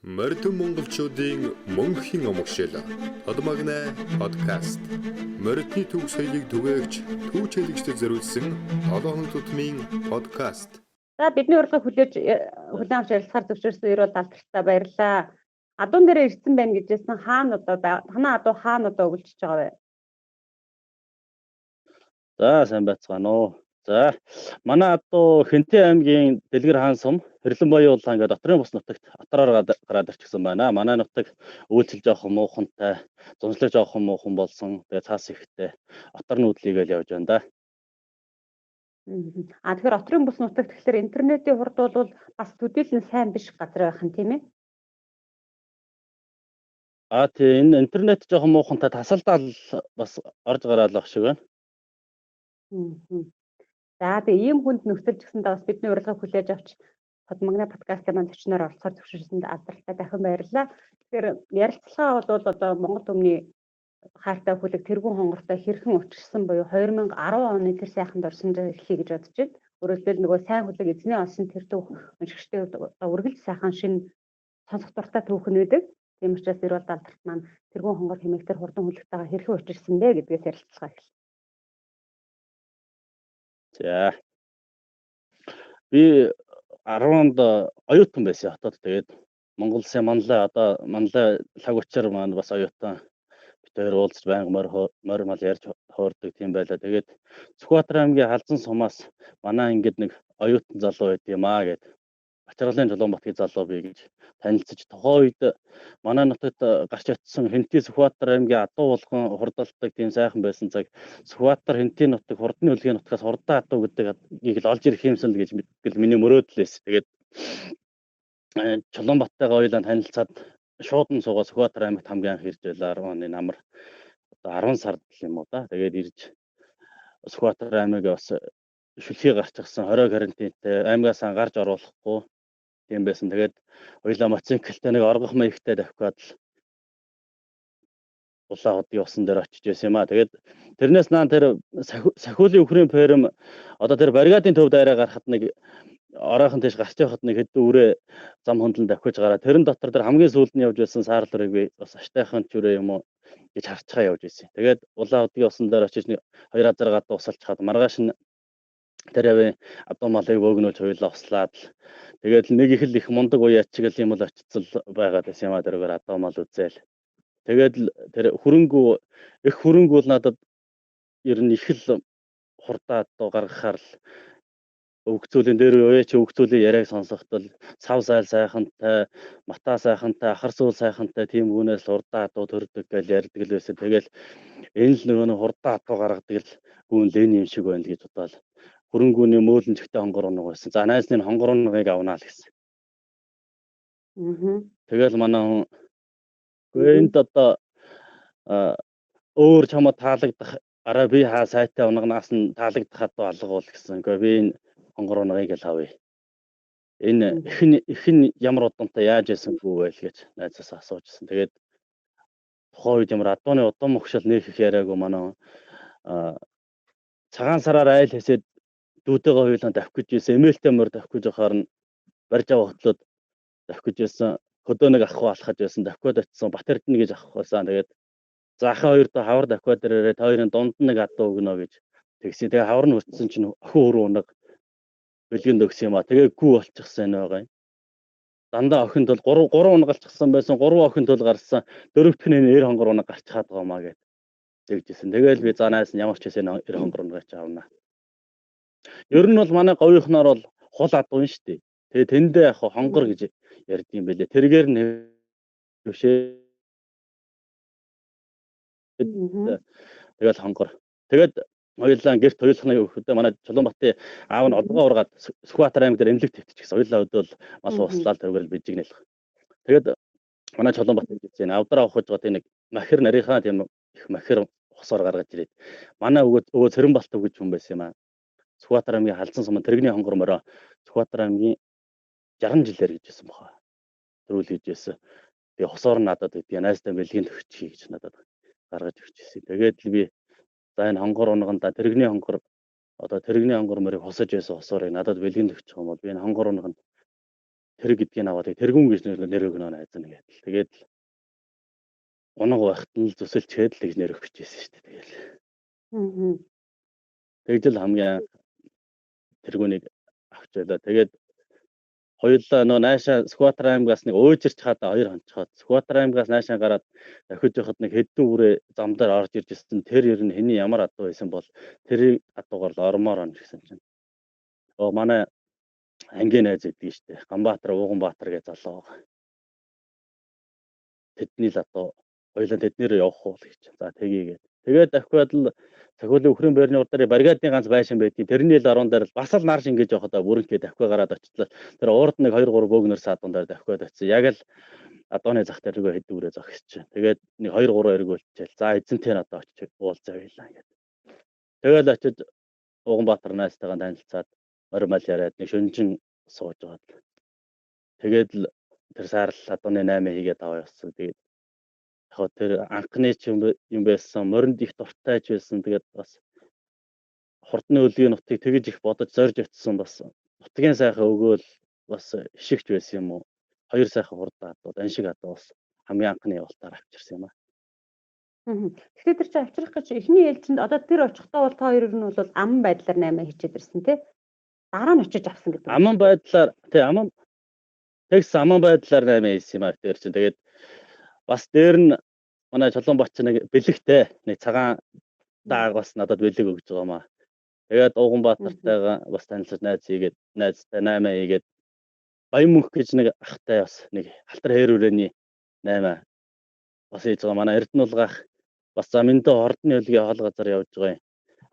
Морьдон монголчуудын мөнхийн омогшил Тодмагнай подкаст. Морьдны төв соёлыг түгээгч түүч хэлэгчдэд зориулсан толгойн тутмын подкаст. За бидний урилгыг хүлээн авч ярилцахаар зөвшөөрсөн Ерөөл Далдартаа баярлалаа. Адуун дээр ирсэн байна гэжсэн хаана одоо танаа адуу хаана одоо өгүүлчихэж байгаа вэ? За сайн байцгаана уу. За манай адуу Хэнтэй аймгийн Дэлгэр хаан сум Хэрлэн Баян улаан гэдэг дотрын бус нутагт атараар гараад ирчихсэн байна. Манай нутаг үйлчлж явах муухантай, зуншлаж явах муухан болсон. Тэгээ цаас ихтэй отор нүүдлийгээл явж байна да. Тэгэхээр отрын бус нутагт тэгэхээр интернетийн хурд бол бас төдийлөн сайн биш газар байх нь тийм ээ. Тэгээ энэ интернет жоохон муухантай тасалдаал бас орж гараад байх шиг байна. За тэгээ ийм хүнд нөхцөл зэгсэндээ бас бидний урилгыг хүлээж авч Тодмагнай подкастын маань зочноор оролцоход зөвшөөрсөнд алдартай дахин баярлалаа. Тэгэхээр ярилцлагаа бол одоо Монгол өмнөний хайртай хүлэг тэргүүн хонгортой хэрхэн учирсан буюу 2010 оны тэр сайханд орсондоо эхлэе гэж бодож байна. Өөрөлдөл нөгөө сайн хүлэг эзний олсон тэр төв уншигчдын үргэлж сайхан шинэ сонсох дуртай түүхэн үүдэг. Тийм учраас Ерөөл Далдарт маань тэргүүн хонгор хэмээгтэр хурдан хүлэгтэйгээ хэрхэн учирсан бэ гэдгээс ярилцлага эхэллээ. За. Би 10-нд оюутан байсан хотод. Тэгээд Монгол Улсын манлай лаг учир маань бас оюутан бид хоёр уулзч байнга морь мал ярьж хоордог тийм байлаа. Тэгээд Сүхбаатар аймгийн Халзан сумаас манай ингээд нэг оюутан залуу байд юм аа гэд Бачаргалын Чулуунбатгийн залуу бий гэж танилцж тухайн үед манай нутагт гарч очсон Хэнти Сүхбаатар аймгийн адуу болгон хурдалдаг тийм сайхан байсан цаг Сүхбаатар Хэнти нутаг хурдны үлгийн нутгаас хурдан адуу гэдгийг л олж ирэх юмсан л гэж мэдтгэл миний мөрөөдлөөс. Тэгээд Чулуунбаттайгаа хоёулаа танилцаад шууд нь суугаа Сүхбаатар аймагт хамгийн анх ирж байлаа 10 оны намар одоо 10 сард юм уу да. Тэгээд ирж Сүхбаатар аймаг бас шүлхий гарч ирсэн 20 карантинтэй аймагаас гарч оруулахгүй тийм байсан. Тэгээд хоёулаа мотоциклтэй нэг оргох маягтай давхиад л улаан хотын усан дээр очиж байсан юм аа. Тэгээд тэрнээс наан тэр сахиулын өхрийн ферм одоо тэр баррикадын төв дайраа гарахад нэг оройхон тийш гарч явахад нэг хэдэн үрээ зам хөндлөн давхиж гараа. Тэрэн дотор тэр хамгийн сүүлд нь явж байсан саарл өрөөг би бас аштайхан ч үрээ юм уу гэж харцгаа явж байсан. Тэгээд улаан хотын усан дээр очиж нэг 2,000 гадаа усалж хаад маргааш нь тэр авийн адуу малыг өөгнөөж хоёулаа услаад л тэгээд нэг их мундаг уяач чиг л юм л очицл байгаад байсан юм аа тэргээр адуу мал үзээл. Тэгээд л тэр хөрөнгө бол надад ер нь их л хурдаа адуу гаргахаар л өвгцөлийн дээр уяач өвгцөлийн яриаг сонсохдол сав зайл сайхантай, мата сайхантай, ахар суул сайхантай тийм хүнээс хурдаа адуу төрдөг гэж ярьдаг л байсан. Тэгэл энэ л нөгөө хурдаа адуу гаргадаг л хүн лэн юм шиг байна гэж бодоод хөрөнгөний мөөлөн чигтэй хонгор унаг байсан. За найзны хонгор унагыг авнаа л гэсэн. Тэгэл манай хүн энд одоо өөр чамд таалагдах араа би хаа сайтай унагнаас нь таалагдах адуу алгуул гэсэн. Гэхдээ би энэ хонгор унагыг л авъя. Энэ ихэн ямар удамтай яаж ясангүй байл гэж найзаас асуужсэн. Тэгээд тухайн үед ямар адууны удам өгшөл нэг их яриаггүй манай цагаан сараар айл хэсэд дүүтэйгээ хоёулаа давхиж ийсэн. Эмээлтэй мөр давхиж явахаар нь барьж аваа хөтлөөд давхиж ийсэн. Хөдөө нэг ахгүй алхаж байсан. Давхиад очсон. Бат Эрдэнэ гэж авах байсан. Тэгээд заахаа хоёр доо хавар давхиад ирээрээ та хоёрын дунд нэг адуу өгнө гэж тэгсэн. Тэгээ хавар нь өртсөн чинь охин хөрөө унаг бэлгэнд өгсөн юм аа. Тэгээ гүү болчихсон байгаа юм. Дандаа охинд бол 3 унагалчихсан байсан. 3 охинд бол гарсан. Дөрөвт нь 90 хонгор унаг гарч чаад байгаа маа гэж тэгжсэн. Тэгээл би за найс нь ямар ч хэсэг 90 хонгор унаг ч авнаа. Ер нь бол манай говийнхноор бол хул адуу нь шүү дээ. Тэгээ тэндээ яг хонгор гэж ярьд юм бэлээ. Тэргээр нь бишээ. Тэгэл хонгор. Тэгээд хоёулаа гэрт хоёулахны өөхөдөө манай Чулуунбатын аав нь одгоо ургаад Сүхбаатар аймаг дээр эмнэлэг твтчихсэн. Хоёулаа өдөөл мал услаад тэргээр л бижигнэл. Тэгээд манай Чулуунбатын гэж энэ авдраа ухаж байгаа тийм нэг махир нарийнхаа тийм их махир усаар гаргаж ирээд манай өвөө Цэрэнбалт гэж хүн байсан юм аа. Сүхбаатар аймгийн Халзан сум тэрэгний хонгор мороо Сүхбаатар аймгийн 60 жилээр гэж байсан баха. Төрүүл гэж байсан. Тэгээ хосоор надад гэдэг найзтай бэлгийн төгчхий гэж надад гаргаж өгчээсэн. Тэгээд л би за энэ хонгор унганда тэрэгний хонгор одоо тэрэгний хонгор морийг хосож байсан хосоорыг надад бэлгийн төгчих юм бол би энэ хонгор унганд тэрэг гэдгийг аваад тэргүүн гэж нэр өгнө найз нэг адил. Тэгээд унаг байхад нь л зүсэлчээд л гэж нэр өгч байсан шүү дээ. Тэгэл. Аа. Тэгж л хамгийн тэргүүнийг авч байлаа. Тэгээд хоёулаа нөө наашаа Сүхбаатар аймгаас нэг уужирч хаад 2 хонцоход Сүхбаатар аймгаас наашаа гараад дахиж явахад нэг хэдэн үрээ зам дээр орж ирж ирсэн. Тэр ер нь хэний ямар адуу байсан бол тэрийг адуугаар л ормоор он гэсэн чинь. Манай ангийн найз гэдэг штэ. Ганбаатар, Ууганбаатар гэж залуу байгаа. Тэдний л адуу хоёулаа тэднэрээ явах уу гэж. За тгийгээд. Тэгээд дахиад л Сахиулын өхрийн байрны урдаар бригадын ганц байшин байдгийг тэрний л 10 дээр л бас л нар шингээж явахад бүрэнхээ дахиад гараад очихлоо. Тэр уурд нэг 2 3 бөөгнөр саадун дээр дахиад очив. Яг л адууны зах дээр рүү хэдүүрээ зогсчих. Тэгээд нэг 2 3 эргүүлчихэл. За эзэнтэй надад очиж уулзаа байлаа гэдэг. Тэгээд очиж Ууганбаатар найзтайгаа танилцаад мормал яриад нэг шөнжин сууж байгаад. Тэгээд л тэр саарл адууны 8 хийгээд аваа явсан. Тэгээд яг тэр анхны юм байсан моринд их дуртайж байсан. Тэгээд бас хурдны өлгийн нутгийг тэгж их бодож зорж очсон бас нутгийн сайхан өгөөл бас ишигч байсан юм уу? 2 сайхан хурдаа адууд аншиг адуу бас хамгийн анхны явалтаар авчирсан юм аа. Тэгэхээр тэр чинь авчрах гэж эхний ээлжинд одоо тэр очихдоо бол та хоёр нь бол аман байдлаар 8 хийчихэд ирсэн тий. Дараа нь очиж авсан гэдэг. Аман байдлаар тий аман байдлаар 8 хийсэн юм аа тэр чинь. Тэгээд бас дээр нь манай Чулуунбач нэг бэлэгтэй нэг цагаан дааг бас надад бэлэг өгж байгаа маа. Тэгээд Ууганбаатартайгаа бас танилцаж найзтай 8 хийгээд Баянмөнх гэж нэг ахтай бас нэг халтар хээр үрээний 8 бас хийж байгаа. Манай Эрдэнэлгах бас за мэндэ хордны өлгийн хоол газар явж байгаа юм.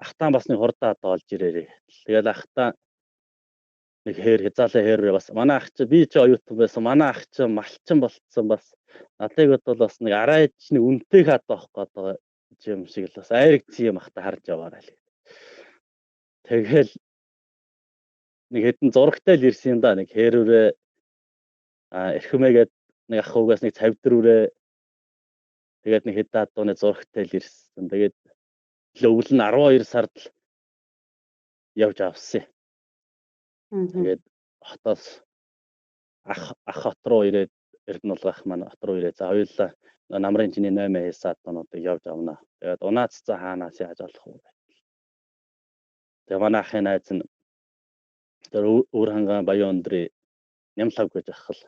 Ахтаа бас нэг хурдаа доолж ирээрээ. Тэгээд ахтаа нэг хээр хязаалаа хээр бас манай ах чи би чи оюутан байсан. Манай ах чи малчин болцсон бас надыг бол бас нэг арайч нэг үнэтэй хаад авах гэдэг юм шиг л бас айрагдсан юм ахтаа харж яваарай л. Тэгэл нэг хэдэн зурагтай л ирсэн юм да. Нэг хээрүүрээ эрхэмээгээд нэг ах угаас нэг цавдрүүрээ тэгээд нэг хэд адууны зурагтай л ирсэн. Тэгээд өвөл нь 12 сард л явж авсан. Тэгээд хотоос ах хот руу ирээд Эрдэнэлгах маань хот руу ирээд за хоёулаа намрын чиний 8 хийсэн адуунуудыг явж авнаа. Тэгээд унаац хаанаас яаж олох вэ? Тэгээд манай ахын найз нь тэр өөр хангаан Баян өндрийн Нямлав гэж ах л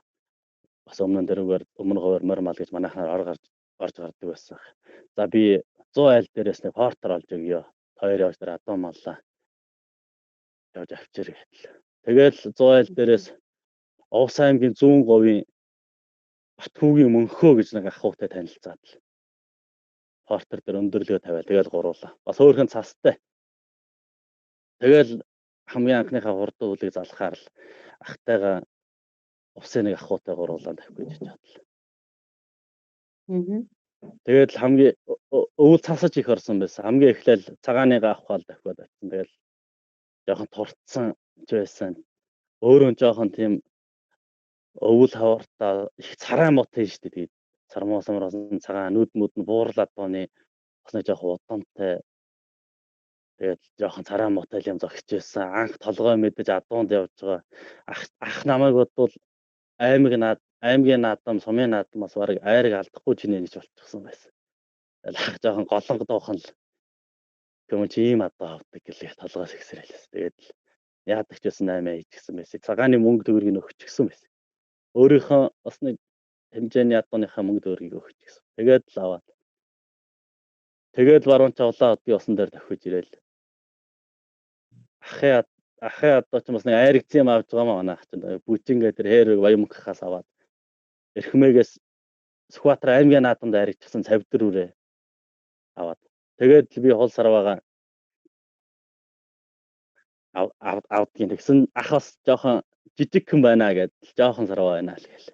бас өмнө говор мормал гэж манайхаар орж гардаг байсан. За би 100 айл дээрээс нэг портер олж өгье. Хоёр явж тэр адуу маллаа. Явж авчир гэтэл. Тэгэл 100 айл дээрээс Овс аймгийн зүүн говийн Батхүүгийн мөнхөө гэж нэг ахуйтай танилцаад л портер дээр өндөрлөгөө тавиал тэгэл гуруулаа. Бас өөрхөн цастай. Тэгэл хамгийн анхныхаа хурдан үлийг залхаар л ахтайгаа усын нэг ахуйтай гуруулаа тавих гэж бодлоо. Тэгээд хамгийн өвөл цасаж их орсон байсан. Хамгийн эхлээл цагааныгаа авахал давхиад очсон. Тэгэл жоохон турцсан ч байсан. Өөрөө жоохон тийм өвөл хавартаа их царай мот тийм шүү дээ. Тэгээд цармаасамраас цагаан нүд мөд нь буурлаад дооны бас нэг жоохон удамтай. Тэгээд жоохон царай мотой юм зогсож байсан. Анх толгой мэдэж адуунд явж байгаа. Ах намайг бодвол аймгийн наадам, сумын наадамаас бараг айрыг алдахгүй чиний гэж болчихсон байсан. Тэгэл ах жоохон голонго дуухан л юм чи ийм адуу авдаг гэлээ толгоос ихсрэлээс. Тэгээд яадаг ч байсан 8 хийчихсэн байсан. Цагааны мөнгө төгрөгийг өгчихсэн байсан. Өөрийнхөө бас нэг хэмжээний адууныхаа мөнгө төгрөгийг өгчихсэн. Тэгээд л аваад. Тэгээд баруун чавлаа одгийн усан дээр давхиж ирээл. Ахын адуу ч бас нэг айрагдсан юм авч байгаа маа манай ах чинь. Бүжингээ тэр хээрэг Баянмөнхээс аваад эрхмээгээс Сүхбаатар аймгийн наадамд айрагдсан цавдрүүрээ аваад. Тэгээд би хол сарваага авдгийн тэгсэн ах бас жоохон жижигхэн байна гэдэл жоохон сарваа байна л гээл.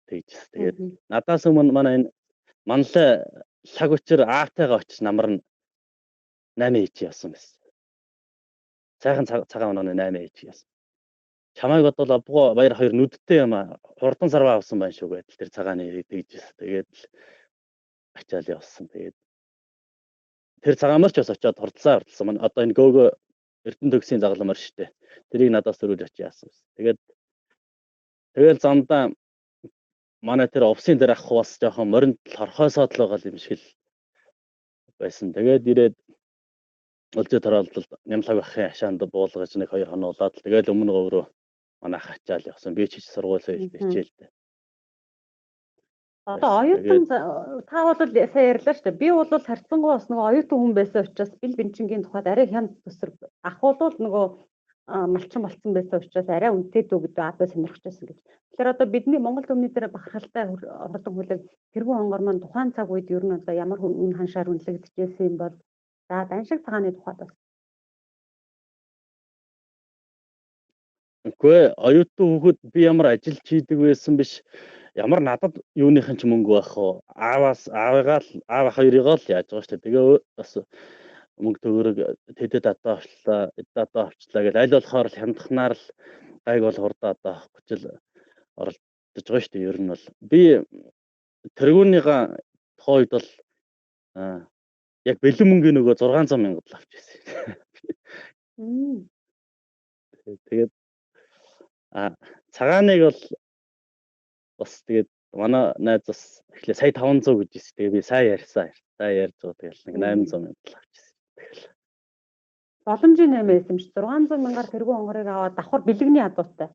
Тэгжс. Тэгээд надаас өмнө манай энэ манлай лаг учир аатайгаа очиж намар нь 8 хийж явсан байсан. Сайхан цагаан онооны 8 хийж явсан. Чамайг бодвол абгоо баяр хоёр нүдтэй юм аа. Хурдан сарваа авсан байна шүү гэдэл тэр цагааны тэгжс. Тэгээд л ачаал явсан. Тэгээд тэр цагаамарч бас очиод хурдсан. Манай одоо энэ гөөгөө Эрдэнэ төгсийн загламар штэ. Тэрийг надаас төрүүлж очиж яасан. Тэгээд Тэгэл замдаа манай тэр овсын дээр ах бас жоохон моринд хорхоосоод л байгаа юм шиг л байсан. Тэгээд ирээд Улзий тороолдолд Нямлаг ахын хашаанд буулгаж нэг 2 хонуулаад тэгэл өмнө өөрөө манай ах ачаал явсан. Би ч сургууль хичээлтэй. Одоо оюутан та бол сая ярьлаа шүү дээ. Би бол харьцангуй бас нөгөө оюутан хүн байсан учраас бил бэнчингийн тухайд арай хямд төсөр. Ах бол нөгөө малчин болцсон байсан учраас арай үнэтэй дүү гэдэг одоо сонирхож байсан гэж. Тэгэхээр одоо бидний Монгол өмнөд дээр бахархалтай ордон хүлэг тэргүй хонгор маань тухайн цаг үед ер нь одоо ямар үн ханшаар үнэлэгдэжсэн юм бол за даншиг цагааны тухайд бас. Үгүй оюутан хүүхэд би ямар ажил хийдэг байсан биш. Ямар надад юуныхан ч мөнгө байх уу? Аав хоёрыгоо л яаж байгаа шүү дээ. Тэгээ бас мөнгө төгрөг тэдэд одоо авчлаа гэл аль болохоор л хямдхнаар л гайг бол хурдаа одоо авах гэж л оролдож байгаа шүү дээ. Ер нь бол би тэргүүнийга тухайд бол яг бэлэн мөнгөний нөгөө 600 мянга л авч ирсэн. Тэгээд цагааныг бол бас тэгээд манай найз бас эхлээ сая 500 гэж ирсэн. Тэгээ би сая ярьсан. Сая ярьж байгаа тэгэл нэг 800 мянга л авч ирсэн. Тэгэл боломжийн 8 байсан ч 600 мянгаар тэргүй хонгорыг аваад давхар бэлгэний адуутай.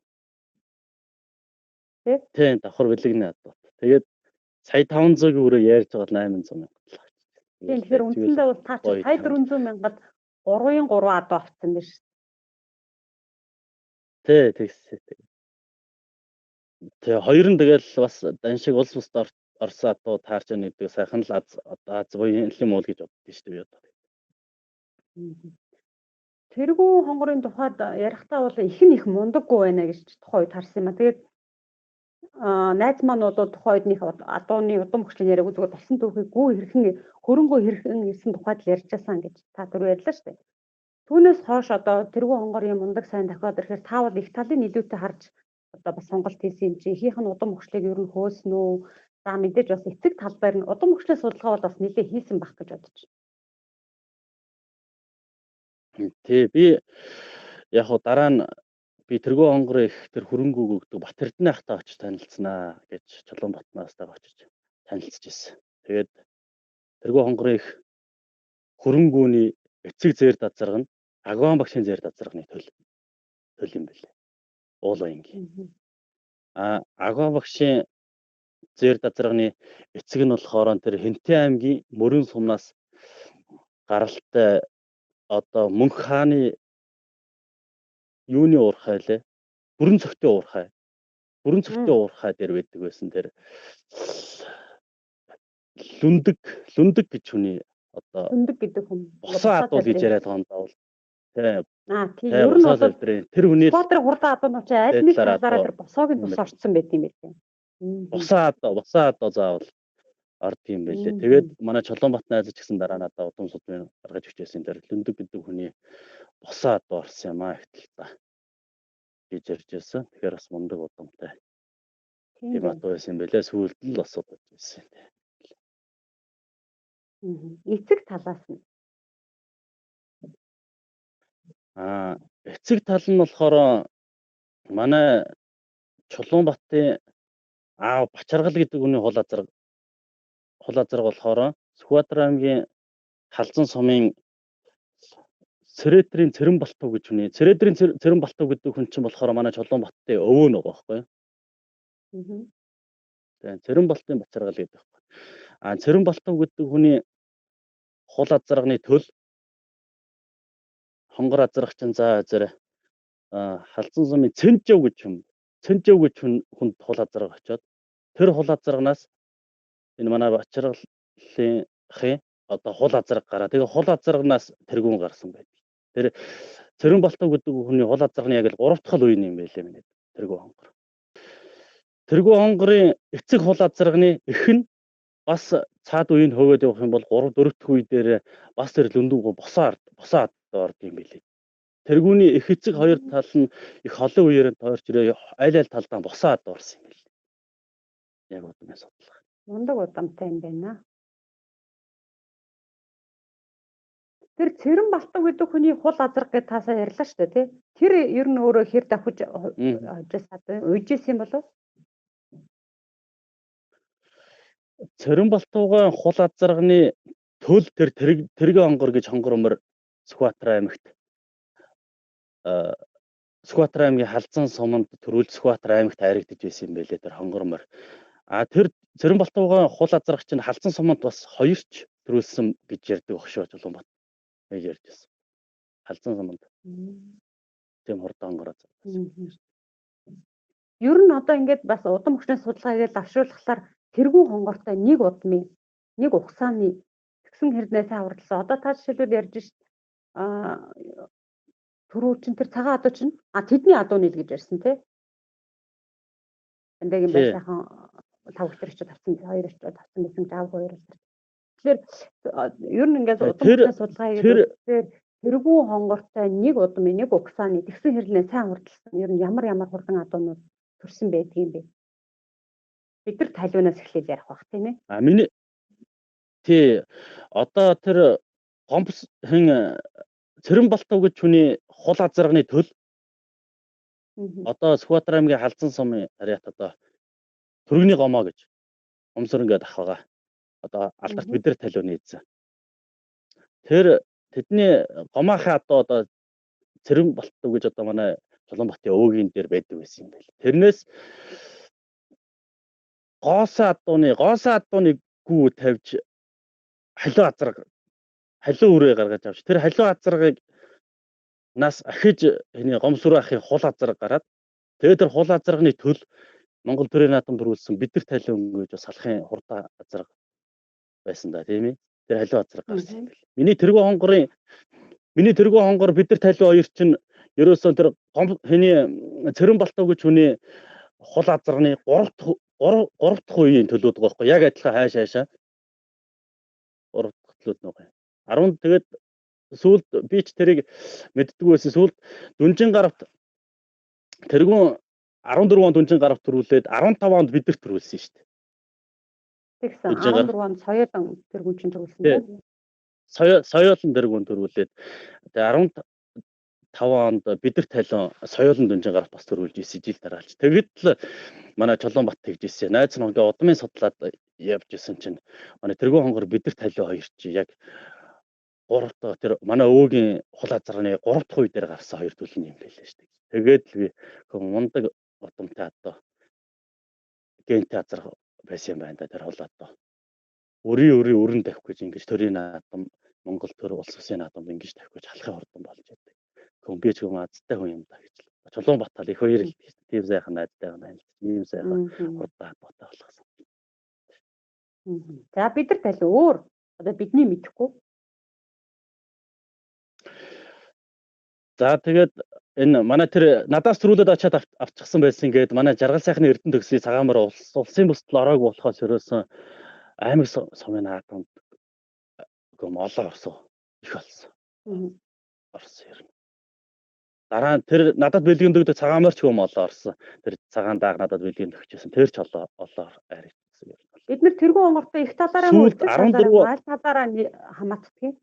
Тийм давхар бэлгэний адуутай. Тэгээд сая 500-ыг өөрөө ярьж байгаа 800 мянга л авч ирсэн. Тийм тэгэхээр үндсэндээ бол та чи сая 400 мянгад 3-ын 3 адуу авсан биш. Тэгсэн. Тэгээ хоёр нь тэгэл бас даншиг улс бусд орсон адуу таарч нэгдэг сайхан л аз буян юм уу гэж боддоо шүү дээ одоо. Тэргүй хонгорын тухайд ярихдаа бол их мундаггүй байна гэж тухайд харсан юм а. Тэгээд найз маань одоо тухайд нэг адууны удам хөшлийн яриаг зүгээр болсон түүхийг хөрөнгөө хэрхэн ирсэн тухайд л ярьжсэн гэж та түрүү ярьлаа шүү дээ. Түүнээс хойш одоо тэргүй хонгорын мундаг сайн дахиад ирэхээр та бол их талын илүүтэй харж одоо бас сонголт хийсэн юм чи ихийнх нь удам хөшлийг ер нь хөөсөн үү? За мэдээж бас эцэг талбайр нь удам хөшлийн судалгаа бол бас нэлээд хийсэн байх гэж бодож байна. Тий би яг хоо дараа нь би тэргүй хонгорын их тэр хөрөнгөө өгдөг Бат Эрдэнэ ахтай очиж танилцсанаа гэж Чулуунбатнаас очиж танилцж ирсэн. Тэгээд тэргүй хонгорын их хөрөнгөөний эцэг зээр дазарга нь Агван багшийн зээр дазарганы төл юм билээ. Уул уянгийн. Агван багшийн зээр дазарганы эцэг нь болохоор тэр Хэнтэн аймгийн Мөрөн сумнаас гаралтай одоо Мөнх хааны юуны уурхай лээ. Бүрэн цогтой уурхай. Бүрэн цогтой уурхай дээр байдаг байсан тэр лүндэг гэж хүний одоо лүндэг гэдэг хүн босоо адуул гэж яриад байгаа юм даа. Тийм ер нь бол тэр хүний спортер хурдан адуунууд чи аль нэг талаараа тэр босоогийн тус орцсон байт юм байлээ. Босоо адуу заавал орд юм байлээ. Тэгээд манай Чулуунбат найз ч гэсэн дараа надад удам судмын гаргаж өчөөсөн тэр лүндэг гэдэг хүний босоо адуу орсон юм аа ихтэл та гэж ярьж байсан. Тэгэхээр бас мундаг удамтай. Тийм адуу байсан юм байлээ. Сүүлд л бас удаж байсан. Эцэг талаас нь эцэг тал нь болохоор манай Чулуунбатын аав Бачаргал гэдэг хүний хул азар болохоор Сүхбаатар аймгийн Халзан сумын Цэрэдрийн Цэрэн Балтуу гэж хүний Цэрэдрийн Цэрэн Балтуу гэдэг хүн чинь болохоор манай Чулуунбатын өвөө нөгөө байхгүй юу? Тэгээ Цэрэн Балтын Бачаргал гэдэг байхгүй. Цэрэн Балтуу гэдэг хүний хул азарганы төл хонгор азаргачин за зэрэг Халзан сумын Цэнжэв гэж хүнд хул азарга очоод тэр хул азарганаас энэ манай Бачаргалын ахын одоо хул азарга гараа. Тэгээ хул азарганаас тэргүүн гарсан байдаг. Тэр Цэрэн Балтуу гэдэг хүний хул азарганы яг л 3 дахь үе юм байлээ минь тэргүүн хонгор. Тэргүүн хонгорын эцэг хул азарганы эх нь бас цаад үеинд хөвөөд явах юм бол 3 4 дахь үе дээр бас тэр лүндүүг босоо орд юм билээ. Тэргүүний эх эцэг хоёр тал нь их олон үеэр тойрч ирээ аль талдаа босоо орсон юм билээ. Яг удмын судлаа. Мундаг удамтай юм байна. Тэр Цэрэн Балтан гэдэг хүний хул азраг гэж та сая ярьлаа шүү дээ тий. Тэр ер нь өөрөө хэр давхиж уйжсэн юм болов? Цэрэн Балтуугийн хул азарганы төл тэр тэрэг хонгор гэж хонгормор Сүхбаатар аймагт Сүхбаатар аймгийн халзан суманд төрүүлж Сүхбаатар аймагт харигдж байсан юм байлээ тэр хонгормор. Тэр Цэрэн Балтуугийн хул азраг чинь халзан суманд бас хоёрч төрүүлсэн гэж ярьдаг багшаа Улаанбаатар. Ярьж байсан. Халзан суманд тийм хурдан хонгороо. Ер нь одоо ингээд бас удам хүчний судалгаа хийгээд авшруулахлаар тэргүй хонгортой нэг удмын нэг угсааны тэгсэн хэрнээ сайн хурдлаа. Одоо та жишээлбэл ярьж шít түрүү чин тэр цагаан адуу чинь тэдний адуу нийл гэж ярьсан тий. Эндээ юм байх сайхан тав өчтөр очиж авсан хоёр өчтөр авсан байсан жаав хоёр өчтөр. Тэгэхээр ер нь ингээд удам хүчний судалгаа хийгээд тэргүй хонгортой нэг удмын нэг угсааны тэгсэн хэрнээ сайн хурдлсан. Ер нь ямар хурдан адуунууд төрсэн байдаг юм бэ? Бид нар талиунаас эхлээд ярих бах тийм ээ. Миний тий одоо тэр гомбс хэн Цэрэн Балтуу гэж хүний хул азарганы төл одоо Сүхбаатар аймгийн халзан сумын харьяат одоо Түргэний гомоо гэж өмсөр ингээд ах байгаа. Одоо алдарт бид нар талиуны эзэн. Тэр тэдний гомоохын одоо Цэрэн Балтуу гэж одоо манай Улаанбаатарын өвгийн дээр байдаг байсан юм байл. Тэрнээс гоосоо адууны гүү тавьж халиу үрээ гаргаж авч тэр халиу азаргыг нас ахиж гомсруу ахын хул азарга гараад тэгээд тэр хул азарганы төл Монгол төрийн наадам төрүүлсэн бид нар талиун гэж бас салахын хурдан азарга байсан да тийм ээ. Тэр халиу азарга гарсан юм бэл. Миний тэргүй хонгор бид нар талиу хоёр чинь ерөөсөө тэр Цэрэн Балтуу гэж хүний хул азарганы 3 дахь үеийн төлөөд байгаа байхгүй яг адилхан хаашаа 3 дахь төлөөд нөгөө 10 тэгээд сүүлд би ч тэрийг мэддэггүй байсан сүүлд Дүнжин гаравт тэргүүн 14 онд Дүнжин гаравт төрүүлээд 15 онд бидэрт төрүүлсэн шүү дээ. Тэгсэн 14 онд соёолон тэргүүн чинь төрүүлсэн тийм. Соёолон тэргүүн төрүүлээд тэгээ 15 онд бидэрт талиун соёолон Дүнжин гаравт бас төрүүлж ирсэн жил дараалж. Тэгэд л манай Чулуунбат тэгж ирсэн. Найз нь ингээ удмын судлаад явж исэн чинь манай тэргүүн хонгор бидэрт талиун хоёр чи яг 3 дахь тэр манай өвөгийн хул азарганы 3 дахь үе дээр гарсан хоёр төлөв юм байлээ шүү дээ. Тэгээд л би мундаг удамтай одоо гентэй азарга байсан юм байна да тэр хул одоо. Өрийн тавих гэж ингэж төрийн наадам Монгол төр улс улсын наадамд ингэж тавих гэж халахын хурдан болж байдаг. Би ч юм азтай хүн юм да гэж. Чулуунбатал их хоёр л тийм сайхан найзтай байна. Ийм сайхан хурдан ботой болгосон. За бид нар тал өөр одоо бидний мэдэхгүй. За тэгээд энэ манай тэр надаас төрүүлээд очиад авчихсан байсан гээд манай жаргал сайхны Эрдэнэ төгслийн цагаамар улсын бүсдэл ороог болохоос ерөөсөн аймаг сумын наадамд гом олон орсон их болсон. Орсон юм. Дараа нь тэр надад бэлгийн дөгдөг цагаамарч хүм олон орсон. Тэр цагаан дааг надад бэлгийн төгчөөсөн. Тэр ч олон аригдсан юм. Бид нар тэргүй хонгортой их талаараа мөн аль талаараа хамаацдаг юм.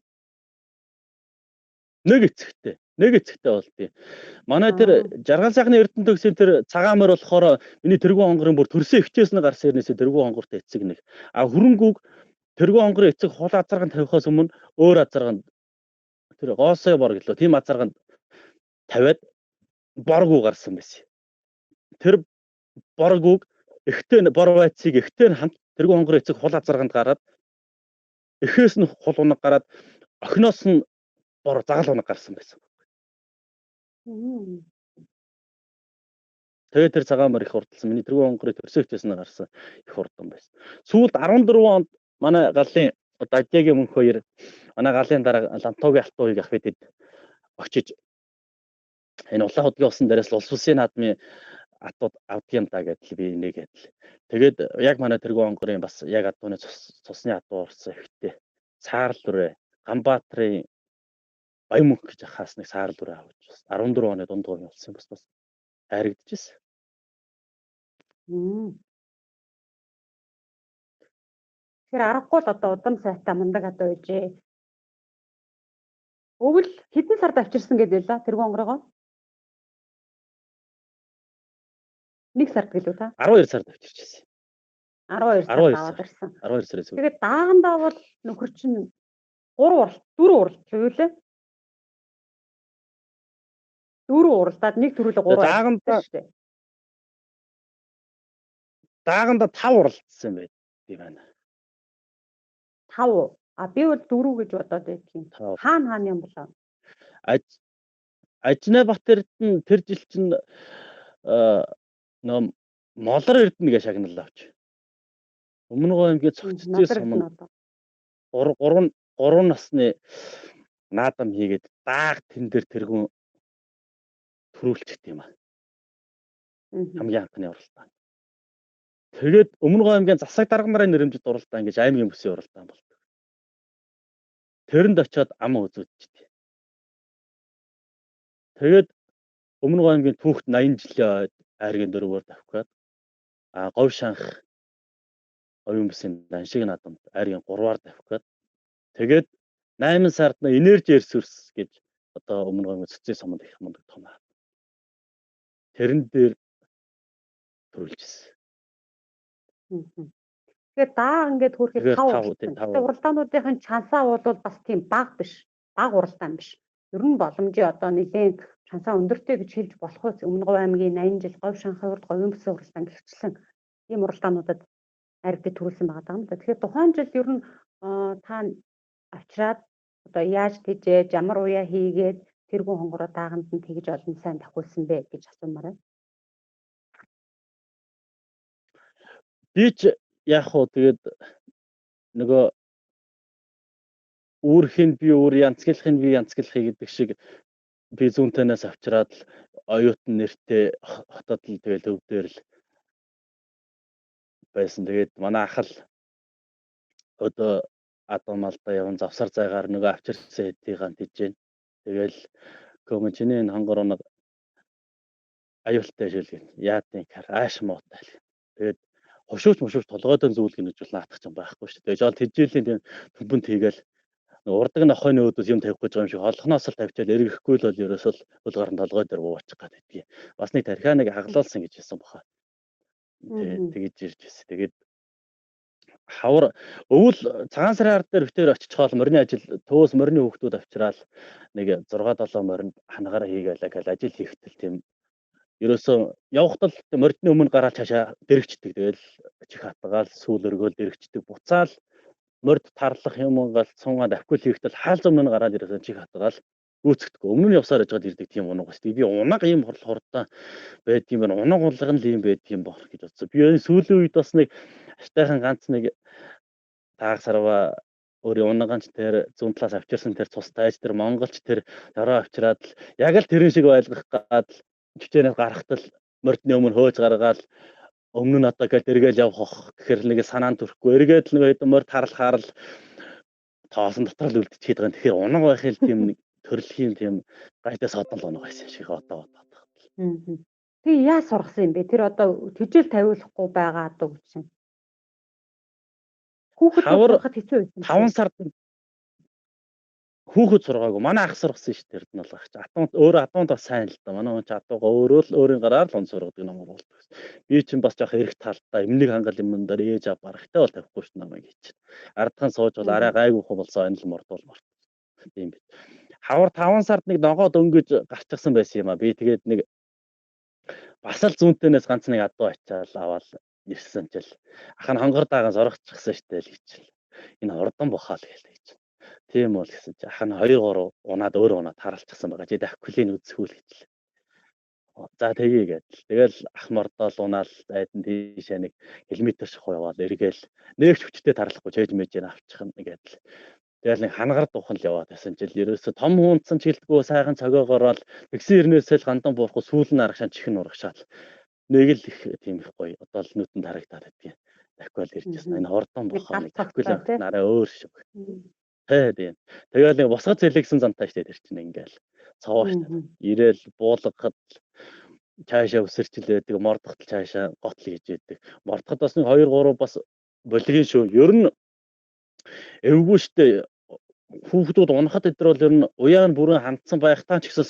Нэг эцэгтэй болдгийг. Манай тэр жаргал сайхны Эрдэнэ төгсгийн тэр цагаамар болохоор миний тэргүй хонгорын бүр төрсөн өвчөөс нь гарсан хэрнээсээ тэргүй хонгортой эцэг нэг. Хөрөнгөг тэргүй хонгорын эцэг хул азарганд тавихаас өмнө өөр азарганд тэр гоосой бор гэлөө тийм азарганд тавиад боргуу гарсан байсан. Тэр боргууг бор байцыг эхтэй нь хамт тэргүй хонгорын эцэг хул азарганд гараад эхээс нь хул унаг гараад охиноос нь бор загал унаг гарсан байсан. Тэгээд тэр цагаамар их хурдсан. Миний тэргүй хонгорын төрсөөгчөөс нь гарсан их хурдан байсан. Сүүлд 14 онд манай галын Дадягийн мөнх хоёр манай галын дараа Лантуугийн алтууыг ахвэдэд очиж энэ улаан хөдөлгөөний усан дээрээс улс улсын наадмын атууд авдаг юм да гэдэл би нэгэд. Тэгээд яг манай тэргүй хонгорын бас яг адууны цусны адуу орсон ихтэй Саарл дүрэ Ганбаатрын Баян мөнх гэж ахаас нэг Саарл дүрэ авч бас 14 оны дунд гуйн болсон бас харигдчихсэн. Тэр аргагүй л одоо удам сайтай мундаг адуу үйжээ. Өвөл хэдэн сард авчирсан гэдэг л тэргүй онгороо? 1 сард гэлүү та? 12 сард авчирчихсэн. 12 сард 12 аваад сар. ирсэн. 12 сараас өмнө. Тэгээд даагандаа бол нөхөр чинь 3 уралт, 4 уралт юу лээ? 4 уралдаад нэг төрүүлээ 3 Даагандаа шүү дээ. даагандаа 5 уралдсан байт юм байна. 5. А би бол 4 гэж бодоод байдгийн. 5. Хаана юм болоо? Ажнабатэрд нь тэр жил чинь нөө молор эрдэнэ гэж шагнал авч. Өмнөгөө аймгийн цогццгийн суманд 3 насны наадам хийгээд дааг тэн дээр тэргүүн төрүүлчихд юм аа. Хамгийн анхны уралдаан. Тэгээд өмнөгөө аймгийн засаг дарга нарын нэрэмжит уралдаан гэж аймгийн бүсийн уралдаан болдог. Тэрэнд очиод ам үзүүлчихдэг. Тэгээд өмнөгөө аймгийн түүхт 80 жилийн айргийн дөрвөөр давхиад говь шанх оюун бүсийн даншиг наадамд айргийн 3-аар давхиад тэгээд 8 сард энержи ресурс гэж одоо өмнөгөө аймгийн цэцгийн суманд их мундаг том аа. Тэрэн дээр төрүүлжсэн. Тэгээд даа ингээд хөрөхөд 5 5. уралдаануудын чансаа бол бас тийм бага биш. Бага уралдаан биш. Ер нь боломжийн одоо нэгэн чансаа өндөртэй гэж хэлж болох үс өмнөгөө аймгийн 80 жил говь шанхай урд говийн бүсийн уралдаан гихчлэн ийм уралдаануудад аригдад төрүүлсэн байгаа юм да. Тэгэхээр тухайн жил ер нь та авчираад одоо яаж тийжээж ямар уяа хийгээд тэргүй хонгороо дааганд нь тэгж олон сайн давхуулсан бэ гэж асуумаар байна. Би ч яг хуу тэгээд нөгөө үүрхийн би үүр янцглахын би янцглахыг гэдэг шиг би зүүнтэнээс авчираад л оюутан нэртэй хотод л тэгэл өвдөр л байсан. Тэгээд манай ах л одоо Адамалда яван завсар зайгаар нөгөө авчирсан хэдийгаан тийж. Тэгэл комэн чиний энэ хонгор оног аюултай шилгэн яадын кар ааш муутай. Тэгээд хушууч мушууч толгойдоо зүүлгэн гэж бол наадах юм байхгүй шүү дээ. Тэгээд тэжээлийн тийм төмбөнд хийгээл урдаг нохойны өөдөөс юм тавих гэж байгаа юм шиг олхноос л тавьчаал эргэхгүй л бол ерөөсөө хөл гарын толгой дээр буучих гад байдгийг. Бас нэг тархиа нэг хаглуулсан гэж хэлсэн баха. Тэгээд ирж ирсэн. Тэгээд хавар өвөл цагаан сарын ард дээр битээр очихоор морины ажил төөс морины хүүхдүүд авчраал нэг 6-7 моринд ханагаараа хийгээл ажил хийхтэл тийм ерөөсөө явхтал морины өмнө гараад цаашаа дэрэгчдэг. Тэгэл чих хатгаал сүүл өргөөл дэрэгчдэг. Буцаал морд тарлах юм гал цунгаад авкул хийхтэл хаал зөмнө гараад ерөөсөө чих хатгаал гүйцэхдэггүй. Өмнө нь явсаар яжгаад ирдэг тийм унаг шүү дээ. Би унаг ийм хурдтай байдгийм байна. Унаг улган л ийм байдгийм бох гэж бодсон. Би энэ сүүлийн үед бас нэг аштайхан ганц нэг тааг сарва өөрийн унаганч тэр зүүн талаас авчирсан тэр цустайж тэр монголч тэр дөрөө авчираад л яг л тэрэн шиг ойлгох гад чичээнээс гарахтал мордны өмнө хөөж гаргаал өмнө нь одоо гээд эргээл явах гэхэр нэг санаанд төрөхгүй эргээд л нэг хэдэн морд харалхаар л тоосон дотор л үлдчихээд байгаа. Тэгэхээр унаг байх л тийм нэг төрөлхийн тийм гайтай содол унаг байсан шиг одоо бодоод. Тэг яа сургасан юм бэ? Тэр одоо төжил тавиулахгүй байгаа одоо үгүй. Хүүхэд сурахад хэцүү байсан. 5 сард хүүхэд сургаагүй. Манай ах сургасан шүү дээ. Эрдэнэ бол ах. Атунд өөрөө атунд бас сайн л да. Манай хүн ч атууга өөрөө л өөрийн гараар л он сургадаг юм бол. Би чинь бас жоох эрэх талтай эмнийг хангал юм дээр ээж ав барахтай бол тавихгүй шүү намайг гэж. Ардхан сууж бол арай гайгүй хөө болсон энэ л мордвол морд. Тийм бит. Хавар 5 сард нэг ногоо дөнгөж гарчихсан байсан юм а. Би тэгээд нэг бас л зүүнтэнээс ганц нэг адуу ачаал аваад ирсэн чил. Ах нь хонгор даагаас орохчихсан штэ л гэж. Энэ урдан бохоо л гэж. Тийм бол гэсэн чи ах нь 2-3 унаад өөрөө унаад харалчихсан байгаа. Чи давхлын үзхүүл гэж. За тгий гэдэл. Тэгэл ах мордоол унаал айдан тийшээ нэг километр шахуу яваад эргээл нээгч хүчтэй тарлахгүй чэж мэжээр авчих нь гэдэл. Тэгэл нэг хангаар дуухан л яваад байсан чил ерөөсө том хуунцсан чилдэггүй сайхан цогоогоор л тэгсэн ирнээсээ л гандан буурахгүй сүүл нь аргашаа чихэн урагшаал. Нэг л их тийм их гоё одоо л нүдэнд харагдаад байдгийг. Дахиад иржсэн. Энэ хордон бохоо нэг дахиад нараа өөр шиг. Тийм. Тэгэл нэг босгоц зэлэгсэн зантай штэ тэр чинь ингээл цаваа штэ. Ирээл буулгахад цаашаа өсөрчл байдаг, мордохтол цаашаа готл хийж байдаг. Мордоход бас нэг 2-3 бас болгийн шүү. Ер нь эвгүй штэ хүүхдүүд унахад өдр бол ер нь уяа нь бүрэн хандсан байхтаа ч гэсэн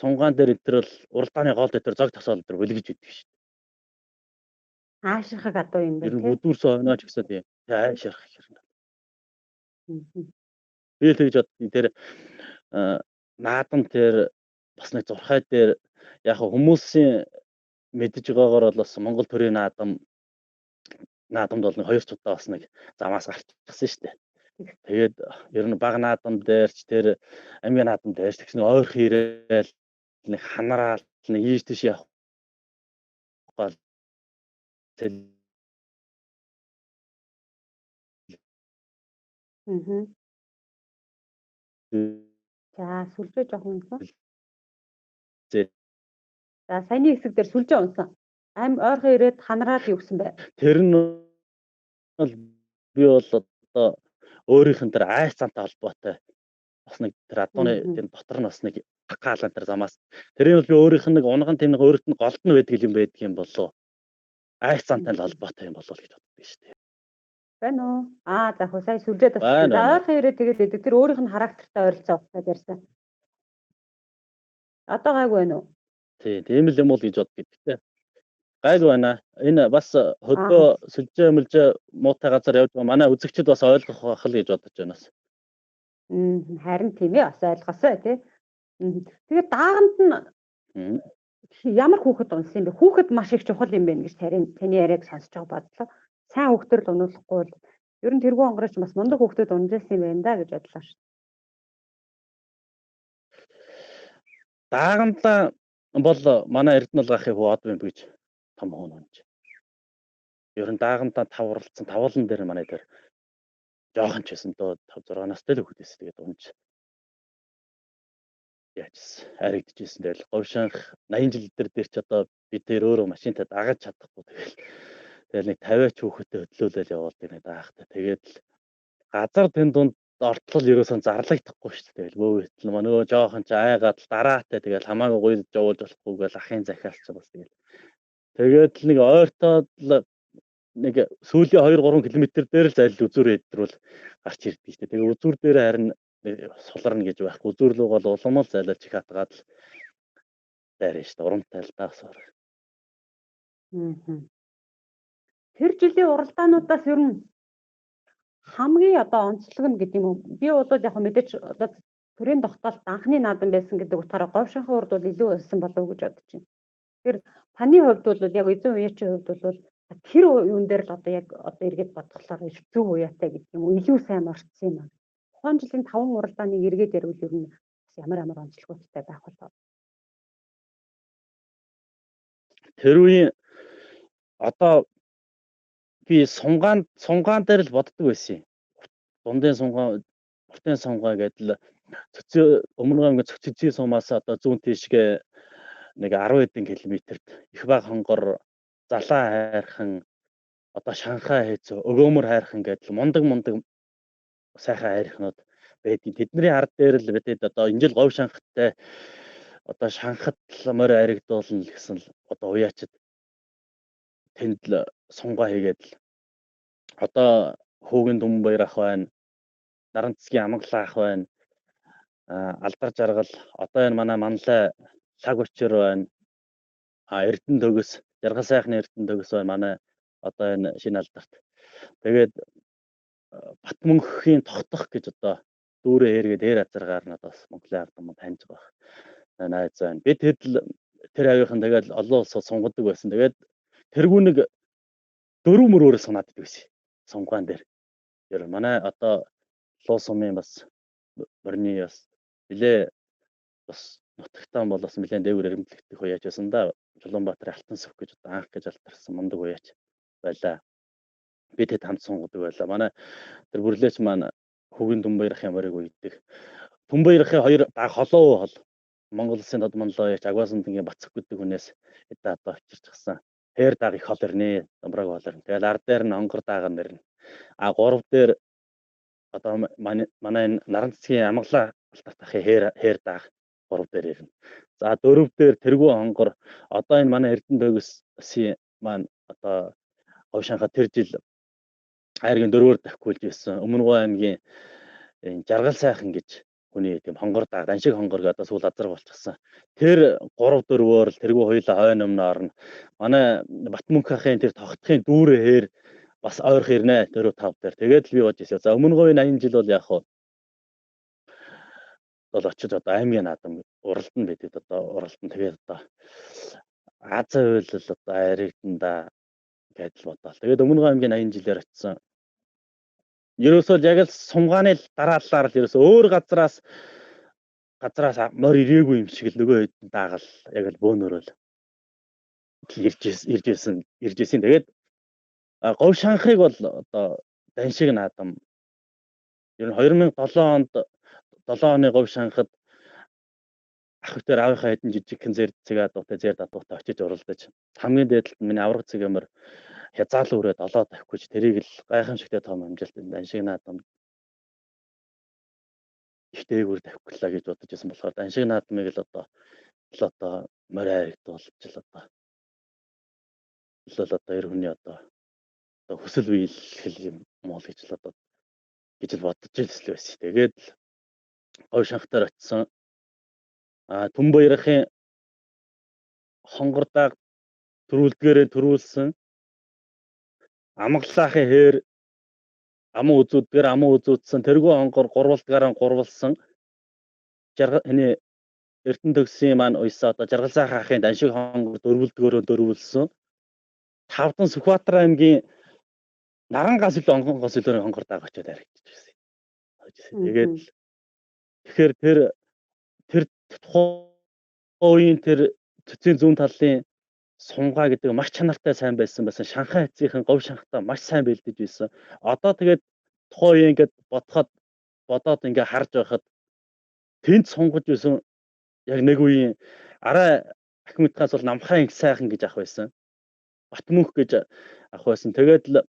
сунгаан дээр өдр бол уралдааны гол өдр зог тосол өдр бөлгөж идэг шүү Аашрахаг адуу юм дээ. Ер байна нь тий. бүдүүрсэн хойноо ч гэсэн тийм айшрах хэрэг. Мгм. Би л тэгж бод тэр наадам тэр бас нэг зурхай дээр яг хүмүүсийн мэдж байгаагаар бол бас Монгол төрийн наадамд бол нэг 2 удаа бас нэг замаас гарчихсан шүү дээ. Тэгээд ер нь баг наадам дээр ч тэр аймгийн наадам дээр ч тэгсэн ойрхон ирээл нэг ханараал нэг ийш тийш явах гол Мгм. За сүлжээ жоохон унсан. Зэ. За саяны хэсэг дээр сүлжээ унсан. Ойрхон ирээд ханараад юу гэсэн бэ? Тэр нь бол би бол одоо өөрийнх нь тэр айс цантай холбоотой бас нэг тэр адууны тэр дотор нь бас нэг хаалан тэр замаас тэрийг бол би өөрийнх нь нэг унган тэм нэг өөрөлт нь голд нь байдаг юм байдаг юм болоо айс цантай холбоотой юм болоо гэж боддог шүү дээ. Байна уу? За хөө сая сүлжээ тасч. Байна, За байна. ойрхон ирээд тэгээд идэг. Тэр өөрийнх нь характертай ойролцоо ухтаад ярьсан. Одоо гайгүй байна уу? Тийм л юм уу гэж боддог гэхдээ гайгүй байна. Энэ бас хөдөө сүлжээ мөлжээ муутай газар явж байгаа манай үзэгчид бас ойлгох байх л гэж бодож байна бас. Харин тийм ээ бас ойлгосоо тий. Тэгээд дааганд нь ямар хүүхэд унсан юм бэ? Хүүхэд маш их чухал юм байна гэж таны яриаг сонсож байгаа бодлоо. Сайн хүүхдэр л унуулахгүй бол ер нь тэргүй онгорч бас мундаг хүүхдэд унжсэн юм байна да гэж бодлоо шүү. Даагандаа бол манай Эрдэнэ ахын хүү од юм гэж том хүн унж. Ер нь даагандаа тавралцсан тавуулан дээр манай дээр жоохон ч байсан дөө 5 6 настай л хүүхдээс тэгээд унж. Яажсэн харагдчихсэн. Тэгэл говьшанх 80 жил дээр ч одоо бид тэр өөрөө машинтай дагаж чадахгүй тэгэл нэг 50 ч хүүхэдтэй хөдлөөлөл явуулдаг нэг даахтай. Тэгээд л газар тэн дунд ортлол ерөөсөн зарлагдахгүй шүү дээ. Тэгэл бөөтл нөгөө жоохон ч айгаад дараатай тэгэл хамаагүй гоё жуулж болохгүйгээл ахын захиалч бас тэгээд л нэг ойртоод л нэг сүүлийн 2 3 км дээр л залил үзүүр хэдрүүл гарч ирдэг шүү дээ. Тэгээ үзүүр дээр харин суларна гэж байхгүй. Үзүүр луг бол улам л зайлаж их хатгаад л дайрна шүү дээ. Урамтай л даасаар. Тэр жилийн уралдаануудаас ер нь хамгийн одоо онцлог нь гэдэг юм уу? Би бол яг мэдээж одоо төрийн тогтоолт анхны наадам байсан гэдэг утгаараа говьшинхын урд бол илүү байсан болов уу гэж бодож байна. Тэгэхээр таны хувьд бол яг эзэн үеичийн хувьд бол тэр юун дээр л одоо яг одоо эргээд бодглохоор зөв уяатай гэдэг юм уу? Илүү сайн орцсон юм аа. Тухайн жилийн 5 уралдааныг эргээд ярил ер нь ямар онцлогтой байх болов. Тэр үеийн одоо би сунгаан дээр л боддог байсан юм. Дундын сунгаан, уртын сунгаан гэдэл өмнө аймгийн цөцөжийн сумаас одоо зүүн тийшгээ нэг 10 хэдэн километрт их баг хонгор залаа хайрхан одоо Шанхай хэц өгөөмөр хайрхан гэдэл мундаг сайхан хайрхнууд байдгийг тэдний ард дээр л бидэд одоо энэ жил говь шанхттай одоо шанхат морь аригдуулна гэсэн л одоо уяачид тэнд л сунгаа хийгээд л одоо Хүүгийн Дүнбаяр ах байна, Наранцгийн Амгалан ах байна, Алдар Жаргал одоо энэ манай манлай лаг учир байна, Эрдэнэ төгс Жаргал сайхны Эрдэнэ төгс байна манай одоо энэ шинэ алдарт. Тэгээд Бат мөнхийн тогтох гэж одоо дүүрээ хэргээд ээр азаргаар надад бас Монголын ард юм таньж байгаа. Найз байна. Бид тэр авийнхан тэгээд олон улсад сунгаддаг байсан. Тэгээд тэргүй нэг 4 мөрөөрөө сунаад байсан. Сунгаан дээр. Тэр манай одоо луу сумын бас мөрний бас нэлээ бас нутагтаан бол бас нэлээд дээгүүр эрэмблэгдэх уяач байсан да. Чулуунбаатар Алтан сүх гэж одоо анх гэж алдарсан мундаг уяач байлаа. Бид хэд хамт сунгадаг байлаа. Манай тэр бүрлээч маань Хүүгийн Дүнбаяр ахын морийг үйдэг. Дүнбаяр ахын 2 даг холоо хол Монгол улсын дод манлаа яач Агваасангийн Бацх гэдэг хүнээс эдээ одоо авчирч гасан. Хээр даг их хол ирнэ. Дамбраг болорно. Тэгэл ард дээр нь онгор даага нэрнэ. 3 дээр одоо манай энэ Наранцгийн Амгалан алдарт ахын хээр дааг 3 дээр ирнэ. За 4 дээр тэргүй онгор одоо энэ манай Эрдэнэ төгсийн маань одоо говьшанхаа тэр жил хайргийн 4-өр дахиулж байсан. Өмнөгөө аймгийн энэ жаргал сайхан гэж хүний тийм хонгор дан шиг хонгор гэдэг сүүл азар болчихсон. Тэр 3-4-өөр л тэргүй хоёлаа хойно өмнө орно. Манай Батмөнх ахын тэр тогтхын дүүрээр бас ойрох ирнэ тэр 5 дээр. Тэгээд л би бодож ирсэн. За өмнө говийн 80 жил бол яг хуу бол очиж одоо аймгийн наадам уралдан бидэд одоо уралдан тэгээд одоо Азаа уйлал одоо аригданда гэдэл бодоол. Тэгээд өмнө говийн 80 жилээр очисон. Ерөөсөө яг л сумгааны дараалалаар л ерөөсөө өөр газраас морь ирээгүй юм шиг л нөгөө хэд даагаал яг л бөөнөрөөл иржсэн. Тэгээд говь шанхыг бол одоо даншиг наадам ер нь 2007 онд 7 оны говь шанхад ах ихтэй аавынхаа хэдэн жижигхэн зэр дадуутай очиж уралдаж хамгийн дээдлэлт миний авраг цэгээр хязгаал үрээд олоо тавихгүйч тэрийг л гайхамшигтай том амжилт даншиг наадам их дээгүүр тавьхлаа гэж бодож байсан болохоор даншиг наадмыг л одоо морь харигдуулж л одоо эр хүний одоо хүсэл биелэл юм мол гэж л одоо гэж л бодож ирсэн байсан. Тэгээд говь шанхтаар очисон. Түн баярын хонгордааг төрүүлдгээрээ төрүүлсэн. Амгалаахын хээр аман үзүүдсэн тэргүй хонгор гурвалдгаараа гурвалсан. Эний Эрдэнэ төгсгийн маань уйсаа одоо жаргал сайхан ахын даншиг хонгор дөрвөлдгөөрөө 5 Сүхбаатар аймгийн Наран гас ил онгон гас илэрийн хонгордааг очиод харагдчихж байсан. Тэгээд тэгэхээр тэр тухайн тэр цэцгийн зүүн талын сунгаа гэдэг маш чанартай сайн байсан. Шанхай хэцгийн говь шанхтаа маш сайн бэлдэж байсан. Одоо тэгээд тухайн ингээд бодоод ингээд харж байхад тэнд сунгаж байсан яг нэг үеийн арай Ахмедхаас бол намхаа их сайхан гэж ах байсан. Батмөнх гэж ах байсан. Тэгээд л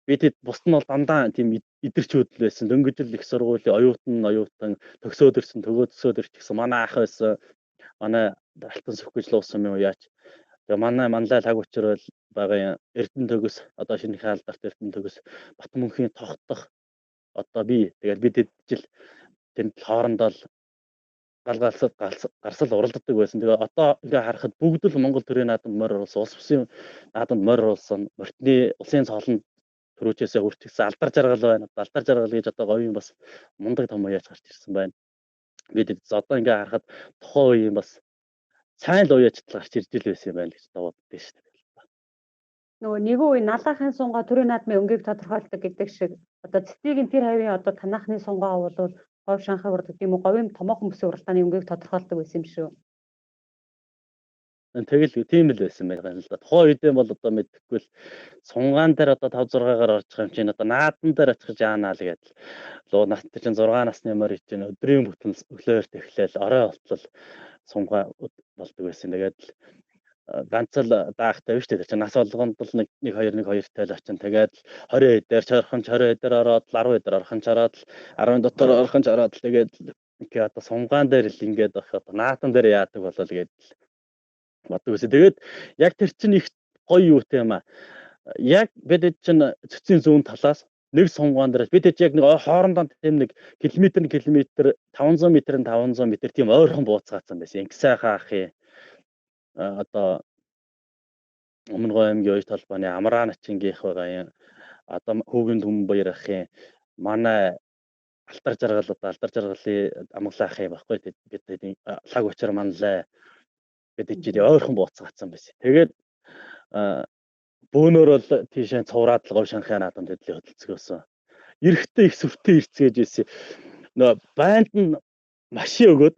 бид бусд нь бол дандаа тийм идэрчүүд л байсан. Дөнгөж л их сургуулийн оюутан төгсөөд ирсэн гэсэн манай ах байсан. Манай Алтан сүх гэж л уусан юм яач. Тэгээ манай лаг учрал байгаа Эрдэнэ төгс одоо шинэхэн алдарт Эрдэнэ төгс Батмөнхийн тогтох одоо тэгээд бид жил тэнд хоорондоо л гарсал уралддаг байсан. Тэгээ одоо ингээ харахад бүгд л Монгол төрийн наадамд морь оруулсан, улс бүсийн наадамд морь оруулсан, морьтны улсын цолонд төрөөчөөсөө хүрчихсэн алдар жаргал байна. Алдар жаргал гэж одоо говийн бас мундаг том уяач гарч ирсэн байна. Бид одоо ингээ харахад тухайн үеийн бас сайн л уяачтал гарч ирж л байсан юм байна гэж боддог шүү дээ. Нөгөө нэгэн үе налаахын сунгаа төрийн наадмын өнгийг тодорхойлдог гэдэг шиг одоо цэцгийн тэр хавийн одоо танаахны сунгаа бол говь шанхаг уралдаг юм уу? Говийн томоохон бүсийн уралдааны өнгийг тодорхойлдог байсан юм шүү. Тэгэл тийм л байсан байна л да. Тухайн үедээ бол одоо мэдхгүй л сунгаан дээр одоо 5-6-аар орж байгаа юм чинь одоо наадан дээр очих яанаа л гэдэл. Луу нас чинь 6 насны морь чинь өдрийн бүтэн өглөөр тэхлээл орой болтол сунгаа болдог байсан. Тэгээд ганц л даахтай биш үү? Нас болгонд бол 1-2 тайл очин. Тэгээд 20 эдээр чархан 20 эдээр ороод 10 эдээр орхон чараад 10 дотор орхон чараад тэгээд ингээ одоо сунгаан дээр л ингээд байх одоо наадан дээр яадаг болол гэдэл боддог байсан. Тэгээд яг тэр чинь их гоё юутай юм аа. Яг бид чинь цэцгийн зүүн талаас нэг сунгаан дээр бид яг нэг хоорондоо тийм нэг километр 500 м тийм ойрхон бууцгаацсан байсан. Инх сайхан ахын одоо өмнө говь аймгийн оюут холбооны Амраа Начингийнх байгаа юм. Одоо хүүгийн түмэн баяр ахын манай алдар жаргалын амгалаахын баггүй бид лаг учир манлаа бид ичээд ойрхон бууцгаацсан байсан. Тэгээд бөөнөр бол тийшээ цувраад л говь шанхын наадамд хөдөлгөөн хөдөлцгөөсөн. Эрэхтэй их сүртэй ирцгээж байсан. Нөө байнд нь машин өгөөд.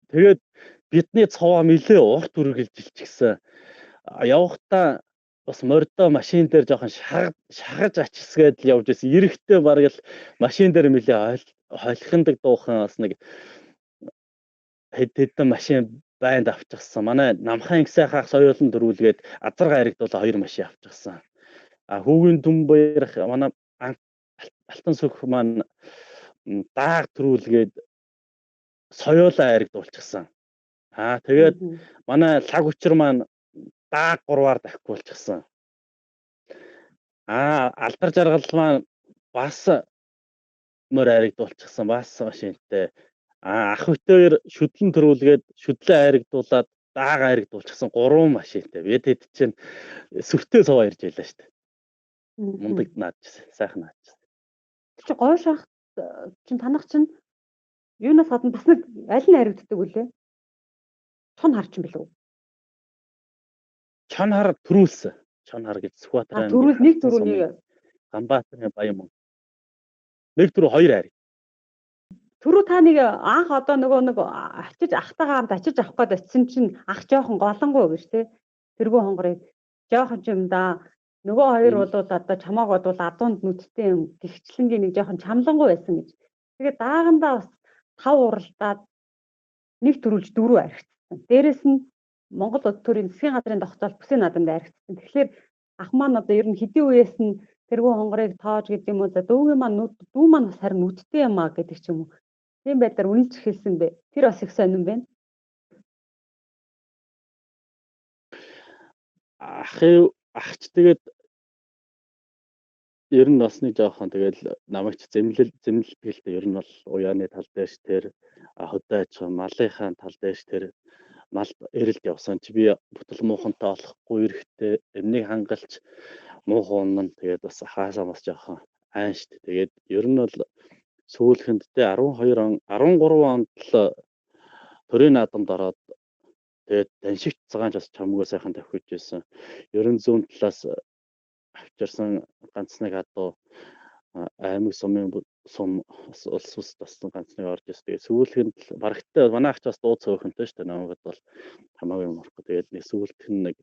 Тэгээд бидний цовоо нэлээ урт үргэлж илчихсэн. Явахдаа бас морьдоо машин дээр жоохон шахаж ачисгээд л явж байсан. Эрэхтэй бараг л машин дээр нэлээ холихындаг дуухан бас нэг хэдэн машин байнд авчихсан. Манай намхан их сайхан соёолон дөрүүлгээд азар гаригдуулаа 2 машин авчихсан. Хүүгийн түн баярх манай Алтан сүх маань дааг төрүүлгээд соёолоо аригдуулчихсан. Тэгээд манай лаг учир маань дааг 3-аар дахиулчихсан. Алдар жаргал маань бас мөр харигдуулчихсан бас машинтай. Ах битээр шүтлэн төрүүлгээд шүтлээ харигдуулаад даага харигдуулчихсан 3 машинтай. Би тэд чинь сүртэй суваа ирж байлаа шүү дээ. Мундаг наадчихсан. Сайхан наадчихсан. Чи гой шахт чин танах чин юунаас гадна бас нэг аль нь харигддаг үлээ? Тун хар чин билүү? Чон хар төрүүлсэн. Чон хар гэж Сүхбаатарын Төрүүл нэг төрүүний Ганбаатарын Баян мөн. Нэг төрөө 2 хариг. түрүү та нэг анх одоо нөгөө нэг ачиж ахтайгаа хамт ачиж авах гээд очисон чинь ах жоохон голонгой гэж те. Тэргүй хонгорыг жоохон ч юм да. Нөгөө хоёр бол одоо чамааг бодвол адуунд нүдтэй юм. Гихчлэнгийн нэг жоохон чамлангуй байсан гэж. Тэгээд даагандаа бас 5 уралдаад нэг төрүүлж 4 архицсан. Дээрэс нь Монгол улс төрийн засгийн газрын тогтоол бүсийн наадамд архицсан. Тэгэхээр ах маань одоо ер нь хэдийн үеэс нь тэргүй хонгорыг тоож гэдэг юм уу за дүүгийн маань дүү маань бас харин нүдтэй юм а гэдэг ч юм уу. Тийм байдлаар үнэлж эхэлсэн бэ. Тэр бас их сонирн байна. Ахч тэгээд ер нь бас нэг жоохон тэгэл намайг зэмлэлтэй ер нь бол уяаны тал дээрш тэр хөдөө аж ахуй малынхаа тал дээрш тэр мал эрэлт явсан чи би бүтэл муухантай олохгүй эрэхтэй эмнийг хангалж муухан унна тэгээд бас хаасаа бас жоохон айн штт. Тэгээд ер нь бол сүүлхэндтэй 13 онд л төрийн наадамд ороод тэгээд таньшигч цагаан бас чамгүй сайхан тавхиж байсан. Ерөн зүүн талаас авчирсан ганц нэг адуу аймаг сумын сум улс ус тассан ганц нэг орж ирсэн. Тэгээд сүүлхэнд барагтай манай ах ч бас дуу цөөхөнтэй шүү дээ. Намайг бол хамаагүй морхгүй. Тэгээд нэг сүүлдх нь нэг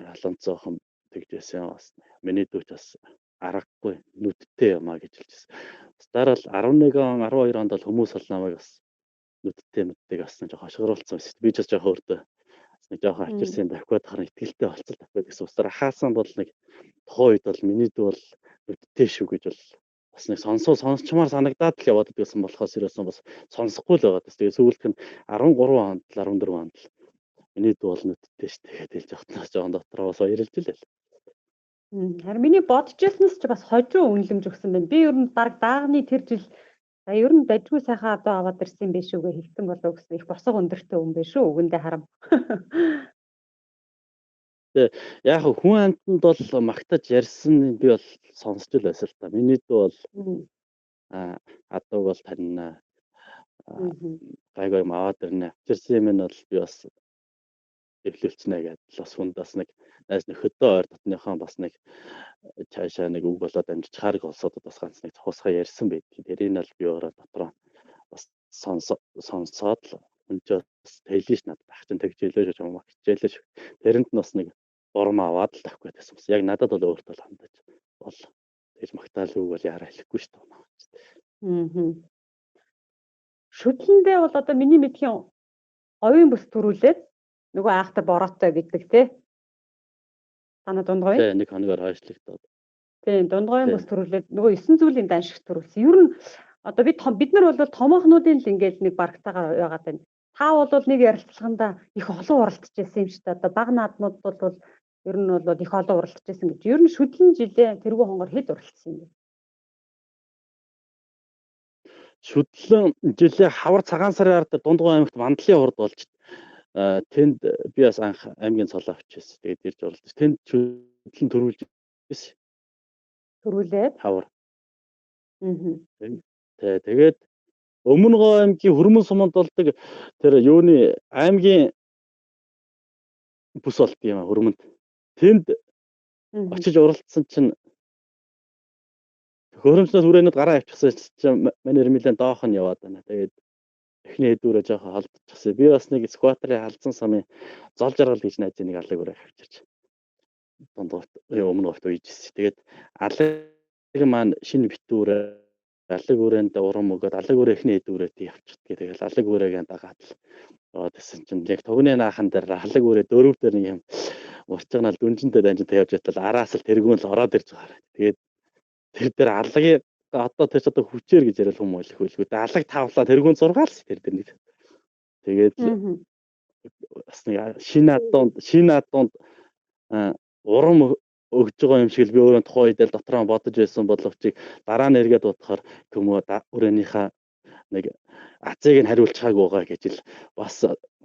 халуун цоохон тэгжсэн бас миний дүүч бас аргагүй нүдтэй юмаа гэж хэлжсэн. Дараа л 11 он 12 онд бол хүмүүс бол намайг бас нүдтэй мэддэг бас нэг хошгоруулсан байсан. Би ч бас жоохон өөртөө нэг жоохон авчирсан давхиад харна итгэлтэй болцол давхиад гэсэн усаар хаасан бол нэг тухайн үед бол миний дүү бол нүдтэй шүү гэж бол бас нэг сонсчмаар санагдаад л яваад байсан болохоос ирсэн бас сонсохгүй л байгаа. Тэгээ сүүлдх нь 13 онд 14 онд л миний дүү бол нүдтэй шүү тэгээд хэлж явахнаас жоохон дотроо бас баярлж илээ. Харин миний бодчихснаас ч бас хожуу үнэлэмж өгсөн байна. Би ер нь баг даагны тэр жил ер нь дажгүй сайхан одоо аваад ирсэн байх шүүгээ хэлсэн болов гэсэн их босго өндөртэй хүн байх шүү. Үгэндээ харам. Яг хүн амтнд бол магтаж ярьсан би бол сонсч л байсан л та. Миний дүү бол адууг бол таньна. Гайгүй аваад ирнэ. Авчирсан юм нь бол би бас эвлүүлцнэ гэдэл бас хүнд бас нэг найз нөхөдөө ойр дотныхоо бас нэг цаашаа нэг үг болоод амжиж хаарг олсодод бас ганц нэг хусгаа ярьсан байдгийг. Тэрийг нь л би өөрөө дотроо бас сонсоод л өнжөө бас тэлж надад ах чинь тэгжээлээ шүү юм хичээлээ шүү. Тэрэнд нь бас нэг бурам аваад л тавих гэсэн юм. Яг надад бол өөртөө л хандаж бол тэгэл магтаал үг бол яараа хэлэхгүй шүү дээ. Шүтлэндээ бол одоо миний мэдхийн говийн бүс төрүүлээд нөгөө айхтар бороотой гэдэг те. Танаа дундгой. Тэг нэг хоногор хойшлогдоод. Тийм дундгойн бүс төрүүлээд нөгөө 9 зүйлийн даншиг төрүүлсэн. Ер нь одоо бид нар бол томоохнуудын л ингээд нэг барагтайгаар яагаад байна. Та бол нэг ярилцлаганда их олон уралдаж байсан юм шүү дээ. Одоо баг наадмууд бол ер нь бол их олон уралдаж байсан гэж. Ер нь шүтлэн жилээ тэргүй хонгор хэд уралдсан юм бэ? Шүтлэн жилээ хавар цагаан сарын ард Дундгой аймагт мандлын урд болж тэнд би бас анх аймгийн цолоо авчихсан. Тэгээд ирж уралдаж тэнд шүтлэн төрүүлж байсан. Төрүүлээд хавар. Тэгээд Өмнөгов аймгийн Хүрмэн суманд болдог тэр юуны аймгийн бүс болт юм Хүрмэнд. Тэнд очиж уралдсан чинь хөрөмснөөс хүрээнд гараа авчихсан чинь манай Эрмилэн доох нь яваад байна. Тэгээд эхний хэдүүрээ жоохон холдчихсан. Би бас нэг скватрын халдсан самын зол жаргал гэж найз нэг алаг өрөө авчирч. Дундгойт Өмнөгөвт үйжсэн. Тэгээд алаг маань шинэ битүүрээ алаг өрөөнд урам өгөөд алаг өрөө эхний хэдүүрээ тий авчирдаг. Тэгээд алаг өрөөгийн дагаад л яваад гэсэн чинь яг тогны наахан дээр алаг өрөө дөрөв дээр нэг юм урчгаал дүнжинтэй данжин тавьж байтал араас л тэргүүн л ороод ирж байгаа. Тэгээд тэр дээр аллагыг одоо тэр ч одоо хүчээр гэж яриад хүмүүс хэлэхгүй. Алаг тавлаа тэргүүн зургаал тэр дээр нэг. Тэгээд бас нэг шинэ адуунд урам өгж байгаа юм шиг л би өөрөө тухайн үед л дотроо бодож байсан бодлогочийг дараа нь эргээд бодохоор төмөө хүрээнийхээ нэг азыг нь хариулчихааг байгаа гэж л бас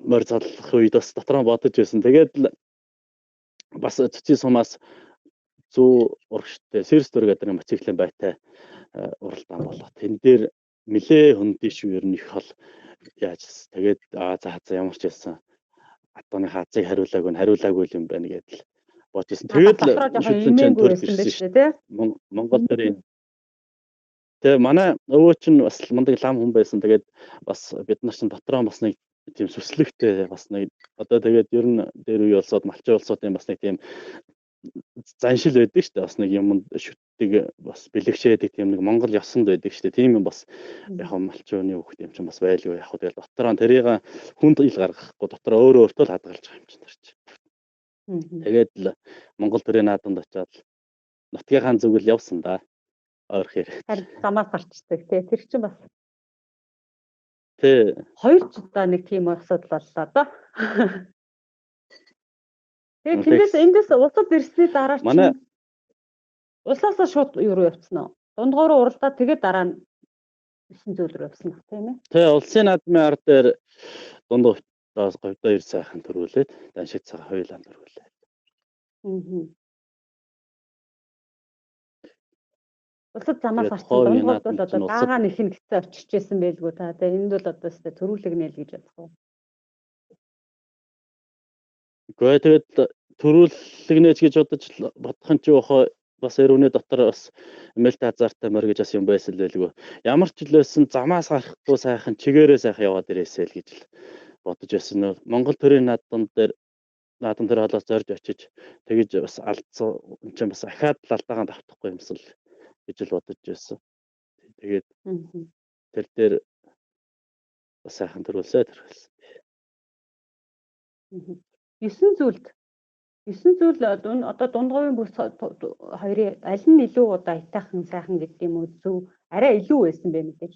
морь цодлох үед бас дотроо бодож байсан. Тэгээд л бас цэцгийн сумаас зүү урагштай Сэрс дүр гэдэг нэг мотоциклийн байтай уралдаан болоо. Тэн дээр нилээ хөндий шүү ер нь их хол яаж тэгээд за ямар ч байсан атооны хазыг хариулаагүй юм байна гэдэл бодож ирсэн. Тэгээд л шүтлэн төр ирсэн шүү дээ. Монгол төрийн тэгээ манай өвөө чинь бас мундаг лам хүн байсан. Тэгээд бас бид нар чинь дотроо бас нэг тийм сүслэгтэй бас нэг одоо тэгээд ер нь дээр үе болсоод малчин болсоод юм бас нэг тийм заншил байдаг шүү дээ. Бас нэг юмд шүтдэг бас бэлэгшээдэг тийм нэг Монгол ёсонд байдаг шүү дээ. Тийм юм бас яг малчууны хүүхд юм чинь бас байлгүй. Яг тэгэл дотроо тэрийг хүнд ил гаргахгүй дотроо өөртөө л хадгалж байгаа юм чинь тэр чинь. Тэгээд л Монгол төрийн наадамд очиад нутгийнхаа зүгэл явсан да. Ойрх хэрэг. Харин замаас гарчдаг тий. Тэр чинь бас тий 2 удаа нэг тийм асуудал боллоо доо. Тэгээд эндээс улсад ирсний дараа чинь улсаасаа шууд юу руу явцсан уу? Дундгой руу уралдаад тэгээд дараа нь 9 зүйл рүү явсан баг тийм ээ. Тий улсын наадмын ар дээр дундгойдоос говьдоо 2 сайхан төрүүлээд даншиг цагаан хоёулаа төрүүлээ. Улсад замаас гарсан дундгойд бол одоо даага нэхин гэсэн очижсэн байлгүй та. Тэгээ энд бол одоо өстэй төрүүлэгнэ л гэж бодсон. Гэхдээ тэгээд төрүүлэгнэж гэж бодох нь ч яхаа бас өрөвнө дотор бас эмэлтэй хазаартай морь гэж бас юм байсан л байлгүй. Ямар ч л байсан замаас гарахгүй сайхан чигээрээ сайхан яваад ирээсэй л гэж л бодож байсан. Монгол төрийн наадам дээр холоос зорж очиж тэгэж бас алдсан юм чинь бас ахаад л алдаагаан давтахгүй юмсэл гэж л бодож байсан. Тэгээд тэр дээр бас сайхан төрүүлсэн. 9 зүйл одоо дундгойн бүс хоёрын аль нь илүү удаа итайхан сайхан гэдэг юм уу зөв арай илүү байсан бэ мэдээж.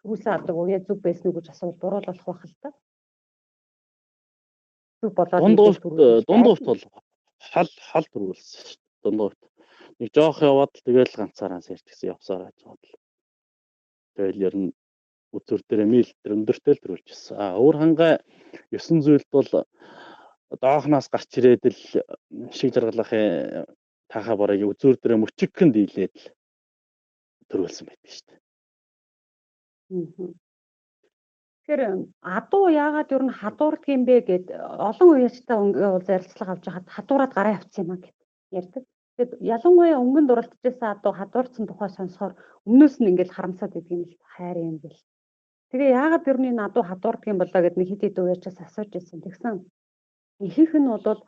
Түрүүсээ одоо уяа зүг байсан уу гэж асуувал буруу болох байх л та. Зүг болоод дундгойт бол хал төрүүлсэн шүү дээ. Дундгойт нэг жоох яваад тэгэл ганцаараа сэрч гэсэн явсаар байж байгаа л. Тэгэл ер нь үзүр дээр мэлтэр өндөртэй л төрүүлчихсэн. Өөр хангай 9 зүйлд бол доохноос гарч ирээд л шиг жаргалахын тахаа барыг үзүүр дээр мөчггэн дийлээд л төрүүлсэн байдаг шүү дээ. Тэгэхээр адуу яагаад ер нь хадуурдаг юм бэ гэд олон үеичтэй уул ярилцлага авч хаад хадуураад гараа явцсан юм а гэд ярьдаг. Тэгэд ялангуяа өнгөнд уралдажсэн адуу хадуурсан тухай сонсохоор өмнөөс нь ингээл харамсаад идэг юм л хайр юм бэл. Тэгээ яагаад ер нь энэ адуу хадуурдаг юм болоо гэд нэг хэд хэд үеичээс асууж ирсэн. Тэгсэн ихэнх нь бол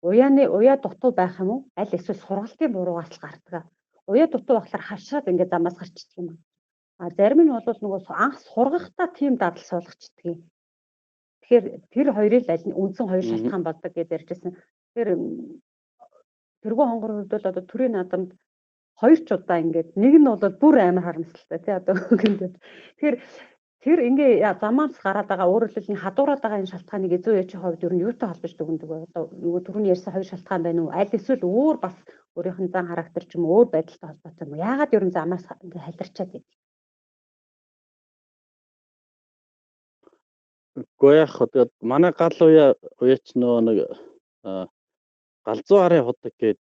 уяа дутуу байх юм уу? Аль эсвэл сургалтын буруугаас л гардаг. Уяа дутуу байхлаар хавшраад ингээд замаас гарчдаг юм. Зарим нь бол нөгөө анх сургахтаа тийм дадал суулгачдаг. Тэгэхээр тэр хоёрыг аль нь үндсэн хоёр шалтгаан болдог гэж ярьжсэн. Тэгэхээр тэргүй хонгор хувьд бол одоо төрийн наадамд 2 ч удаа ингээд нэг нь бол бүр амар харамсалтай тий одоо үгэнд. Тэгэхээр тэр ингээ замаас гараад байгаа өөрөөр хэлбэл хадуураад байгаа энэ шалтгааныг эзүү яачийн хувьд ер нь юутай холбож дүгндэг вэ? Одоо нөгөө түрүүний ярьсан хоёр шалтгаан байна уу? Аль эсвэл өөр бас өөрийнх нь зан характер ч юм уу өөр байдалтай холбоотой юм уу? Яагаад ер нь замаас ингээ халирчаад байна? Гэхдээ яг тэгээд манай гал уяач нөгөө нэг галзуу арын худаг гээд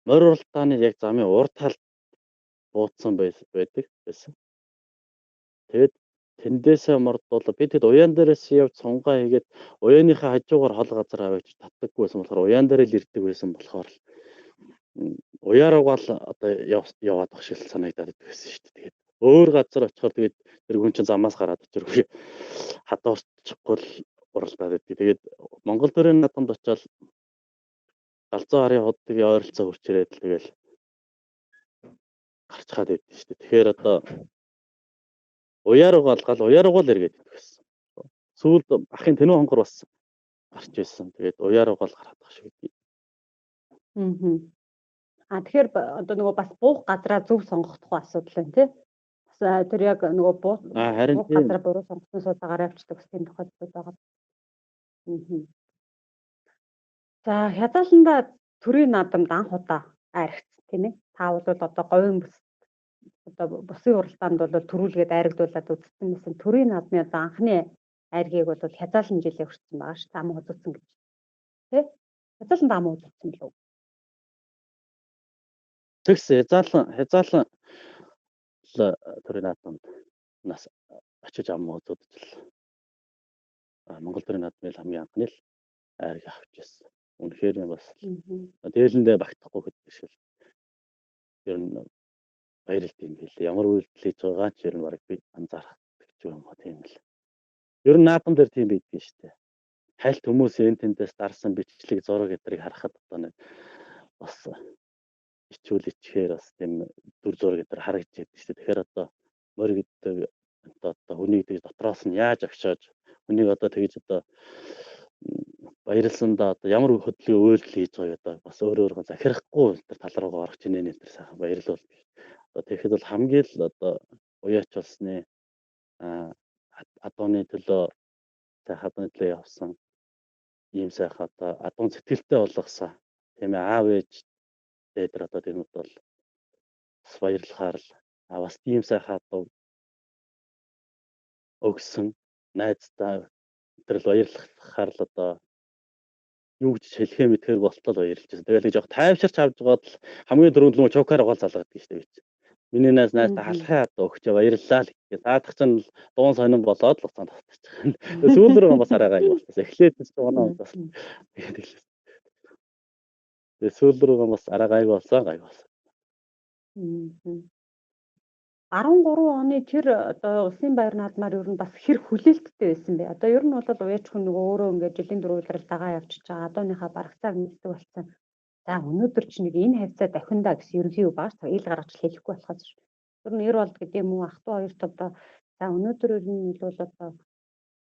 морь уралдааны яг замын урд талд бууцсан байдаг байсан. Тэгээд тэндээсээ мордвол бид хэд уяан дээрээс явж сунгаа хийгээд уяаныхаа хажуугаар хол газар аваач татдаггүй байсан болохоор уяан дээр л ирдэг байсан болохоор уяаруугаал одоо яваад байх шиг санагдаад байсан шүү дээ. Тэгээд өөр газар очихоор тэгээд тэр хүн чинь замаас гараад очиргүй хадуурчихгүй л уралдаад байдаг. Тэгээд Монгол төрийн наадамд очиод галзуу арын худыг ойролцоо хүрчрээд л тэгэл гарчхаад байдсан шүү дээ. Тэгэхээр одоо уяаруугаал эргээд идэх байсан. Сүүлд ахын тэнүү хонгор бас гарч байсан. Тэгээд уяаруугаал гараад байгаа шиг дээ. Тэгэхээр одоо нөгөө бас буух газраа зөв сонгох тухай асуудал байна тий. Бас тэр яг нөгөө буух газраа буруу сонгосон судаагаар явчихдаг тийм тохиолдол байгаа. За хязгаарлалтаа төрийн наадамд анх удаа айрагцсан тийм ээ. Та бол одоо говийн бүс одоо бусын уралдаанд бол төрүүлгээд айрагдуулаад үзсэн мэсэн төрийн наадмын одоо анхны айргийг бол хязгаарлан жилийн хүрсэн байгаа шүү. Ам үзсэн гэж. Тэ? Хязгаарлан ам үзсэн лөө. Тэгс хязгаарлан төрийн наадамд нас очиж ам үзүүлж л Монгол төрийн наадмын хамгийн анхны л айрыг авч ирсэн. Үнэхээр бас дээлэндээ багтахгүй гэдэг шиг л ер нь баярлт юм билээ. Ямар үйлдэл хийж байгаа ч ер нь бараг би анзаарах гэж юм уу тийм л. Ер нь наадам дээр тийм байдгийн шүү дээ. Хальт хүмүүс энэ тэндээс дарсан бичлэг зураг гэдрийг харахад одоо нэг бас ичүүл ичхээр бас тийм дүр зураг гэдэр харагдаж байдаг шүү дээ. Тэгэхээр одоо морь гэдэг одоо хүнийг тэгж дотроос нь яаж агшааж хүнийг одоо тэгж одоо баярлсандаа одоо ямар хөдөлгөөний үйлдэл хийж байгааг одоо бас өөрөө захирахгүй тэр тал руугаа орох чинь энэ тэр сайхан баярлуул. Одоо тэгэхэд бол хамгийн л одоо уяач болсны адууны төлөө сайхан төлөө явсан ийм сайхан одоо адуун сэтгэлтэй болгосон тийм ээ аав ээж дээр одоо тэрнүүд бол бас баярлахаар л бас ийм сайхан одоо өгсөн найздаа тэр л баярлахаар л одоо юу гэж хэлэхээ мэдхээр болтол баярлж байна. Тэгэл жоох тайвширч авч байгаад л хамгийн дөрөнд л чокаар гол залгаад гэж дээ. Миний найз халахын одоо өгч баярлалаа л гэх. Саадах чинь дуун сонирн болоод л уцаанд татчих. Сүүл рүү бас араагаа болсон. Эхлээд ч оноо бас тэгээд сүүл рүү бас араагаа болсон гай болсон. 13 оны тэр одоо улсын баяр наадмаар ер нь бас хэр хүлээлттэй байсан бэ? Одоо ер нь бол уяач хүн нөгөө өөрөө ингээд жилийн дөрвөлрөл дагаа явчихж байгаа адууныхаа барагцааг мэддэг болсон. За өнөөдөр чи нэг энэ хавцаа дахиндаа гэсэн ерөнхий юу бааш ил гаргаж хэлэхгүй болохоос шүү. Ер нь 90 болд гэдэг юм уу ах トゥ хоёрт одоо за өнөөдөр ер нь бол одоо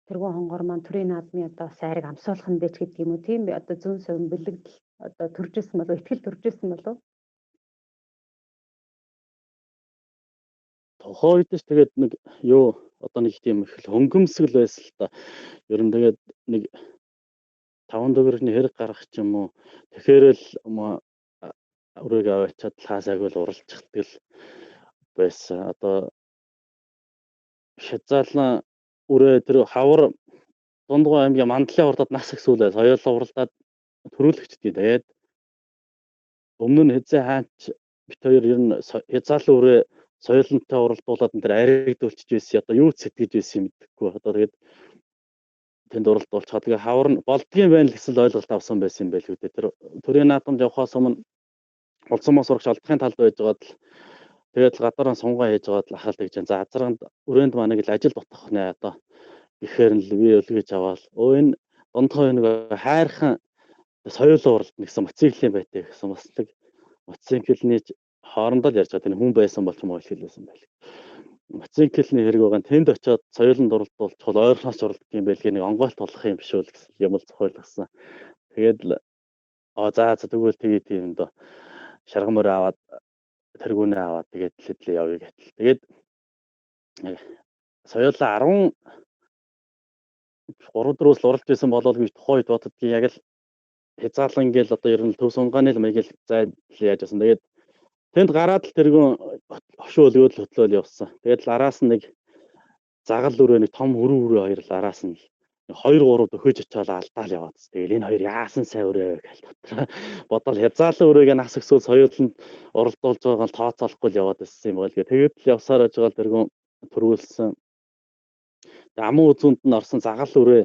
тэргүүн хонгор маань төрийн наадмын одоо сайрыг амсуулах нь дэч гэдэг юм уу тийм би одоо зүүн совин бэлэгдэл одоо төржсэн болов ихтгэл төржсэн болов? Тухайн үед ч тэгээд нэг юу одоо нэг тийм их хөнгөмсгөл байсан л та. Ер нь тэгээд нэг 5 дөгөрний хэрэг гарах ч юм уу. Тэгэхээр л өрөөг аваачаад хаасааг л уралцдаг л байсан. Одоо хязгаарлан өрөө тэр хавар Дундгой аймгийн Мандлын урдад нас их сүүлээ соёлоо уралдаад төрүүлэгчдийн тэгээд өмнө нь хэзээ хаач бит хоёр ер нь хязгаарлан өрөө соёлонтой уралдуулаад энэ аригдуулчих байсан. Одоо юу сэтгэж байсан юм мэдэхгүй. Одоо тэгээд тэнд уралдуулчихаа. Тэгээ хавар нь болдгийн байна л гэсэн ойлголт авсан байсан юм байл үү. Тэр төрийн наадамд явахаас өмнө улсын мос урагш алдахын талд байжгаад л тэгээд гадаараа сунгаа хийж байгаад л ахаал гэж. За азарганд өрөөнд манайг л ажил дутгах нэ одоо гэхээр нь л би өлгөж аваад энэ дундхой нэг хайрхан соёлоо уралдана гэсэн мотоциклийн байтай гэсэн бас нэг мотоциклний хоорондоо л ярьж байгаа тийм хүн байсан бол ч юм уу хэлсэн байл. Мотоциклний хэрэг байгаа. Тэнд очиод соёлонд уралдуулчихвал ойрхоноос уралдах юм байл нэг онгойлт болох юм биш үү гэсэн юм л зохиолгосон. Тэгээд л за тэгвэл тийм дөө шаргам өрөө аваад тэргүүнээ аваад тэгээд л явъя гэтэл. Тэгээд соёлоо 13 4-өөс л уралж байсан болол би тухайн үед боддгийн яг л хязгаарлан ингээл одоо ер нь төв сунгааны л маяг л зай яаж байсан. Тэгээд тэнд гараад л тэргүүн хошуу өлгөөд л хөтлөөл явсан. Тэгээд л араас нь нэг загал өрөө нэг том өрөө хоёр л араас нь 2 3 дөхөж очиод алдаал яваад. Тэгээд энэ хоёр яасан сайн өрөө гэж бодвол хязгаарлан өрөөг нас өсвөл соёлонд уралдуулж байгаа л тооцоолохгүй л яваад байсан юм байна. Тэгээд л явсаар байж байгаа тэргүүн төрүүлсэн. Амын үзүүнд нь орсон загал өрөө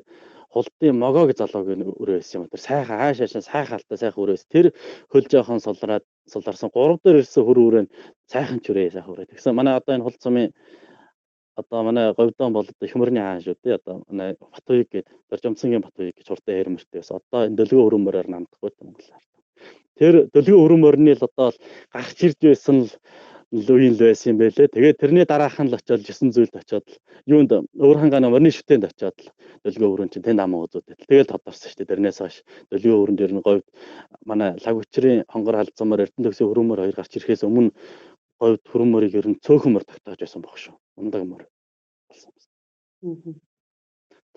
хулдын могоог залуугийн өрөө байсан юм. Тэр сайхан хаашаа сайхан алтай сайхан өрөөс тэр хөл жоохон суларсан 3 дээр ирсэн хөр өрөө нь сайхан ч өрөө сайхан өрөө. Тэгсэн манай одоо энэ хул цумын одоо манай говьдон бол их мөрний хаан шүү дээ. Одоо манай Батуйг гэдэг Доржомцонгийн Батуйг гэж уртаа хэрмэртэй байсан. Одоо энэ дөлгөө өрөмөрөөр намдахгүй Монголоор. Тэр дөлгөө өрөмөрний л одоо гарч ирж байсан л үеийн л байсан юм байлээ. Тэгээд тэрний дараахан л очиод 9 зүйлд очиод юунд өөр хангааны морины шүтэнд очиод л дөлгөө өрөөнд чинь тэнд амаа үзүүдэд. Тэгээд тодорсон шүү дээ. Тэрнээс хойш дөлгөө өрөөнд ер нь говьд манай лаг учрын хонгор халдсамаар Эрдэнэ төгсөө хөрөмөр хоёр гарч ирэхээс өмнө говьд хөрөмөрийг ер нь цөөхөн мөр тогтоож байсан баг шүү. Ундаг мөр болсон.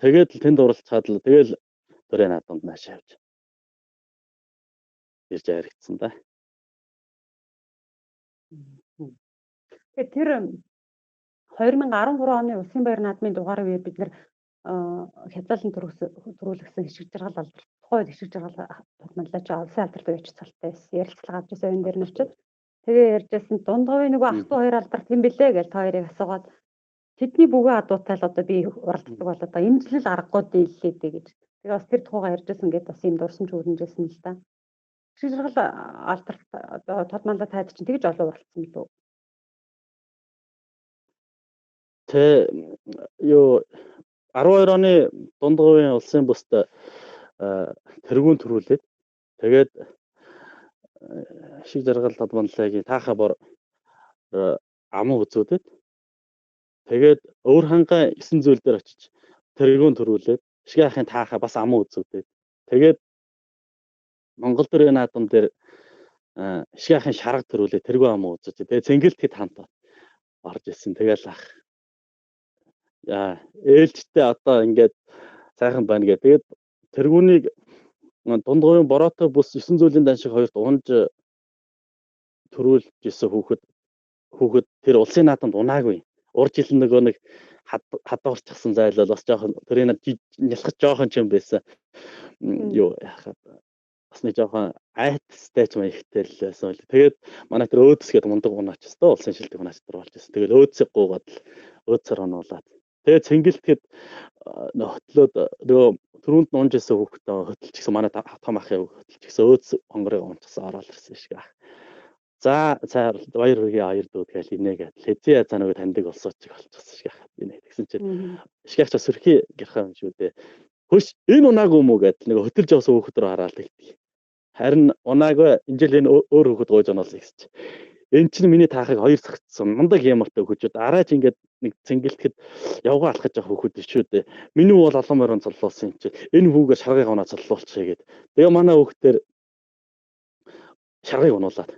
Тэгээд л тэнд уралцаад л тэгэл төрийн наадамд нааш явж ирж харагдсан да. Тэгээд тэр 2013 оны Улсын баяр наадмын дугаарыг үеэр бид нэр хязгаарлан төрүүлсэн хишиг жаргал алдарт тухайд хишиг жаргал тулмаллаач улсын алдарт үеч цалтай байсан. Ярилцлага авч байсан энэ дээр нь очиод тэгээ ярьжсэн дундгавын нөгөө ах トゥ хоёр алдарт юм бэлээ гэж та хоёрыг асуугаад тэдний бүгэн адуутай л одоо би уралддаг бол одоо энэ жил л аргагүй дийллээ дээ гэж. Тэгээ бас тэр тухайга ярьжсэн гэдээ бас юм дурсамж өрнөжсэн л да. Хишиг жаргал алдарт одоо тулмаллаа таад чинь тэгж олон уралдсан юм дөө. Тэ юу 12 оны дундгавын улсын бүст тэргүүн төрүүлээд тэгээд шиг жаргал тулмаллагийн таахаа бор аман үзүүдэд тэгээд өөр хангаа 9 зүйл дээр очиж тэргүүн төрүүлээд шигээ ахын таахаа бас аман үзүүдэд тэгээд Монгол төрийн наадам дээр шигээ ахын шарга төрүүлээд тэргүүн аман үзүүч тэгээд цэнгэлтэд хамт орж ирсэн. Тэгэл ах ээлжтэй одоо ингээд сайхан байна гэх. Тэгээд тэргүүнийг дундгавын бороотой бүс 9 зүйлийн дан шиг хоёрт унж төрүүлж исэн хүүхэд тэр улсын наадамд унаагүй. Урж ил нөгөө нэг хадуурчихсан зайлал бас жоохон тэрийг нялхаж жоохон ч юм байсан. Юу яхаа бас нэг жоохон айтстай ч маягтай л байсан л. Тэгээд манай тэр өөдөс гэдэг мундаг унаач өстой улсын шилдэг унаач дурвалж байсан. Тэгээд өөдсөг гуугаад өөдсөр онуулаад тэгээд цэнгэлтэд хөтлөөд нөгөө түрүүнд нь унж исэн хүүхдээ хөтлчихсэн манай том ахын хөтлчихсэн өөдс хонгорыг унчихсан ороод ирсэн шиг. За баяр хүргээ хоёр дүүд гээл инээгээд хэзээ цаа нөгөө таньдаг олсооч болчихсон шиг инээ тэгсэн чинь шигч сөрхий гэрхэн юм шүү дээ. Хөөш энэ унаагүй юм уу гэд нөгөө хөтөлж явсан хүүхд рүү хараад тэгтий. Харин унаагүй энэ жил энэ өөр хүүхд гойж оноолсон гэж. Энэ чинь миний таахыг хоёр сагтсан мундаг ямартай хөгжөөд араач ингээд нэг цэнгэлтэхэд явгаа алхаж явах хүүхэд шүү дээ. Миний бол олон морон цоллуулсан юм чи. Энэ хүүгээр шаргыг унаа цоллуулчихъя гэд. Тэгээ манай хүүхдээр шаргыг унуулаад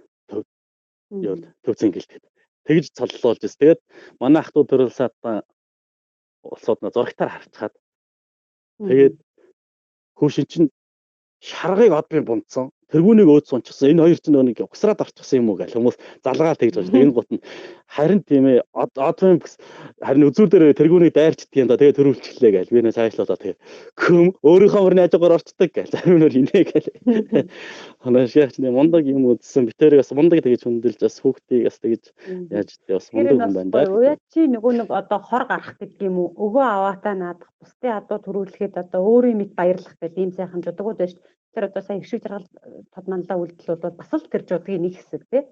төв цэнгэлтэхэд тэгж цоллуулж ирсэн. Тэгээд манай ах トゥ төрөлсаад улсууд нь зурагтаар харцгаад тэгээд хүүшин чинь шаргыг одбын бунцсан. Тэргүүнийг өөд сунчихсан. Энэ хоёр ч нэг угсраад орчихсан юм уу гэх хүмүүс залгаал тэгж болж. Энэ гут нь харин тийм ээ одбын харин үзүүр дээр тэргүүнийг дайрчдаг юм да. Тэгээ төрүүлчихлээ гэл. Би нэ цаашлуулаад тэгээ өөрийнхөө мөрний ажгаар орцдог гэл. Зарим нөр инээ гэл. Ханаа шигчний мундаг юм үзсэн. Битэрийг бас мундаг тэгж хүндэлж бас хүүхдийг бас тэгж яаж дээ бас мундаг юм байна да. Уяа чи нөгөө нэг одоо хор гарах гэдэг юм уу? Өгөө аваатаа наадах. Бусдын адуу төрүүлэхэд одоо өөрийн мэд баярлах гэдэг ийм сайхан жудагуд байж. Тэр одоо сая хишиг жаргал тодманлаа үйлдэл бол бас л тэр жудгийн нэг хэсэг тий.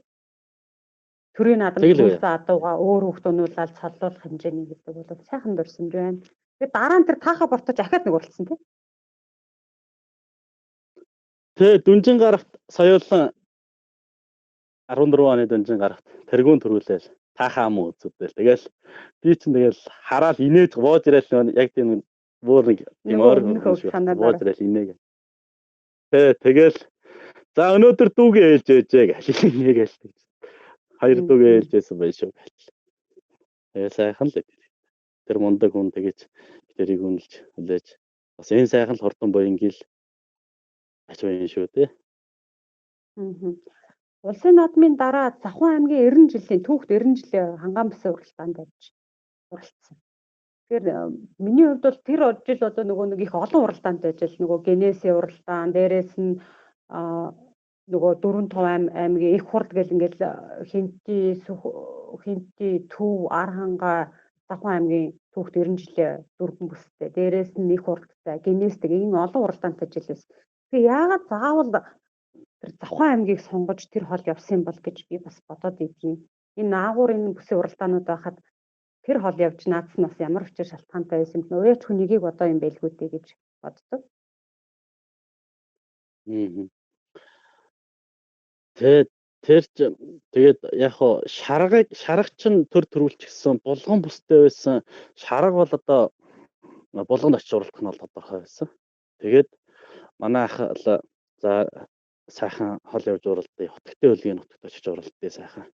Төрийн наадам төлсөн адууга өөр хүүхд өнүүлэл цоллуулах хэмжээний гэдэг бол сайхан дурсамж байна. Тэгээд дараа нь тэр таахаа бортож ахаад нэг уралсан тий. Тэ дүнжин гарагт соёолон 14 оны дүнжин гарагт тэргүүн төрүүлээл таахаа ам үзүүдэл. Тэгэл би чинь тэгэл хараад инээж бууж ирээл яг тийм бүр нэг юм өөр бууж ирээл инээгээ. Тэгэл за өнөөдөр дүүгээ ээлж ээжээ гэх инээгээл тэгж. Хоёр дүүгээ ээлжсэн байх шүү гэл. Тэгээ сайхан л тэр мундаг хүн тэгэж тэрийг үнэлж хүлээж бас энэ сайхан л хурдан буянгил ачвэн шүү дээ. Улсын наадмын дараа Завхан аймгийн 90 жилийн түүхт 90 жилийн хангаан бүсийн уралдаанд авч уралдсан. Тэгэхээр миний хувьд бол тэр жил одоо нөгөө нэг их олон уралдаанд байж л нөгөө Генесийн уралдаан дээрээс нь нөгөө 4-5 аймгийн их хурд гэл ингээл хинти төв Арханга Завхан аймгийн түүхт 90 жилийн дөрвөн бүстэй дээрээс нь их хурдтай Генестэй энэ олон уралдаантай жил байсан. Тэгээ яагаад заавал тэр Завхан аймгийг сонгож тэр хол явсан бол гэж би бас бодоод идэв. Энэ наагур энэ бүсийн уралдаанууд байхад тэр хол явж наадсан бас ямар учир шалтгаантай байсан бэ? Уяач хүнийгийг одоо юм байлгүй дээ гэж боддог. Тэгээд яг хоо шарга чинь төр төрүүлчихсэн булган бүстэй байсан. Шарга бол одоо булганд очиж уралдах нь бол тодорхой байсан. Тэгээд манай ах за сайхан хол явж уралдъя. Хотгтой хөлгийн нутагт очиж уралдъя сайхан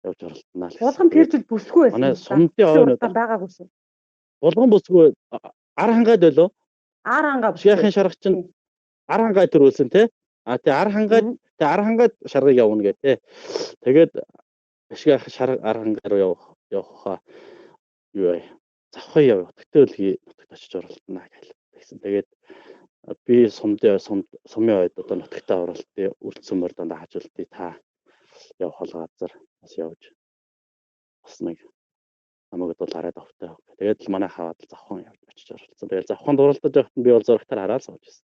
явж уралдана л. Булган тэр жил бүсгүй байсан. Манай сумдын ойроо байгаагүй шээ. Булган бүсгүй ар хангаад байлоо. Ар хангаа шихийн шарга чинь ар хангаа төрүүлсэн тий. Ар хангаад шаргыг явна гэ тий. Тэгээд ашиг шар аргангаар явах юу вэ? Завхаа яв. Тэгтэл нутагт очиж оролтно гэл. Тэгсэн. Тэгээд би сумын ойд одоо нутагтаа оролтыг үлдсэн мөр дандаа хажуултыг та явах хол газар бас явж бас нэг намайг бол хараад автай. Тэгээд л манай хаваад завхан явж очиж оролцсон. Тэгээд завханд оролдож байхад би бол зурагтаар хараад сууж байсан.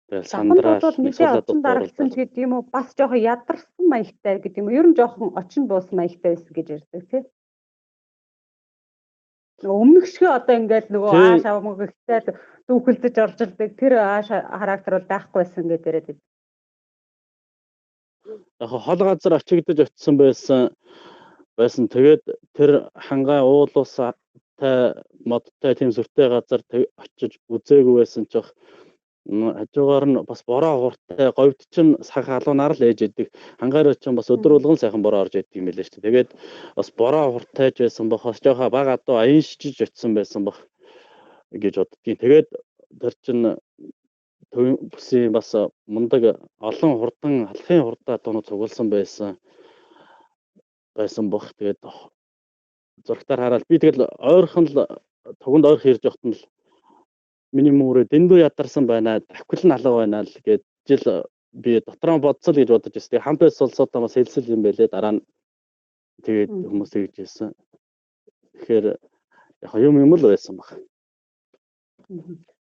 Тэгээд Завханд сандраа бол мэдээ очин дарагдсан ч гэдэг юм уу бас жоохон ядарсан маягтай гэдэг юм уу. Ер нь жоохон очин буус маягтай байсан гэж ярьдаг тий. Өмнөх шиг одоо ингээд нөгөө ааш авмаг ихтэй дүүхэлдэж орж ирдэг тэр ааш характер бол байхгүй байсан гэж яриад байд. Яг хол газар очигдож очисон байсан. Тэгээд тэр хангаа уулуустай модтой тийм сүртэй газар очиж үзээгүй байсан чих хажуугаар нь бас бороо хуртай говьд чинь сах халуунаар л ээж идэг. Хангаар чинь бас өдөр болгон сайхан бороо орж идэг юм байлээ шүү дээ. Тэгээд бас бороо хуртайж байсан бохос жоохон бага адуу аяншиж очисон байсан бох гэж боддгийн. Тэгээд тэр чинь бүсийн бас мундаг олон хурдан алхын хурдан атуунууд цугласан байсан бох. Тэгээд зургатаар хараад би тэгэл ойрхон л туганд ойрхон ирж явахт нь л миний мөрөө дэндүү ядарсан байна. Давхил нь алга байна л гэж жил би дотроо бодсол гэж бодож байсан. Тэгээ хамт байс улсуудаа бас хэлсэл юм байлээ. Дараа нь тэгээд хүмүүс тэгж хэлсэн. Тэгэхээр яг юм л байсан баг.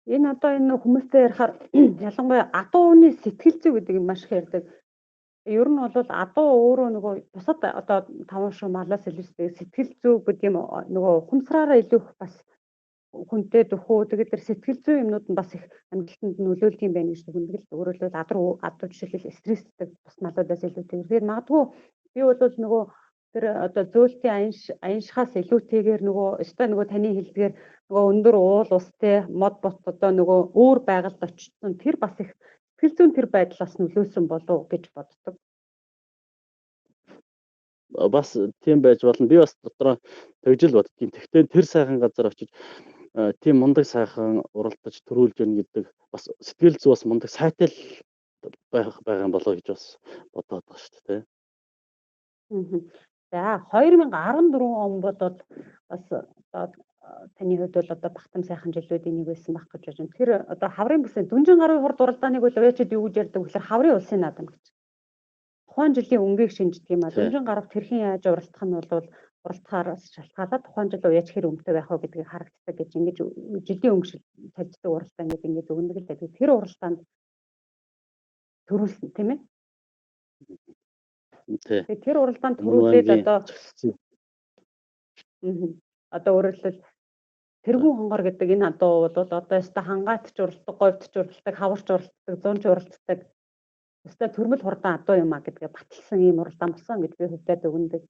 Энэ одоо энэ хүмүүстэй ярихаар ялангуяа адуу ууны сэтгэл зүй гэдэг юм маш их ярьдаг. Ер нь бол адуу өөрөө нөгөө бусад одоо 5 шуу малаас илэрдэг сэтгэл зүй гэдэг юм нөгөө ухамсараараа илүү бас хүнтэй дөхөө тэгээд тэр сэтгэл зүй юмнууд нь бас их амьдралтанд нөлөөлдөг юм байна гэж дүгндэг л өөрөлдөө адуу жишээлбэл стресстэй бус малуудаас илүүтэй. Тэгэхээр магадгүй би бол нөгөө тэр одоо зөөлтийн аяншихаас илүүтэйгээр нөгөө өстой нөгөө таны хэлдгээр нөгөө өндөр уул устэй мод бот одоо нөгөө өөр байгальд очсон тэр бас их сэтгэл зүйн тэр байдлаас нөлөөсөн болов гэж боддог. Бас тийм байж болно. Би бас дотроо тэгжил боддгийн. Тэгтээ тэр сайхан газар очиж тийм мундаг сайхан уралдаж төрүүлж өгнө гэдэг бас сэтгэл зүй бас мундаг сайтай байгаа юм болоо гэж бас бодоод байгаа шүү дээ. За 2014 он бодоод бас одоо таны хувьд бол одоо багтам сайхан жилүүдийн нэг байсан байх гэж байна. Тэр одоо хаврын бүсийн Дүнжин гаруй хурд уралдааныг бол уячид юу гэж ярьдаг вэ гэхээр хаврын улсын наадам гэж. Тухайн жилийн өнгийг шинждэг юм а. Дүнжин гарах тэрхэн яаж уралдах нь бол уралдахаараас шалтгаалаад тухайн жил уяж хэр өмтэй байх вэ гэдгийг харагддаг гэж ингэж жилийн өнгө шиг тавьдаг уралдаан гэдэг ингэж өгнөг л дээ. Тэр уралдаанд төрүүлсэн тийм ээ. Тэгээ тэр уралдаанд төрүүлээд одоо өөрөлдөл тэргүүн хонгор гэдэг энэ адуу бол одоо яста хангаатч уралдаг, говьдч уралдаг, хаварч уралдаг, зунж уралдаг. Яста төрмөл хурдан адуу юм а гэдгээ баталсан ийм уралдаан болсон гэж би хөвдөд өгнөдөг.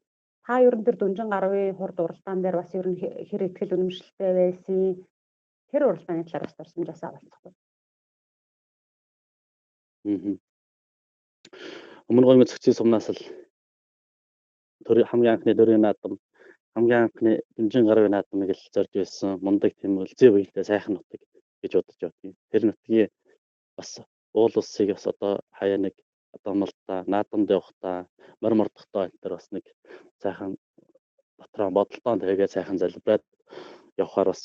Та ер нь тэр Дүнжин гаруй хурд уралдаан дээр бас ер нь хэр ихтгэл үнэмшилтэй байсан. Тэр уралдааны талаар бас дурсамжаас авалцахгүй. Өмнө гомь цогцын сумнаас л хамгийн анхны дөрвийн наадам, хамгийн анхны Дүнжин гаруй наадамыг л зорж байсан. Мундаг тийм үлзий буянтай сайхан нутаг гэж бодож явдیں۔ Тэр нутгийн бас уул улсыг бас одоо хаяа нэг одоо малта наадамд явахдаа мор мордохдоо энэ төр бас нэг сайхан дотроо бодолтоон тэгээд сайхан залбираад явахаар бас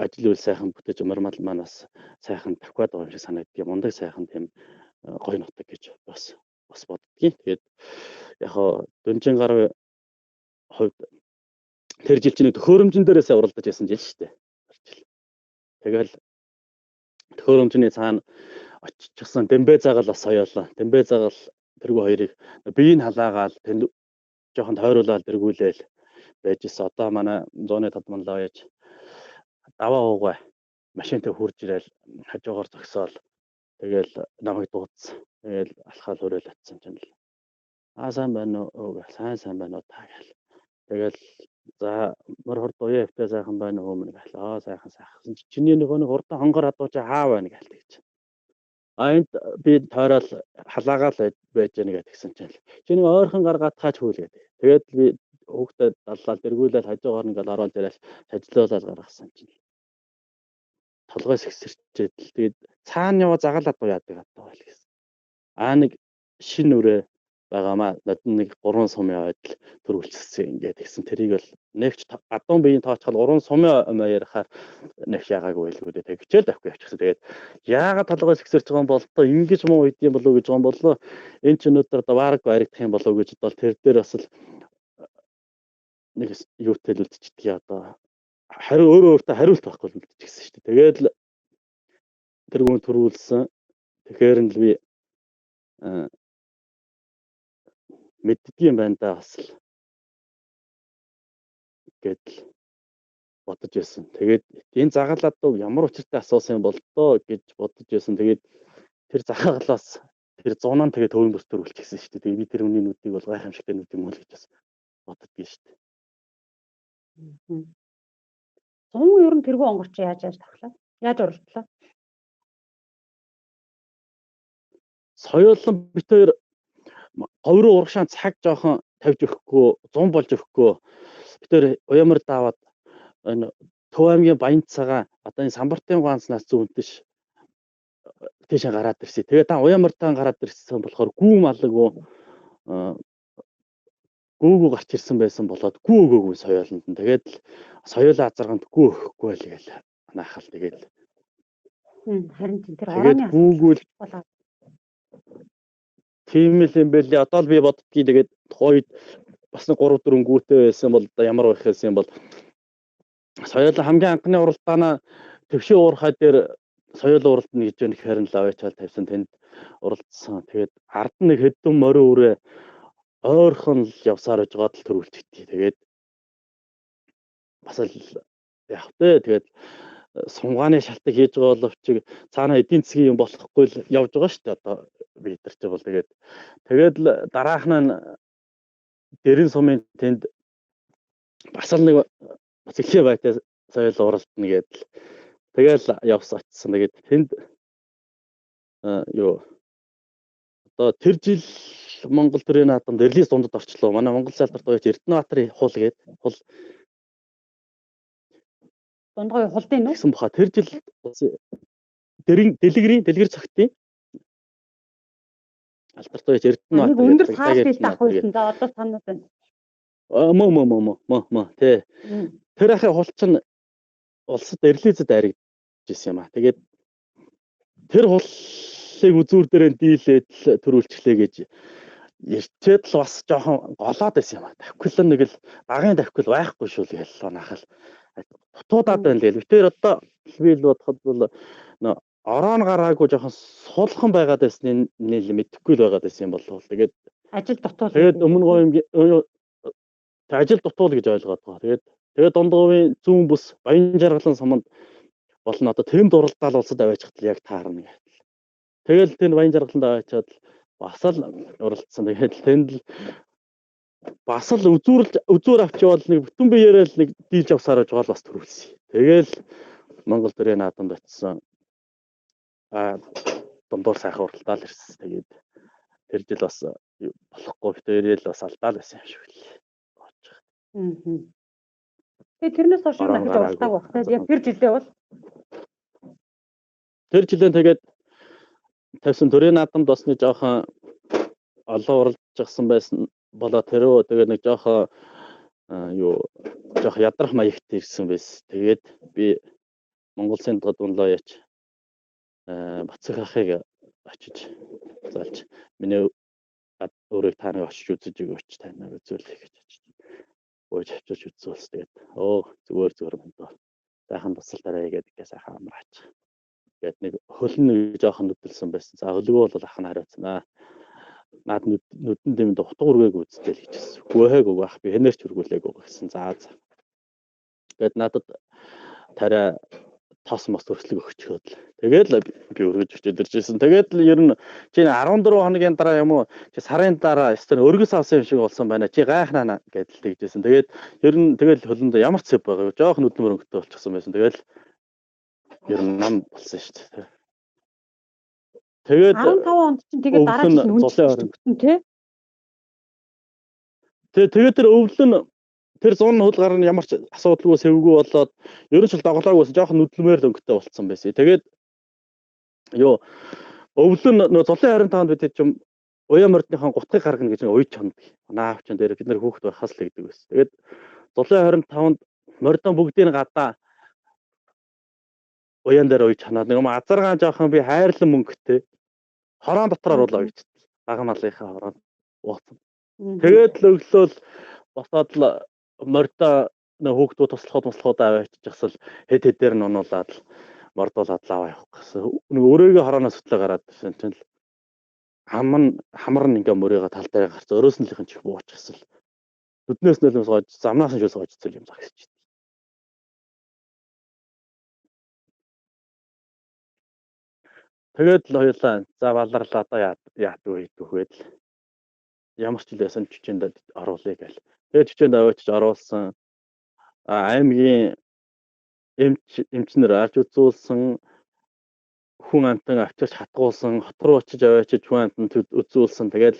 ажил үйл сайхан бүтэж мормал маань бас сайхан давхиад байгаа юм шиг санагддаг. Мундаг сайхан тийм гоё нутаг гэж бас боддгийн. Тэгээд яг Дүнжин гаруй хувьд тэр жил чинь төхөөрөмжн дээрээс уралдаж байсан жил шүү дээ. Тэгэл төхөөрөмжний цаана очихсан Дэмбэ загал бас соёолоо. Дэмбэ загал тэргүй хоёрыг биеийг халаагаал тэнд жоохон тойруулаад тэргүүлээл байжсэн. Одоо манай 100-ны тодмонлоо яаж даваа уугаа машинтай хурж ирээл хажуугаар зогсоол тэгэл намайг дуудсан. Тэгэл алхаал хөрөөл атсан чинь л сайн байна уу? Сайн байна уу та гэл. Тэгэл за мөр хурд уяа хөвтэй сайхан байна уу мэн гэл. Сайхан. Чиний нэг хурдан хонгор адуу чи хаа байна гэл тэгж. Энд би тойрол халаагаал байж яана гэдгсэн чинь л. Чиний ойрхон гаргаатгаач хүүл гэдэг. Тэгээд би хүүхдэд даллаад эргүүлэл хажуугаар нь ингээл ороод ирэл шажлуулаад гаргасан чинь. Толгой сэгсэрчээд л тэгээд цаана яваа загалаад уу яадаг адуу байл гэсэн. Нэг шин үрээ байгаамаа нэг 3 сумын ойд төрүүлчихсэн ингээд тэгсэн тэрийг бол нэгч гадуун биеийн тооцоол 3 сумын омоо ярихаар нэг яагаагүй байлгүй дээ. Тэг хичээл авахгүй явчихсан. Тэгээд яагаад толгойс ихсэрч байгаа юм бол тоо ингэж муу үед юм болов уу гэж байгаа юм болоо. Энд ч өнөөдөр одоо варг баригдах юм болов уу гэж бодвол тэр дээр бас л нэг юутай л үлдчихдгийг одоо хариу өөртөө хариулт байхгүй л үлдчихсэн шүү дээ. Тэгээд л тэр хүн төрүүлсэн. Тэгэхээр л би мэддгийм байна да бас л гэдэл бодож байсан. Тэгээд энэ загалаад ямар учиртай асуусан юм бол доо гэж бодож байсан. Тэгээд тэр загалаас тэр зунаа тэгээд төвийн бүс төрүүлчихсэн шүү дээ. Тэгээд би тэр хүний нүдийг бол гайхамшигтай нүд юм уу л гэж бас боддгийн шүү дээ. Зун ер нь тэргүй онгорч яаж тавхлаа? Яаж уралдлаа? Соёлон бит хоёр говьруу урагшаан цаг жоохон тавьж өгөхгүй, зун болж өгөхгүй. Бид хоёр уямар даваад энэ Төв аймгийн Баян цагаан одоо энэ Самбартын ганцнаас зүүнтэш тийшээ гараад ирсэн. Тэгээд та уямартаа гараад ирсэн болохоор гүү малгүй гүүгүү гарч ирсэн байсан болоод гүү өгөөгүй соёолонд нь. Тэгээд л соёолын азарганд гүү өгөхгүй л гээл наахал тэгээд харин тэр орооны гүүгүүл болоо. Тийм л юм байлээ. Одоо л би боддгийг тэгээд тухайд бас нэг 3-4 гүүтэй байсан бол одоо ямар байх байсан юм бол соёлын хамгийн анхны уралдаанаа төвшин уурхай дээр соёлын уралдаан гэж нэг харин лавчаал тавьсан тэнд уралдсан. Тэгээд ард нь нэг хэдэн морин үрээ ойрхон л явсаар байж байгаа л төрүүлчихтий. Тэгээд бас л яг тэ тэгээд сунгааны шалтгаан хийж байгаа боловч цаана эдийн засгийн юм болохгүй л явж байгаа шүү дээ. Одоо бид нар ч бол тэгээд л дараах нь дэрэн сумын тэнд бас л нэг бас ихээ байтай соёл уралдана гэдэл тэгэл явсан очсон. Тэгээд тэнд юу одоо тэр жил Монгол төрийн наадамд эрлис дундад орчлоо. Манай Монгол салбарт гоёч Эрдэнэбаатарын хул гээд хул дундгой хулдын нү гэсэн баха. Тэр жил дэлгэр цагтын алдарт гоёч Эрдэнэбаатар нэг өндөр цааш бил авахгүйсэн. За одоо санаад байна. Тэ. Тэр ахын хул чинь улсад эрлизэд аригдчихсэн юм аа. Тэгээд тэр хулыг үзүүр дээр дийлээд л төрүүлчихлээ гэж эрчээд л бас жоохон голоод байсан юм аа. Давхил нэг л багын давхил байхгүй шүү л гэлээ нахал. Дутуудаад байна л. Битээр одоо би л бодоход бол орон гараагүй жоохон суулхан байгаад байсныг мэдэхгүй л байгаад байсан юм болов. Тэгээд ажил дутуул. Тэгээд өмнө гоём ажил дутуул гэж ойлгоод байгаа. Тэгээд дундгойн зүүн бүс Баян жаргалан суманд болно одоо тэнд уралдаал улсад аваачихт л яг таарна гэдэг. Тэгэл тэнд Баян жаргаланд аваачаад бас л уралдсан. Тэгээд тэнд л бас л үзүүр авч явал нэг бүтэн биеэрээ л нэг дийлж авсаар байж байгаа л бас төрүүлсэн. Тэгэл Монгол төрийн наадамд очсон. Дундуур сайхан уралдаал ирсэн. Тэгээд тэр жил бас болохгүй битээрээ л бас алдаал байсан юм шиг л. Тэгээд тэрнээс хойш дахиж уралдааг багтаад яг тэр жилдээ бол тэр жилээ тэгээд тавьсан төрийн наадамд бас нэг жоохон олон уралдчихсан байсан болоо тэрөө тэгээд нэг жоохон жоохон ядрах маягт ирсэн байсан. Тэгээд би Монгол Улсын дундаа яач Бацах ахыг очиж залж миний өөрийг таныг очиж үзэж өгөөч таныг үзүүлэх гэж очиж ууж авчиж үзүүлсэн. Тэгээд зүгээр юм даа. Сайхан тусалдараа гэдэг сайхан амраач. Тэгээд нэг хөлн нэг жоохон нүдэлсэн байсан. За хөлгөө бол ах нь хариуцсан. Наад нүдэн дэмэнд утга үргээг үзтэл гэж хэлсэн. Гүйхээг ах би хэнэрч үргүүлээг гэсэн. За. Тэгээд надад тарай тос мос төрслөг өгчөөд л. Тэгээд л би өргөж өчөд иржсэн. Тэгээд л ер нь чи 14 хоногийн дараа юм уу? Чи сарын дараа өстө өргөс авсан юм шиг болсон байна. Чи гайхнаа гэдэл тэгжсэн. Тэгээд ер нь тэгэл хөлөнд ямар ч цэв байгаа. Жоох нүдэн мөрөнгөтэй болчихсон байсан. Тэгэл ер нь нам болсон шүү дээ. Тэгээд 15 онд чинь тэгээд дараа нь үнэлсэн тий. Тэгээд тэр өвлөн тэр 100 хөл гарна ямар ч асуудалгүй сэвгүй болоод ерөн шил доголоогүйсэн жоохон нүдлмээр л өнгөтэй болцсон байсан. Тэгээд өвлөн нөө зулын 25-нд бид чинь уян мордныхон гутгыг гаргана гэж уйд чонд. Наавчин дээр бид нэр хүүхэд байхаас л гэдэг байсан. Тэгээд зулын 25-нд мордон бүгдийг гадаа уян дээр уйд чанаад нэг юм азаргаан жоохон би хайрлан мөнгөтэй хороон дотор оруулаа гэж. Бага малынхаа хороон ууцсан. Тэгээд л өглөөл босоод л мордоо хүүхдүүд туслахуудаа авааччихсал хэд хэдээр нь унуулаад мордуулаад лаваа явах гэсэн. Өөрөөгөө хороноос хөтлөө гараад ирсэн чинь л хамар нь ингээ мөрийгөө тал дээр гарч өрөөснөлийнх нь чих буучихсан. Нүднээс нөлөөс гоож замнаас нь шүлс гоожцол юм загсчих. Тэгээд л хоёулаа за баларлаа одоо яадаг вэ л ямар ч хэлээсэн чичээнд оруулъя гэл. Тэгээд чичээнд аваачиж оруулсан аймгийн эмчнэр авч үзүүлсэн хүн амтан авчирч хатгуулсан хот руу очиж аваачиж хүн амтанд үзүүлсэн. Тэгээд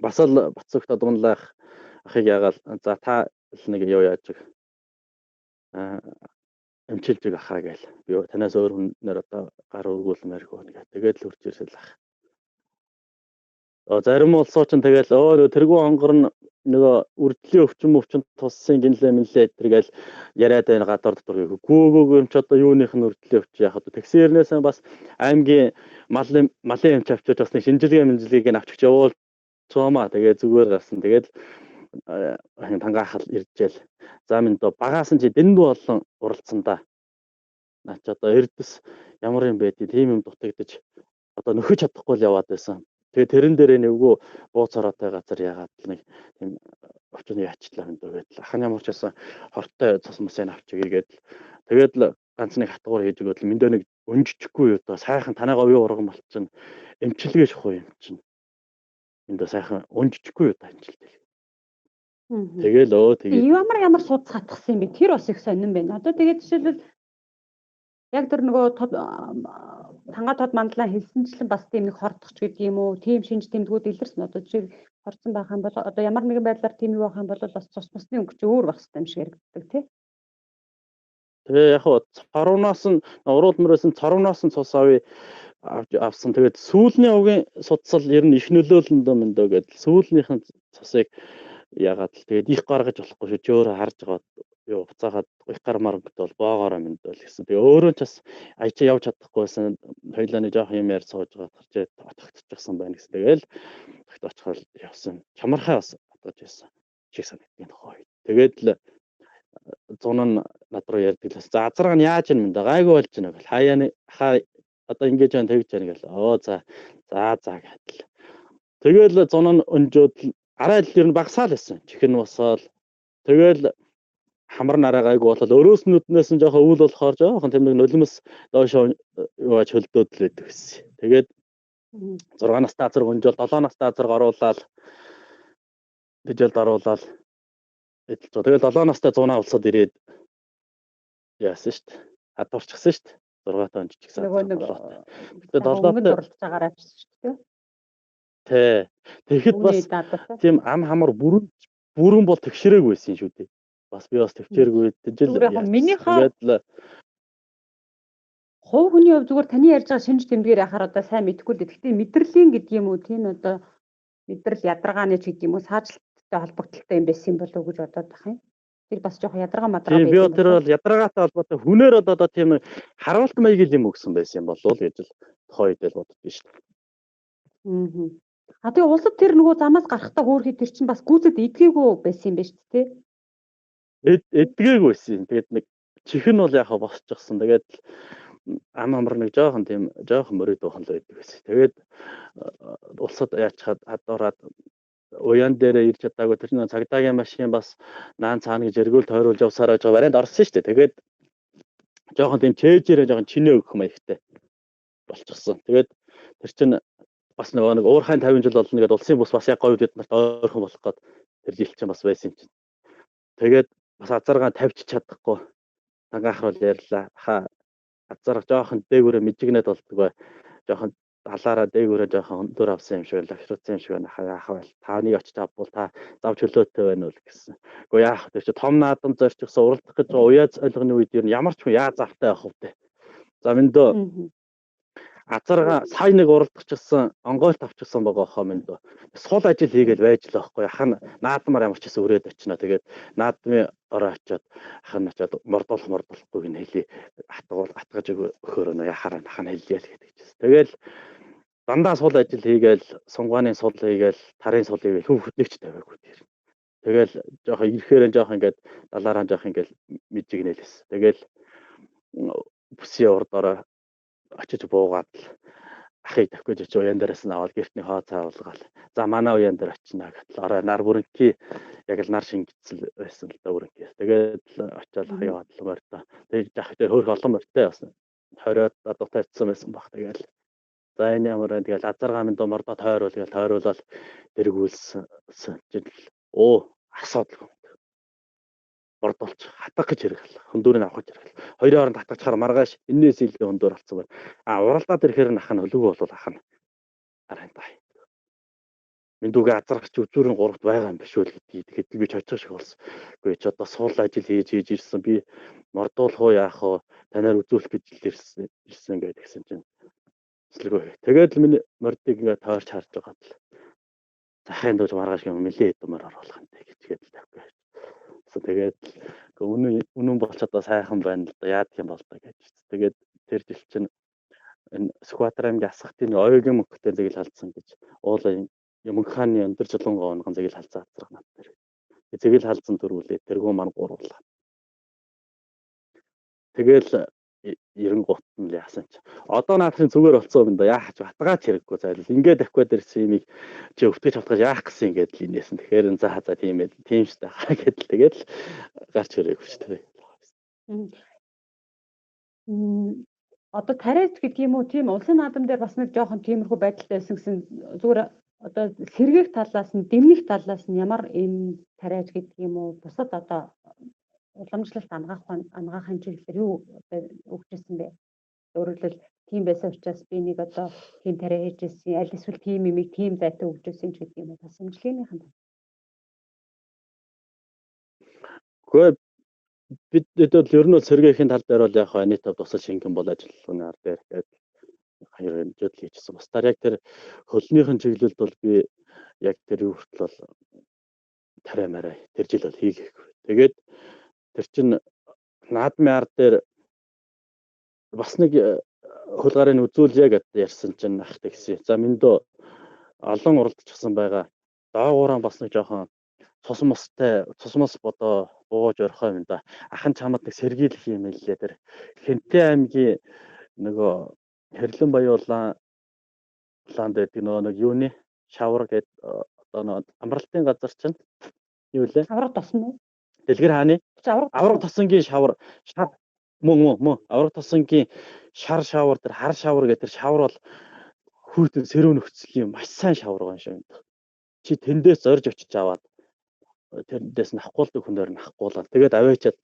бас л бацогт дуунлах ахыг ягаал за та л нэг юу яаж эмчилж ахаа гээл. Би танаас өөр хүнээр одоо гар өргүүлмээр хөө нэг. Тэгээд л үрж ирсэл ах. Зарим улсоо ч тэгэл тэргүй хонгор нь нөгөө үрдлийн өвчин туссан гинлээ минлээ тэргээл яриад байна гадар дотор гүүгөө юм ч одоо юуных нь үрдлийн өвчин яхад таксиэрнээс бас аймгийн малын эмч авчиж бас нэг шинжилгээ авчиж явуулцоомаа тэгээ зүгээр гарсан тэгээд тангаахал иржээл за минь доо багаас нь чи дэндүү болон уралцсан да наач одоо эрдэс ямар юм бэ тийм юм дутагдаж одоо нөхөж чадахгүй л яваад байсан. Тэгээ тэрэн дээрээ нэвгүй бууц ороотой газар ягаад нэг тийм очны яачлаа энэ гээд л ахын ямар ч байсан хортой цус мөсөө авчиг иргээд тэгээд л ганц нэг хатгуур хийж өгөөд миндөө нэг өнжчихгүй юу та сайхан танаага уян урган болчихно эмчилгээ шахуу юм чинь миндөө сайхан өнжчихгүй юу та эмчилдэг. Тэгэл ямар судас хатгсан юм бэ тэр бас их сонирн байна. Одоо тэгээд жишээлбэл яг тэр нөгөө танга тод мандлаа хэлсэнчлэн бас тийм нэг хордох ч гэдэг юм уу тийм шинж тэмдгүүд илэрсэн одоо жишээ хорцсон байх юм бол одоо ямар нэгэн байдлаар тийм юу байх юм бол бас цус мосны өнгө чи өөр байх хэрэгтэй юм шиг яригддаг тий. Тэгээ яг цорвноос нь уруулмөрөөс нь цорвноос нь цус авсан тэгээд сүүлний угийн судсал ер нь их нөлөөлөндөө мэндөө гэдэл сүүлнийх нь цусыг ягаад л тэгээд их гаргаж болохгүй шүү чи өөрөө харж байгаа юу буцаагаад их гармаар өнгөтэй бол боогоороо мэндэл гэсэн. Тэгээ өөрөө ч бас аяч явж чадахгүйсэн хоёлаа нэг жоох юм яар сууж байгаа гарчээ отогдчихсан байна гэсэн. Тэгээл тогт очихоор явсан. Чамархаа бас бодож байсан. Чи санагдгийн хой. Тэгээд л зун нь над руу ярьдаг л за азарга нь яаж юм бэ? Гайгүй болж байна гэл. Хаяа одоо ингэж байна тэгж байна гэл. За гэдэл. Тэгээл зун нь өнжөөд арай л ер нь багсаал байсан. Чихэн босоол. Тэгээл хамар нараа гайгүй болол өрөөснүүднээс нь жоохон өвөл болохоор жоохон тийм нэг нулимс доошоо юуаж хөлдөөд л байдаг гэсэн. Тэгээд 6 настай азар гонжол 7 настай азар оруулаад тэжээлд оруулаад эдэлж. Тэгээд 7 настай 100 улсад ирээд яасан шүү дээ. Хадварчихсан шүү дээ. 6 таон жижигсэн. Тэгээд 7 оролцож байгаараа шүү дээ. Тэ. Тэгэхэд бас тийм ам хамар бүрэн бол тэгшрээг байсан шүү дээ. Бас би бас төвчээргүй тэжэл минийхээ хувь хүний хувьд зүгээр таны ярьж байгаа шинж тэмдгээр яхаар одоо сайн мэдэхгүй л дээ. Гэхдээ мэдрэлийн гэдэг юм уу тийм одоо мэдрэл ядаргааны ч гэдэг юм уу саажилттай холбогдолтой юм байсан болов уу гэж бодоод байх юм. Тэр бас жоохон ядаргаа мадраа байсан. Би тэр бол ядаргаатай холбоотой хүнээр одоо тийм харуулт маяг юм өгсөн байсан юм болов уу гэж л тохойдол боддоо шүү дээ. А тэгээ улсад тэр нөгөө замаас гарахтаа хөөрхий тэр чинь бас гүйцэд идгээгүй байсан юм байна шүү дээ. Эдгээгүй байсан. Тэгээд нэг чихэн бол яхаа босчихсон. Тэгээд ам амар нэг жоохон мөрөд бахан л байдаг байсан. Тэгээд улсад яачаад хадуураад уян дээрээ ирж чадаагүй тэр нэг цагдаагийн машин бас наан цаана гэж эргүүл тойруулж явсаар байгаа барайнд орсон шүү дээ. Тэгээд жоохон тийм чэйжээрээ жоохон чинээ өгөх маягтай болчихсон. Тэгээд тэр чинь бас нэг уурхайн 50 жил болно гэдэг улсын бус бас яг гоё бид нарт ойрхон болох гээд тэр жил чинь бас байсан юм чинь. Тэгээд бас азаргаа тавьчих чадахгүй. Тангаах бол ярьлаа. Азарга жоохон дээгүүрээ мэжигнээд болдгоо. Жоохон далаараа дээгүүрээ жоохон өндөр авсан юм шиг лагшруулсан юм шиг байна. Яах вэ? Та нэг очиж авбал та зав чөлөөтэй байна уу гэсэн. Гэхдээ яах вэ? Том наадам зорчихсон уралдах гэж уяаз ойлгоны үед ямар ч хүн яаж завтай явах вэ? За минь дөө Азарга сая нэг уралдчихсан, онгойлт авчихсан байгаа хоо минь дөө. Сул ажил хийгээл байж л байхгүй. Ахын наадмаар ямар ч гэсэн өрөөд очино. Тэгээд наадмын ороо очиод ахын очиод мордуулахгүй гин хэлий атгаж өгөхөөр нөө яхаараа ахын хэлье л гэдэг чийс. Тэгэл дандаа сул ажил хийгээл, сунгааны сул хийгээл, тарын сул хийгээл хүүхднийч тавиагүй тэр. Тэгэл жоохон ирэхээр жоохон ингээд далаараа жоохон ингээд мэджигнэлээс. Тэгэл бүсийн урд ороо очиж буугаад ахыг тавьж очиж уян дээрээс нь аваад гэртний хоо цаавалгаал. За манай уян дээр очино гэтэл орой нар бүрэнхий яг л нар шингэцэл байсан л да бүрэнхий. Тэгээд очиад яваад л морьтой. Тэгээд жах дээр хөөх олон морьтой бас 20-од адуутай ирсэн байсан баг. Тэгээд за энэ ямар вэ? Тэгээд азаргаа минь доо мордоо тойруулаад дэргүүлсэн чинь асуудал мордолч хатах гэж хэрэгэл. Хөндөрийг авах гэж хэрэгэл. Хоёрын хооронд хатгachаар маргааш энээс илүү өндөр болсон байна. Уралдаад ирэхээр нь ахын хөлөг болвол ахын харин таа. Миндүүгээ азаргач үзүүрийн 3-т байгаа юм биш үү гэдгийг тэгэхэд би ч очих шиг болсон. Үгүй ч одоо суул ажил хийж ирсэн би мордуулах уу яах вэ? Танаар үзүүлэх гэж ирсэн гэдэг гисэн чинь. Эслэгөө. Тэгээд л миний мордыг ингээ тойрч харж байгаа л. Захын дууж маргааш юм нэлээд dumаар оруулах юм гэжгээд л тавьгүй. Тэгээд үнэн болч одоо сайхан байна л да яадах юм бол та гэж. Тэгээд тэр жил чинь энэ Сүхбаатар аймгийн Асхатын ойгийн мөнхтэй зэглэл халдсан гэж уулын Юмг хааны өндөр жолонгоо онгон зэглэл халдсан азрах над дээр. Зэглэл халдсан дөрвөлээ тэргүй маань гурлаа. Тэгэл 93 нь л яасан чи. Одоо наадхын зүгээр болцсон юм да яах ч батгаач хэрэггүй зайлал. Ингээд авquiад ирсэн юмыг чи өвтгөж автгаж яах гэсэн ингээд л инээсэн. Тэгэхээр за тийм ээ. Тийм штэ хаа гэдэл тэгэл гарч ирээгүй штэ. Одоо тариач гэдэг юм уу тийм улсын наадам дээр бас нэг жоохон тиймэрхүү байдалтай байсан гэсэн зүгээр одоо сэргээх талаас нь дэмнэх талаас нь ямар юм тариач гэдэг юм уу бусад одоо уламжлалт ангаахын чиглэлээр юу өгчээсэн бэ? Өөрөлдөл тийм байсан учраас би нэг одоо тийм тариа хийжсэн аль эсвэл тийм юмыг тийм зайтай өгчээсэн ч гэдэг юм уу бас имжлэгийнхэн. Гэхдээ бид бол ер нь сэргээхийн тал дээр бол яг нийтэд тусал шингэн бол ажиллагаанаар дээр гэдэг хоёр хэмжээд л хийжсэн. Бусдаар яг тэр хөлнийхэн чиглэлд бол би яг тэр юу хүртэл бол тариа мараа тэр жил бол хийгээгүй. Тэгээд тэр чин наадмын ард дээр бас нэг хөл гарын үзүүлье гэдээ ярьсан чинь ах тэгсэн. За миндөө олон уралдчихсан байгаа. Доогуураа бас нэг жоохон цус мос бодоо бууж орхоо юм да. Ахын чамд нэг сэргийлэх юм хэллээ тэр. Хэнтэй аймгийн нөгөө Хэрлэн Баяулаан гэдэг нэг юуны шавар гэдэг одоо нэг амралтын газар чинь юу лээ? Авраг тосон уу? Дэлгэр хааны авраг тосонгийн шавар мөн авраг тосонгийн шар шавар тэр хар шавар гэдэг тэр шавар бол хүүтэн сэрүү нөхцөлийн маш сайн шавар гон шүү. Чи тэндээс зорж очиж аваад тэндээс нь авахгүйдэг хүнээр нь авахгуулаад тэгээд аваачаад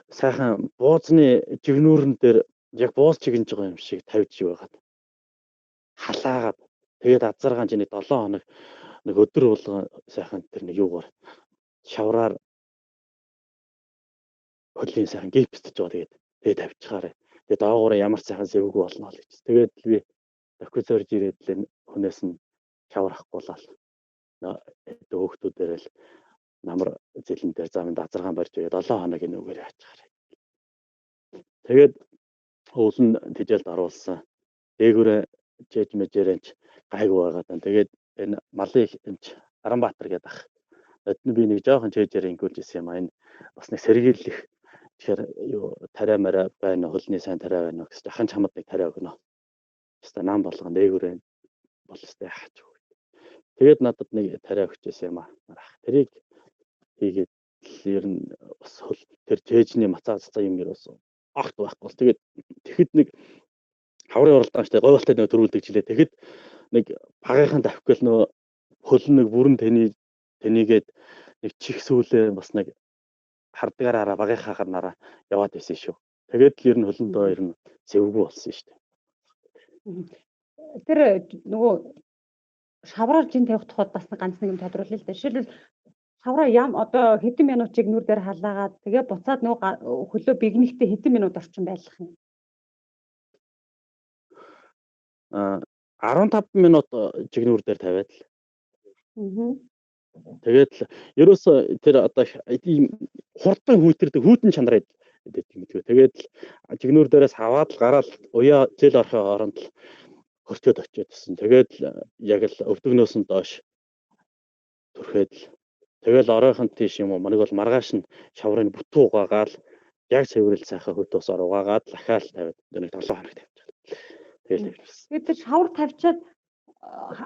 сайхан буузны жигнүүрэн дээр яг бууз чигнэж байгаа юм шиг тавьж байгаад халаагаад тэгээд азаргаан чинь 7 хоног нэг өдөр болгон сайхан тэр нэг юугаар шавраар хөлийн сайхан гипстэж байгаа тэгээд тавьчихаарай. Тэгээд доогуур ямар сайхан сэвгүй болно л гэж. Тэгээд би докюментарж ирээд л хүнээс нь шавар авахгуулаад хөөхтүүдээр л намар зэлэн дээр замд азаргаан барьж байгаа 7 хоног энэ үгээр яачаарай. Тэгээд уулын тэжээлд оруулсан. Дээгүүрээ жиж мэжэрэнч гайгүй байгаад байна. Тэгээд энэ малын эмч Аранбаатар гэдэг ах. Өднө би нэг жоохон чэжээр ингүүлж ирсэн юм аа. Энэ бас нэг сэргийлэх тэгэхээр юу тариа мараа байна, хөлний сайн тариа байна гэж ахын чамд нэг тариа өгнө. Тэстэ нам болгон дээгүүрээ бол тест яач вэ. Тэгээд надад нэг тариа өгчээсэн юм аа. Тэрийг хийгээд ер нь бас тэр чэжний мацаа юм ер бас огт байхгүй. Тэгээд тэгэхэд нэг хаврын уралдаанчтай говьлтай нэг төрүүлдэг жилээ. Тэгэхэд нэг багийнхан давхгүйл нөө хөл нэг бүрэн тэнийгээд нэг чих сүүлээ бас нэг хардгаараа багийнхаа нараа яваад байсан шүү. Тэгээд л ер нь хөлөндөө ер нь сэвгүй болсон шүү дээ. Тэр нөгөө шавраар жин тавих тухайд бас ганц нэг юм тодруулъя л да. Жишээлбэл шавраа одоо хэдэн минутыг нүр дээр халаагаад тэгээ буцаад нөгөө хөлөө бигнэхдээ хэдэн минут орчим байлах юм. а 15 минут жигнүүр дээр тавиад л Мгм. тэгээд л ерөөсөө тэр одоо ийм хурдан хүйтэрдэг хүйтэн чанараа гэдэг юм дгүй. Тэгээд л жигнүүр дээрээс аваад л гараад уяа зээл орохын оронд л хөрчөөд очиодсэн. Тэгээд л яг л өвдөгнөөс нь доош төрхөөд л тэгэл оройхон тийш юм уу. Манайг бол маргааш нь шаврын бүтэн угаагаал яг цэвэрлэл сайхан хөтөөсөр угаагаад л ахаал тавиад нэг 7 хоног тавьчихлаа. Тэгэл тавьчихсан. Тэгээд тэр шавар тавьчаад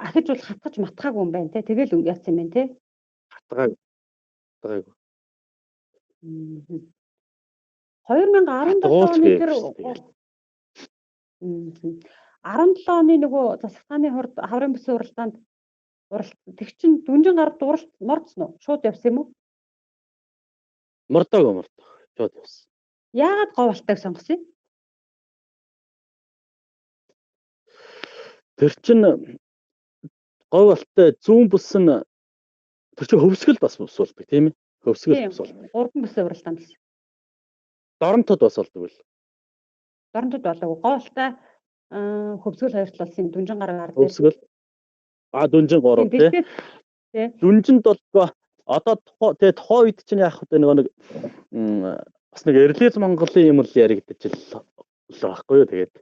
ахиж бол хатгаж матхаагүй юм байна те. Тэгэл яатсан юм байна те. Хатгаагүй. 2017 оны тэр 17 оны нөгөө засагтааны хорд хаврын бүсийн уралдаанд тэг чин дүнжин гар дууралт мордсон уу? Шууд явсан юм уу? Мордоогүй. Шууд явсан. Яагаад говалтайг сонгосон юм? Тэр чин говьалтай зүүн бүс нь тэр чин хөвсгөл бас бусуулдаг тийм ээ. Хөвсгөл бусуулдаг. Гурван бүсийн уралдаанд гэсэн. Доронтод бас болдог үл. Доронтод болоогүй. Говьалтай хөвсгөл хоёрт болсон юм. Дүнжин гар дээр. Хөвсгөл. Дүнжин 3 тий. Дүнжинд бол одоо тэгээ тухайн үед чинь яах вэ нэг бас нэг Эрлиз Монголын юм л яригдчих л байхгүй юу. Тэгээд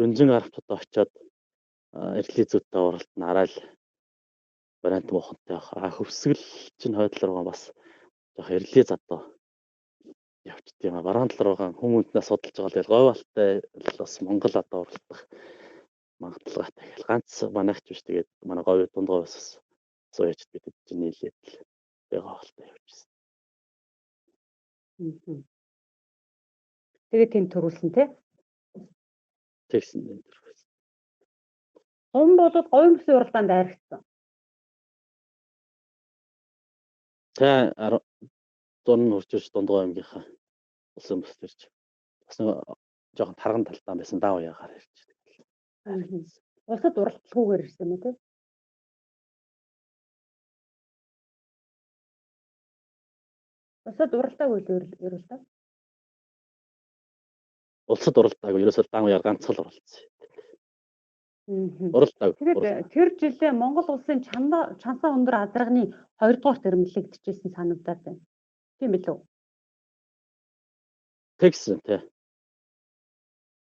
дүнжин гарт одоо очиод Эрлизүүдтэй уралт нараал вариант мохонтой байх. Хөвсгөл чинь хойдлол руугаа бас жоох Эрлиз одоо явчихд юм. Баруун тал руугаа хүмүүнээс судалж байгаа л говьалтай бас Монгол одоо уралдах магадaltaгатай гэл ганц манайх ч биш тэгээд манай говь дунд говьс сууяч бид чинь нийлээд л говьалтай явчихсан. Тэгээд тийм төрүүлсэн тий. Тэгсэн юм төрүүлсэн. Хом болоод говийн бүсийн уралдаанд дайрагдсан. Тэ 100 хурцж дундгой аймгийнхаа улсын бүс төрж бас нэг жоохон тарган талтаа байсан даа уяагаар ирж. Улсад уралдлагүйгээр ирсэн юм тий. Улсад уралдаагүй ерөөлтэй. Улсад уралдаагүй ерөөсөө дан уяар ганцхан уралдсан. Уралдааг. Тэгээд тэр жилээ Монгол улсын чансаа өндөр азарганы 2 дугаар тэрмэлэгдэжсэн санагдаад байна. Тийм билүү? Тэгсэн тий.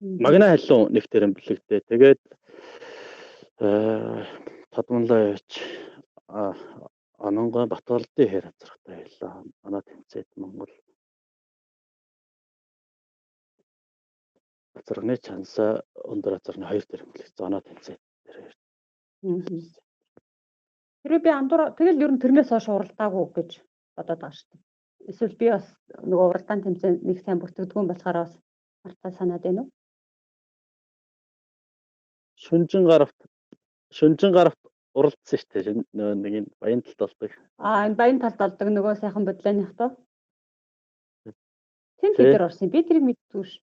Магна халуун нэг тэрмэлэгдээ. Тэгээд Тодмонлоо явж Ононгой Батболдын хэр азаргатай байлаа. Манай тэмцээд Монгол азарганы чансаа өндөр азарганы 2 тэрмэлэгдсэн. Оноо тэмцээд тэр. Тэр би андуур тэгэл ер нь тэрнээс хойш уралдаагүй гэж бодоод байгаа шүү дээ. Эсвэл би бас нөгөө уралдаан тэмцээн нэг сайн бүртгэдэггүй юм болохоор бас мартаа санаад байна уу? Шүнжин гаравт уралдсан шүү дээ. Нэг энэ баян талд болдог. Энэ баян талд болдог нөгөө сайхан бодлооных тоо. Тэнд бид нар орсон. Би тэрийг мэддгүй ш.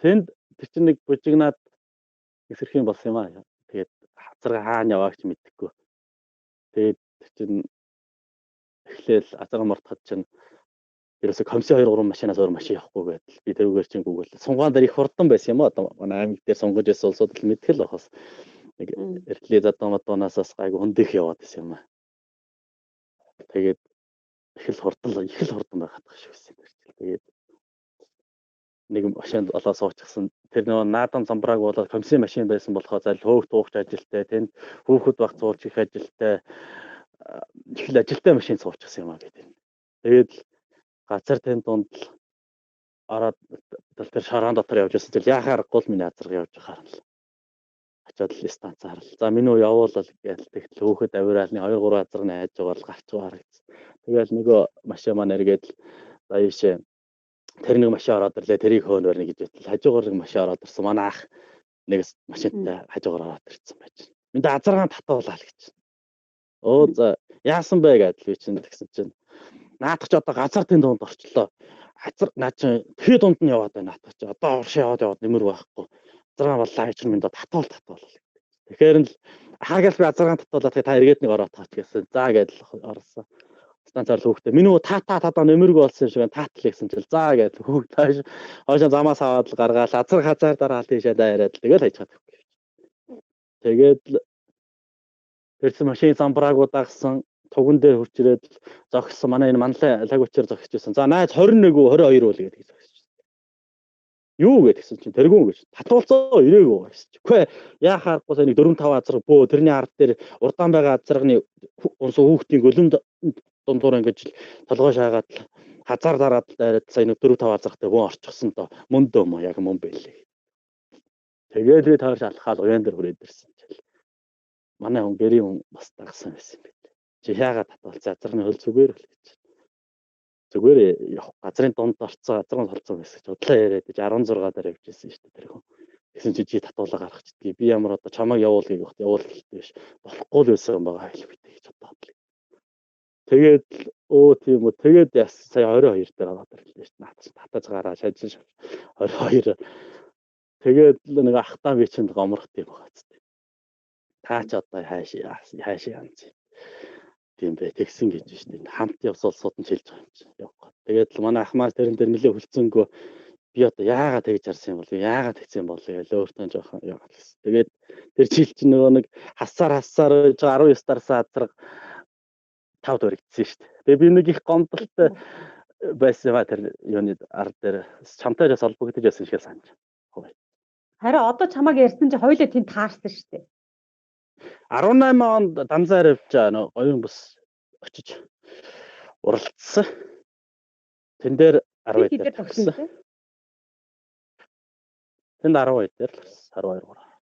Тэнд тэр чинь нэг бужигнаад эсрэх юм болсон юм аа. Тэгээд хазарга хаана яваагч мэдэхгүй. Тэгээд тэр чинь эхлээл азарга мортоход чинь ерөөсө комиссын 2-3 машинаас өөр машин явахгүй гэдэл би тэрүүгээр чинь гүгэл сунгаан дээр их хурдан байсан юм аа. Одоо манай аймаг дээр сунгаж байсан улсууд л мэдгэл бахас. Нэг Эрлиз Адамадоонаас гайгүй хөндөх яваад байсан юм аа. Тэгээд их л хурдан байгаад байгаа шүү гэсэн. Тэгээд нэг машинд олоо суучихсан. Тэр нөгөө наадан замбрааг болоод комиссын машин байсан болохоо зайл хөөх туугч ажилтай, тэнд хүүхэд баг цуулж их ажилтай их л ажилтай машин суучихсан юм аа гэдэг. Тэгээд газар тэнд дунд л ороод тэр шараан дотор явж байсан чинь яхаар гол миний азарга явж байхаар л очоод л станц харал. За минь үү явуулал гээл тэгт хөөхөд авираалны 2-3 азарганы айж байгаа л гарч байгаа харагдсан. Тэгэл нөгөө машин маань эргээд л за ийшээ тэр нэг машин ороод ирлээ тэрийг хөөнө барьна гэж байтал хажуугаар нэг машин ороод ирсэн. Манай ах нэг машинтай хажуугаар ороод ирсэн байж. Минь азаргаан татуулаа л гэж. Оо за яасан бэ гэдэл би чинь тэгсэн чинь наадах ч одоо газар тэн дунд орчлоо. Азар наа чи тэр дунд нь яваад байна наадах чи одоо урш яваад нэмэр байхгүй. Азаргаан боллаа гэж минь татуул. Тэгэхээр л хаагаал би азаргаан татуулаад та эргээд нэг ороод таач гэсэн. За гэдэл орсон. станцаар л хүүхдээ минь та нэмэргүй болсон шиг таатал гэсэн чил заа гэдэг хүүхдээ хойшоо замаас аваад л гаргаал азар хазаар дараа тийшээ дайраад тэгэл хайж чадах. Тэгээд л тэрсэн машин замбраагуу дагсан туган дээр хурч ирээд зогссон манай энэ манлай лагуучаар зогсож байсан. За найз 21 үү 22 үл гэдэг зогсож. Юу гэдгсэн чинь тэргүүн гэж татуулцаа ирээгүй гэсэн чинь. Үгүй яахааргүй нэг 4 5 азар бөө тэрний ард дээр урдаан байгаа азаргны унс хүүхдийн гөлөм дундуур ингэж толгой шаагаад хазар дараад дайраад сая нэг 4 5 азартай хүн орчихсон доо мөндөө мө яг мөн байлээ. Тэгээд би таарч алхаад уян дээр хүрээд ирсэн чил. Манай хүн гэрийн хүн бас дагсан байсан юм байна. Чи яагаад татуулцаа азарны хөл зүгээр л гэж. Зүгээр газрын дунд орцсон азрын толцсон байсан гэж удлаа яриад 16 дараа явжсэн шүү дээ тэр хүн. Тэгсэн чи татуулаа гаргах чидгий. Би ямар одоо чамайг явуулгыг багт явуулах биш. Болохгүй л байсан байгаа хэл битээ гэж бодоод. Тэгээд тийм үү. Тэгээд сая 22 дээр аваад ирлээ шүү дээ. Наатаж татаж гараа шажиж 22. Тэгээд л нэг ахтаа би чинь гомрох тийм байгаа зү. Таа ч одоо хаашаа янз. Тийм бай тэгсэн гэж шүү дээ. Хамт явсал сууд нь чилж байгаа юм чинь явах. Тэгээд л манай ахмаа тэрэн дээр нэлээ хүлцэнгөө би одоо яагаад тэгж харсан юм бол яагаад тэгсэн юм бол гээл өөртөө жоохон яагаад гэсэн. Тэгээд тэр жил чинь нөгөө нэг хасаар 19 дарсан азраг 5 дөрөгдсөн шүү дээ. Тэгээ би нэг их гомдолтой байсан ба тэр юуны ард дээр чамтайжаас холбогдож байсан шиг санаж. Харин одоо чамайг ярьсан чи хоёулаа тэнд таарсан шүү дээ. 18 онд Данзаар явж байгаа гоён бус очиж уралдсан. Тэн дээр 12 дээр тогсон. Тэнд 12 дээр л 12 гурлаа.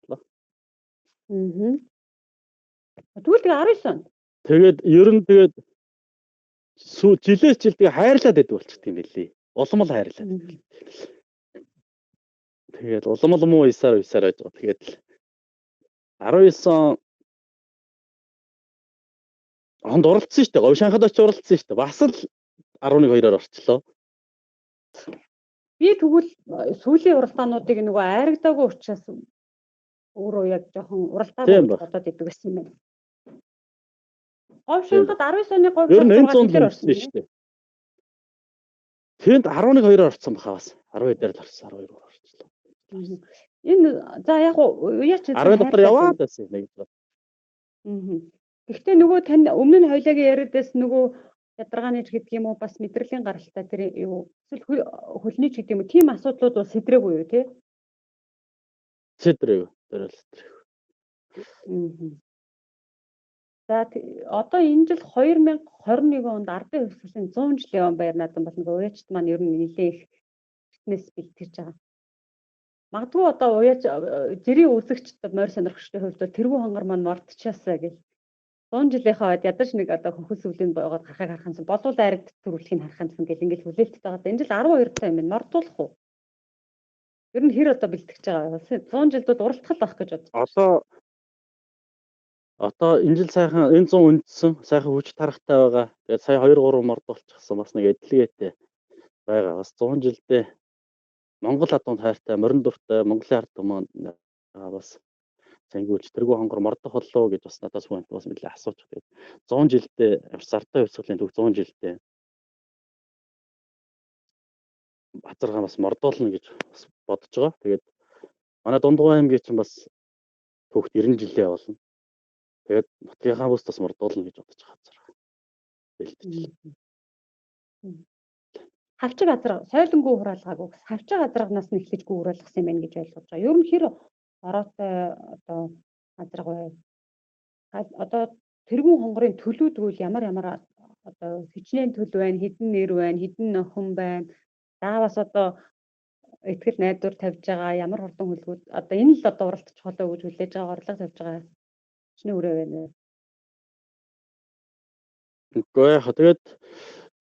Тэгвэл тэгээ 19 он. Тэгээд ер нь тэгээд жилээс жил тэгээ хайрлаад байдаг болчихсон юм билий. Улам л хайрлаад. Тэгээд улам л муу исаар байж байгаа. Тэгээд л 19 онд уралдсан шүү дээ. Говь шанхад очиж уралдсан шүү дээ. Бас л 11-2-оор орчлоо. Би тэгвэл сүүлийн уралдаануудыг нөгөө айрагдаагүй учраас өөрөө яг жоохон уралдаагүй бодоод идэг гэсэн юм байна. Говь шанхад 19 оны говь шанхад дээр орсон шүү дээ. Тэнд 11-2-оор орсон баха бас. 12 дээр л орсон 12-оор орчлоо. Энэ за яг уяач 10 дотор яваад байсан нэг. Гэхдээ нөгөө тань өмнө нь хоёулагийн яриадаас нөгөө ядаргааны ч гэдэг юм уу бас мэдрэлийн гаралтай тэр юу эсвэл хөлний ч гэдэг юм уу тийм асуудлууд бол сэдрээгүй юу тий? Сэдрээгүй. Тэр л сэдрээгүй. За одоо энэ жил 2021 онд ардын хувьсгалын 100 жилийн он баяр наадам бол нөгөө уяачт маань ер нь нэлээ их фитнес бэлтгэж байгаа. Магадгүй одоо уяач жирийн үзэгчд морь сонирхчдын хувьд бол тэргүй хонгор маань мордчихаасаа гэж 100 жилийнхаа үед ядаж нэг одоо хөхөс өвлийн боогод гарахыг харахансан болов дайрагд төрүүлэхийг харахансан гэл ингээл хүлээлттэй байгаа. Энэ жил 12 цаа юм байна. Мордуулах уу? Ер нь хэр одоо бэлтгэж байгаа. 100 жилдүүд уралдах байх гэж бодож. Одоо энэ жил сайхан энэ 100 үндсэн сайхан хүч тарахтай байгаа. Тэгээд сая 2 3 мордуулчихсан бас нэг эдлгээтэй байгаа. Бас 100 жилдээ Монгол адунд хайртай, морин дуртай, Монголын ард түмэн бас зангиулж тэргүй хонгор мордох боллоо гэж бас надаас хүнд бас нэлээ асууж байгаа. 100 жилдээ сартай хувьсгалын төв 100 жилдээ базаргаа бас мордуулна гэж бас бодож байгаа. Тэгээд манай Дундгуй аймгийн чинь бас түүхт 90 жилээ болно. Тэгээд нутгийнхаа бүс бас мордуулна гэж бодож байгаа зэрэг. Бэлтжил. Хавчиг азраг сойлонгөө хураалгаагүй хавчиг азрагнаас нь эхлэж гүүрэлгсэн юм байна гэж ойлгож байгаа. Ер нь хэр ороотой одоо азраг бай. Одоо тэргүүн хонгорын төлүүд үйл ямар одоо хичнээн төлөв байна, хідэн нэр байна, хідэн нөхөн байна. Заавас одоо ихтгэл найдвар тавьж байгаа ямар хурдан хөлгүүд одоо энэ л одоо уралдаж холоо гэж хүлээж байгаа орлого тавьж байгаа. Хичнээн өрөө байна. Үгүй яа тэгээд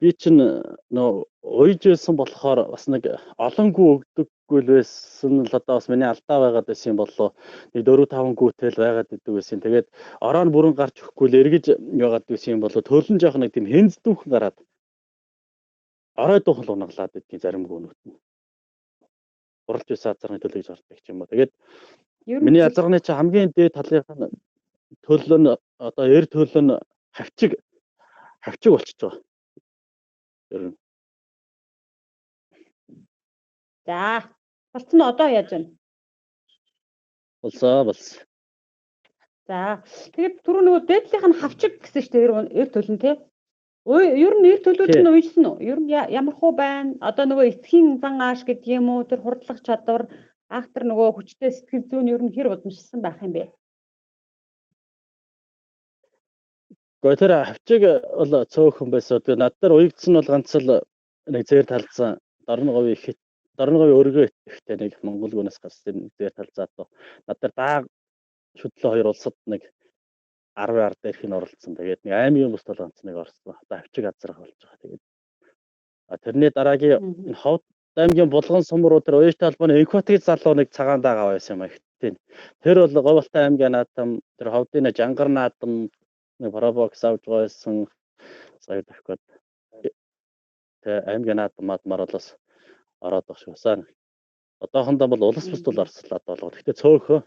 би чинь нөө уйжсэн болохоор бас нэг олонгүй өгдөггүй л байсан л одоо бас миний алдаа байгаад байсан юм болоо. Нэг 4 5 гүйтэл байгаад идэг байсан. Тэгээд ороо нь бүрэн гарч өгөхгүй л эргэж яагаад байсан юм болоо. Төлөн жоох нэг тийм хэнз дүүхэн гараад орой дуухан унаглаад идэх зарим гүнүүд нь. Уралж байсан азаргын төлөө гэж ордог юм уу. Тэгээд миний азарганы чи хамгийн дээд талынх нь төлөө нь одоо эр төлөө нь хавчиг болчихж байгаа. Ер нь За. Болсон нь одоо яаж байна? болсон. За. Тэгээд түрүү нөгөө дээдлийнх нь хавчиг гэсэн шүү дээ. Эр төлн тий. Ер нь эр төлүүд нь уйсан уу? Ер нь ямар хуу байна? Одоо нөгөө эцгийн зан ааш гэдэг юм уу? Тэр хурдлах чадвар, ахтар нөгөө хүчтэй сэтгэл зүйн ер нь хэр удамшсан байх юм бэ? Гэхдээ тэр хавчиг бол цөөхөн байсан. Тэгээ над дээр уягдсан бол ганц л нэг зээр талцсан дорноговын өргөө ихтэй нэг Монгол гүнээс гарсан зээр талцаад над дээр дааг шүтлээ хоёр улсад нэг 10 ард дээрх нь оролцсон. Тэгээд нэг аймгийн бус толгонц нэг орсон. Одоо хавчиг азрах болж байгаа. Тэгээд тэрний дараагийн энэ Ховд аймгийн Булган сумруу тэр уяжтай холбооны экватик залуу нэг цагаан дагаа байсан юм ихтэй. Тэр бол Говьалтай аймгийн наадам, тэр Ховдын Жангар наадам нэг пробокс авч байсан. Сая дахиад тэр аймгийн наадамад маруулаас ороод байх шиг байна. Одоохондоо бол улс бусдул орслаад болго. Гэхдээ цөөхөө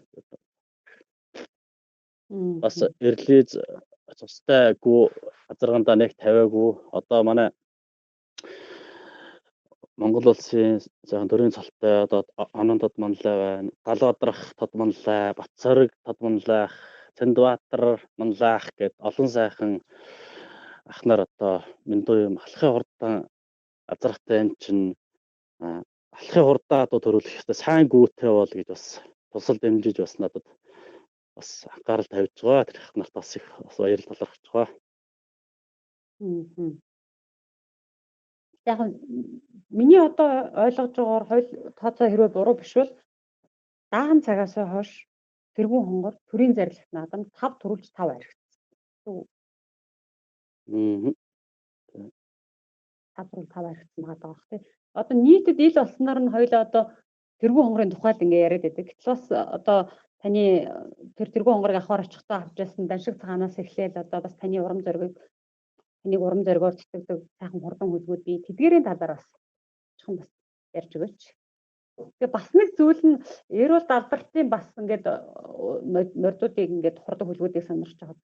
бас эрлиз цустайгүй азаргандаа нэг тавиагүй. Одоо манай Монгол улсын заахан төрийн цолтой одоо Онон тодмонлай байна. Галуудрах тодмонлай, Батцорог тодмонлайх, Цэндбаатар манлайх гэд олон сайхан ах нар одоо миндуу юм алхахын хурдан азрахтай юм чинь алхахын хурдаа одоо төрүүлэх ёстой сайн гүйтэй бол гэж бас тусал дэмжиж бас надад бас анхаарал тавьж байгаа. Тэр ах нарт бас их баярал талархаж байгаа. Яг миний одоо ойлгож байгаагаар хоёул тооцоо хэрвээ буруу биш бол даахан цагаас хойш тэргүүн хонгор төрийн зарилт наадам 5 төрүүлж 5 архицсан. 5 төрүүл 5 архицсан байгаа бах тий. Одоо нийтэд ил болсноор нь хоёул одоо тэргүүн хонгорын тухайд ингээ яриад байдаг. Гэтэл бас одоо таны тэр тэргүүн хонгорыг авахар очихдоо авч байсан даншиг цагаанаас эхлээл одоо бас таны урам зориг таныг урам зоригоор цэцэгдэг сайхан хурдан хөлгүүд би тэдгээрийн талаар бас жоохон бас ярьж өгөөч. Тэгээ бас нэг зүйл нь эрүүл далдартын бас ингээд мордуудыг ингээд хурдан хөлгүүдийг сонирч байгаа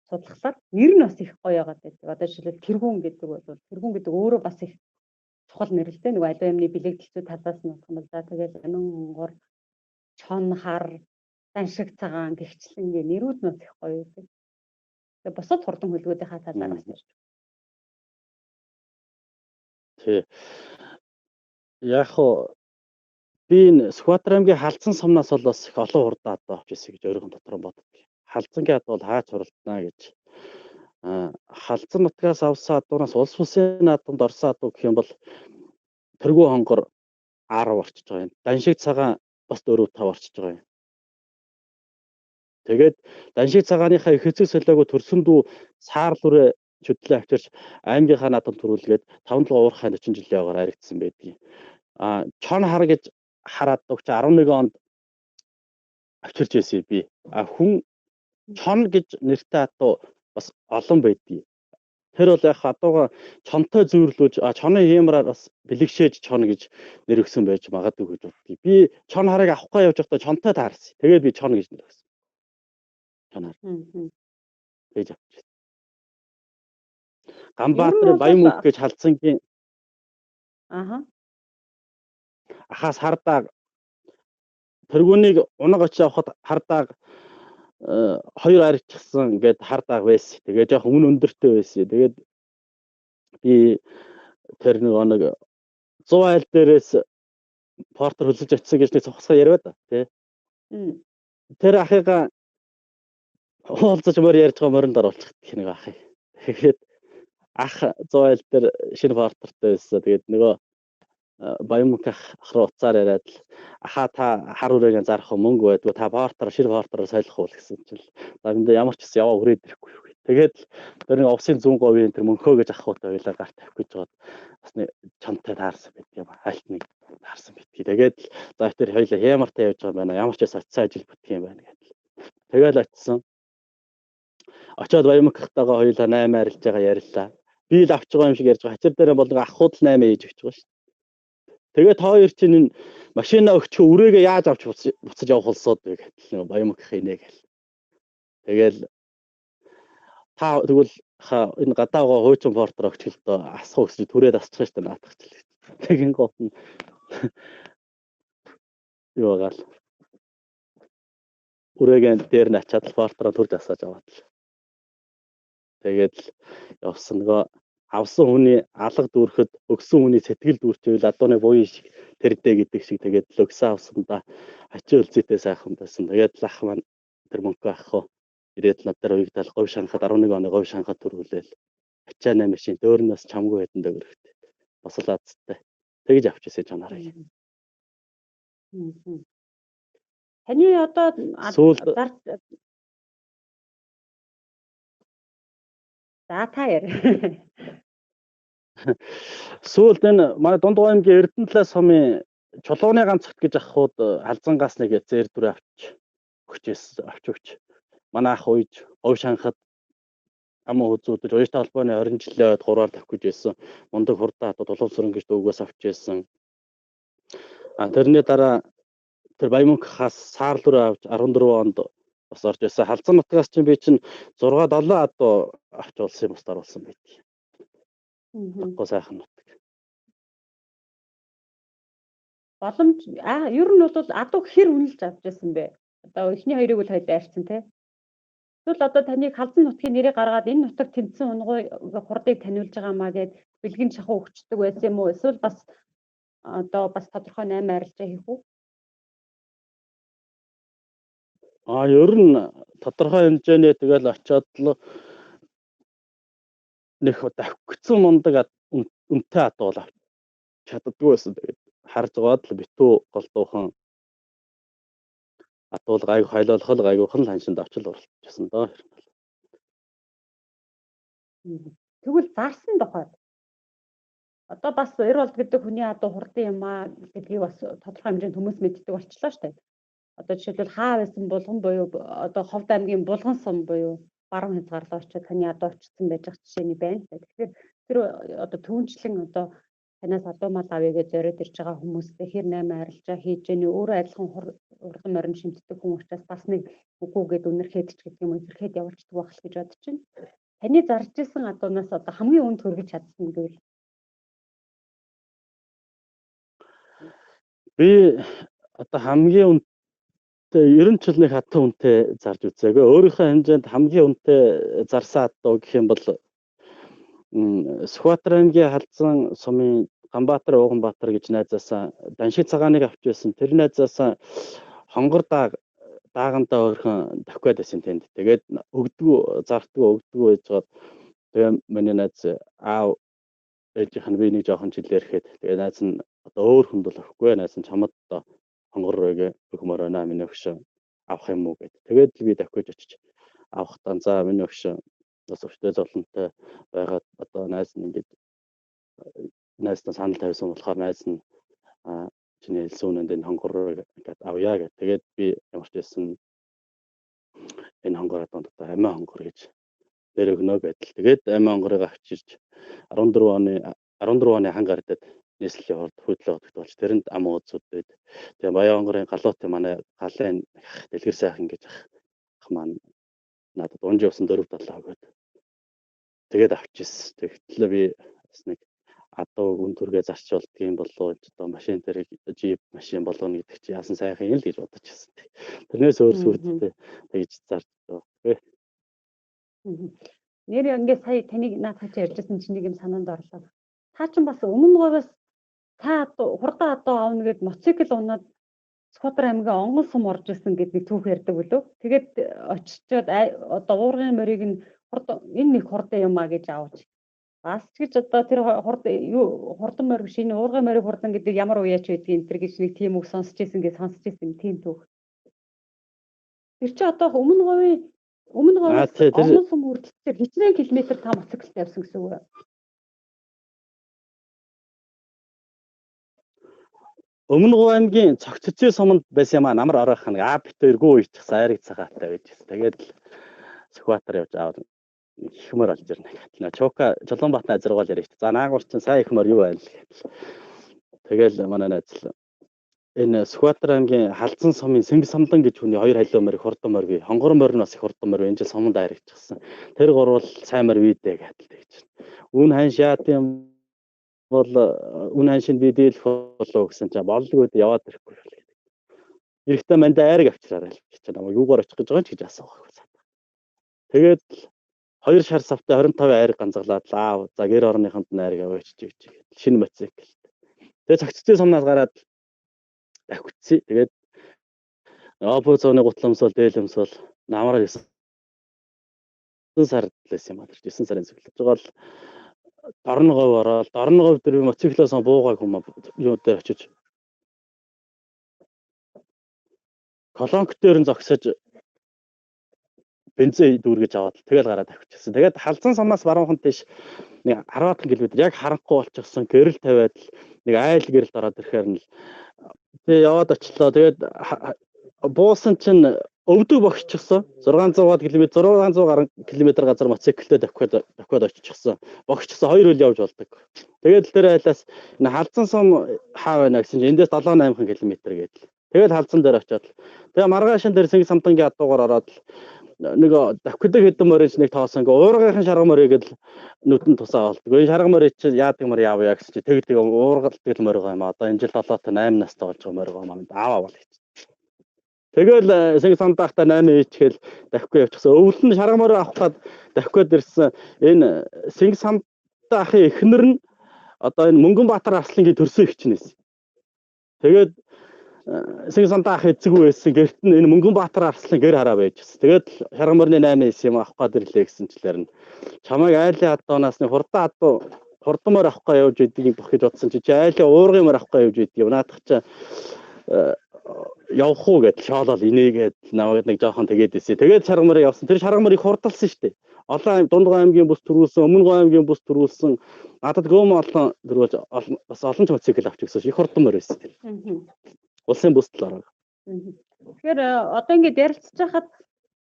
судлахлаар нэр нь бас их гоё яагаад гэдэг. Одоо жишээлбэл тэргүүн гэдэг бол тэргүүн гэдэг өөрөө бас их чухал нэр л дээ. Нэг аливаа юмны бэлэгдэлцүүд талаас нь бодох юм бол за тэгэл анин хонгор, чон хар, даншиг цагаан гихчлэн ингээ нэрүүд нь их гоё байдаг. Тэгээ бусад хурдан хөлгүүдийнхаа талаар бас ярьж. Тий. Яг хоо би энэ Сүхбаатар аймгийн халдсан сумнаас бол бас их олон хурдан одоо авч ирсэн гэж өөрийнхөө дотор боддог. Халдсангийн ад бол хаач хуралдана гэж. Халдсан нутгаас авсан адуунаас улс улсын наадамд орсон адуу гэх юм бол тэргүүн хонгор 10 орчиж байгаа юм. Даншиг цагаан бас 4-5 орчиж байгаа юм. Тэгээд даншиг цагааныхаа их эцэг солиогоо төрсөн дүү саарл үрэ шүтлээ авчирч аймгийнхаа наадамд төрүүлгээд 5-7 уурхай 40 жилийн явгаар харагдсан байдгийг. Чон хар гэж хараад өгч 11 онд авчирч байсан би. Хүн чон гэж нэртэй адуу бас олон байдгийг. Тэр бол яг адууга чонтой зүйрлүүлж чоны хиймраар бас бэлэгшээж чон гэж нэр өгсөн байж магадгүй гэж боддгийг. Би чон харыг авахгүй явж байхдаа чонтой таарсан. Тэгээд би чон гэж нэр өгсөн. Чон хар. Тэгж авчихсан. Ганбаатар Баян-Мөнх гэж халдсангийн ахаас хардаг тэргүүнийг унаг очиж авахд хардаг 2 арчсан гэд хардаг байсан. Тэгээд яг өмнө өндөртэй байсан. Тэгээд би тэр нэг 100 айл дээрээс портер хөлсөж очисон гэж нэг цогцгоо яриад та тий. Тэр ахыгаа уулзаж мөр ярьж байгаа моринд оруулчих гэх нэг ах. Тэгээд ах 100 айл дээр шинэ портертэй байсан. Тэгээд нөгөө Баян-Мөнх ах руу уцаар яриад л ахаа та хар үрээгээ зарах мөнгө байдгүй та портер шир портероор солих уу гэсэн чинь за энэ ямар ч гэсэн яваа хүрээд ирэхгүй юу. Тэгээд тэр нэг овсын зүүн говийн тэр мөнхөө гэж аххуутай байлаа гарт тавих гэж жоод бас нэг чонтой таарсан байт юм хальт нэг таарсан байт. Тэгээд за тэр хоёлаа хямартай явж байгаа юм байна. Ямар ч бас очисан ажил бүтэх юм байна гэдэг. Тэгэл очисон. Очоод Баян-Мөнхтайгаа хоёлаа 8 арилж байгаа яриллаа. Би л авч байгаа юм шиг ярьж байгаа. Хачир дээр бол нэг ахууд л 8 ээж өгч байгаа шүү. Тэгээд та хоёр чинь энэ машинаа өгчөө үрээгээ яаж авч буцаж явах болсоод вэ гэхэл Баян-Мөнх инээ гэл. Тэгэл та тэгвэл энэ гадаа байгаа хуучин портер огч л доо асах өсч түрээд асчих штэ наадах ч л. Тэгин гот нь юу байгаа л. Үрээгийн дээр нь ачаад портероо төрж асааж аваад л. Тэгээд л явсан нөгөө авсан хүний алга дүүрэхэд өгсөн хүний сэтгэл дүүрчээл адууны буян шиг тэрдэ гэдэг шиг тэгээд л өгсөн авсан да ачаа үлзээтэй сайхан байсан. Тэгээд л ах маань тэр мөнгө авах ирээд надаар уягдал говь шанхад 11 оны говь шанхад төрүүлээл ачаа 8 шин дөөрнөөс чамгүй хэдэн дөгөрхтэй бас лаацтай тэгж авчихсан чанараа. Таны одоо за та яар. Сүүлд энэ манай дунд гоомгийн Эрдэнэтлээ сумын чулууны ганцагт гэж ахууд халзангаас нэг зэр дүрээ авч өгч. Манай ах ууж говь шанхад амуу үзүүдэж уяжтай холбооны 20 жилийн ойд 3-аар тавих гэж байсан. Мундаг хурдаа тулуун сүрэн гэж дүүгээс авч байсан. Тэрний дараа тэр Баямөнхөөс саарлуур авч 14 онд бас орж ирсэн. Халзан нутгаас чинь би чинь 6-7 адуу авч улсын бусд оруулсан байдаг. Гоо сайхан нутаг. Боломж ер нь бол адуу хэр үнэлж авч байсан бэ? Одоо эхний хоёрыг бол хойд дайрсан тий. Тэгвэл одоо таныг халзан нутгийн нэрийг гаргаад энэ нутаг тэмцэн унгой хурдыг таниулж байгаа маа гэд бэлгэн шахуу өгчдөг байсан юм уу? Эсвэл бас одоо бас тодорхой 8 арилжаа хийх үү? Ер нь тодорхой хэмжээний тэгэл очиод л нэх давхигдсан мундаг үнэтэй адуул авч чаддгүй байсан. Тэгээд харж байгаад л битүү голдуухан адуул гайг хойлоолох гайгүйхан л ханшинд авчил оролцсон доо. Тэгвэл зарсан дохойд одоо бас Эрвалд гэдэг хүний адуу хурдан юм аа гэдгийг бас тодорхой хэмжээнд хүмүүс мэддэг болчихлоо шүү дээ. Одоо жишээлбэл хаа байсан булган буюу одоо Ховд аймгийн булган сум буюу баруун хязгаарлаа очиод таны адуу очсон байж байгаа жишээний байна. Тэгэхээр тэр одоо түүнчлэн одоо танаас адуу мал авъя гэж зориод ирж байгаа хүмүүстэй хэр 8 арилжаа хийж гэнэ өөрөө адилхан уран морин шимтдэг хүн учраас бас нэг үгүйгээд үнэрхээд ч гэдэг юм үнэрхээд явуулчихдаг байх л гэж бодож байна. Таны зарж исэн адуунаас одоо хамгийн үнд хүргэж чадсан гэвэл би одоо хамгийн үнэтэй 90 жил нэг хатан үнэтэй зарж үзээгүй. Өөрийнхөө хэмжээнд хамгийн үнэтэй зарсан адуу гэх юм бол Сүхбаатар аймгийн халзан сумын Ганбаатар Ууганбаатар гэж найзаасаа даншиг цагааныг авч байсан. Тэр найзаасаа хонгор даагантаа өөрхөн давхиад байсан тэнд. Тэгээд зартгүй байжгаад тэгээ миний найз аав ээжийнх нь би нэг жоохон жилээрхэд тэгээ найз нь одоо өөр хүнд бол өгөхгүй. Найз нь чамд одоо хонгор руугээ өгмөр байна миний өгш авах юм уу гэд. Тэгээд би давхиж очиж авахтаа за миний өгш бас өвчтэй золонтой байгаад одоо найз нь ингэж найзнаа санал тавьсан болохоор найз нь чиний хэлсэн үнэнд энэ хонгор гэдэг авъя гэд. Тэгээд би ямар ч байсан энэ хонгор адуунд одоо амиа хонгор гэж нэр өгнө гэдэл. Тэгээд амиа хонгорыг авчирч 14 оны хангаар дэд нийслэлийн хорд хөдлөө болж тэрэнд ам уудсууд байд. Тэгээ баян хонгорын галуутын манай галын дэлгэр сайхан гэж ах маань надад унж явсан 4-7 өгөөд тэгээд авчихсан. Тэгтэл би бас нэг адуу гүн төргээ зарч болдго юм болов уу одоо машин дээр жип машин болгоно гэдэг чи яасан сайхан юм л гэж бодож байсан. Тэрнээс өөр сүрдтэй тэгж зарж байгаа. Нэр ингээд сая таныг наадах чи ярьжсэн чинь нэг юм санаанд орлоо. Та ч бас өмнө говьос та хурдан адуу авна гэд моцикл унаад Сүхбаатар аймгийн онгон сум орж исэн гэдэг түүх ярьдаг үлээ. Тэгээд очичоод одоо уургын морийг нь энэ нэг хурдан юм а гэж авч. Бас ч гэж одоо тэр хурдан морь шинэ уургын морийг хурдан гэдэг ямар уяач байдгийг энэ төр гэж нэг тийм үг сонсч ирсэн тийм түүх. Тэр чи одоо өмнө говьос онгон сум үрдэлтээр хичнээн километр та моциклтай явсан гэсэн үг. Өмнө Говь аймгийн цогццгийн суманд байсан юм а намар орох нэг битэргүй ичих сайрыг цагаатай байж байсан. Тэгээд л Сүхбаатар явж аваад ихмөр олж ирнэ. Чуука Чулуунбаат найзруугаал яриа шүү. За наагур чинь сайн ихмөр юу байл гэхэл. Тэгэл манай найз л энэ Сүхбаатар аймгийн Халзан сумын Сэнг самдан гэж хүний 2 халиу морь, хурдан морь, хонгор морь нь бас их хурдан морь энэ жил суманд дайрагдчихсан. Тэр гурвал сайн морь видээ гэдэл тэгж байна. Үн ханш яат юм бол үн ханшинд би дийлэх болов гэсэн чинь боллогод яваад ирэхгүй л гэдэг. Эрэхтээ мандаа айраг авчраарай л гэж намайг юугаар очих гэж байгаа ч гэж асуух байсан. Тэгээд 2 шар савтай 25 айраг ганцаглаад за гэр орныхонд найраг аваач гэж шинэ мотоцикл. Тэгээд цогцтой сумнаас гараад давхицсан. Тэгээд опо цооны гутламсол дээлэмсэл намраа 9 сард лээс юм аа. 9 сарын цэглэж байгаа л Дорноговь ороод Дорноговь дээр мотоциклоос буугааг хүмүүс юу дээр очиж колонк дээр нь зогсож бензин дүүргэж аваад тэгэл гараад авчихсан. Тэгээд Халзан сумнаас баруунхан тийш нэг 10 км яг харанхуй болчихсон гэрэл тавиад нэг айл гэрэлд ороод ирэхээр нь тэгээ яваад очлоо. Тэгээд буусан чинь өвдөг богчихсон. 600 км 600 км газар мотоциклтэй давхиад оччихсон. Богчихсон 2 үл явж болдог. Тэгээд тэр айлаас энэ Халзан сум хаа байна гэсэн чинь эндээс 7-8 км гэдэл. Тэгээд Халзан дээр очиод тэгээ маргаашин дээр Сэнг самдангийн адуугаар ороод нэг давхидаг хэдэн морьч нэг тоосон. Уургийнхын шарга морь гэдэл нүдэн тусаа болдог. Энэ шарга морь чи яадаг морь яваа гэсэн чи тэг уургалдаг морь юм. Одоо энэ жил 7-8 настай болж байгаа морь юм. Ааваа бол. Тэгэл Сэнг самдаахта 8 ичгээл давхигүй явчихсан. Өвөл нь шарга морь авах гээд давхиад ирсэн. Энэ Сэнг самдаахын эхнэр нь одоо энэ Мөнгөнбаатар Арслангийн төрсөн ихчнээс. Тэгээд Сэнг самдаах эцэггүй байсан. Гэрт нь энэ Мөнгөнбаатар Арслан гэр хараа байжсэн. Тэгээд шарга морьны 8 юм авах гээд ирлээ гэсэн чилээр нь чамайг айлын адуунаас нэг хурдан морь авах гээд явж идгийг бохиж бодсон чи айлын уургын морь авах гээд явж идгийг. Наадах чи явах уу гэдэл шоолол инээгээд намайг нэг жоохон тэгээд ирсэн. Тэгээд шарга морь явсан. Тэр шарга морийг хурдалсан шүү дээ. Олон Дундгой аймгийн бүс төрүүлсэн, Өмнөгой аймгийн бүс төрүүлсэн. Надад гөөм олон төрүүлж бас олон ч мотоцикл авч ирсэн. Их хурдан морь байсан тэр. Улсын бүс талаар. Тэгэхээр одоо ингэж ярилцж байхад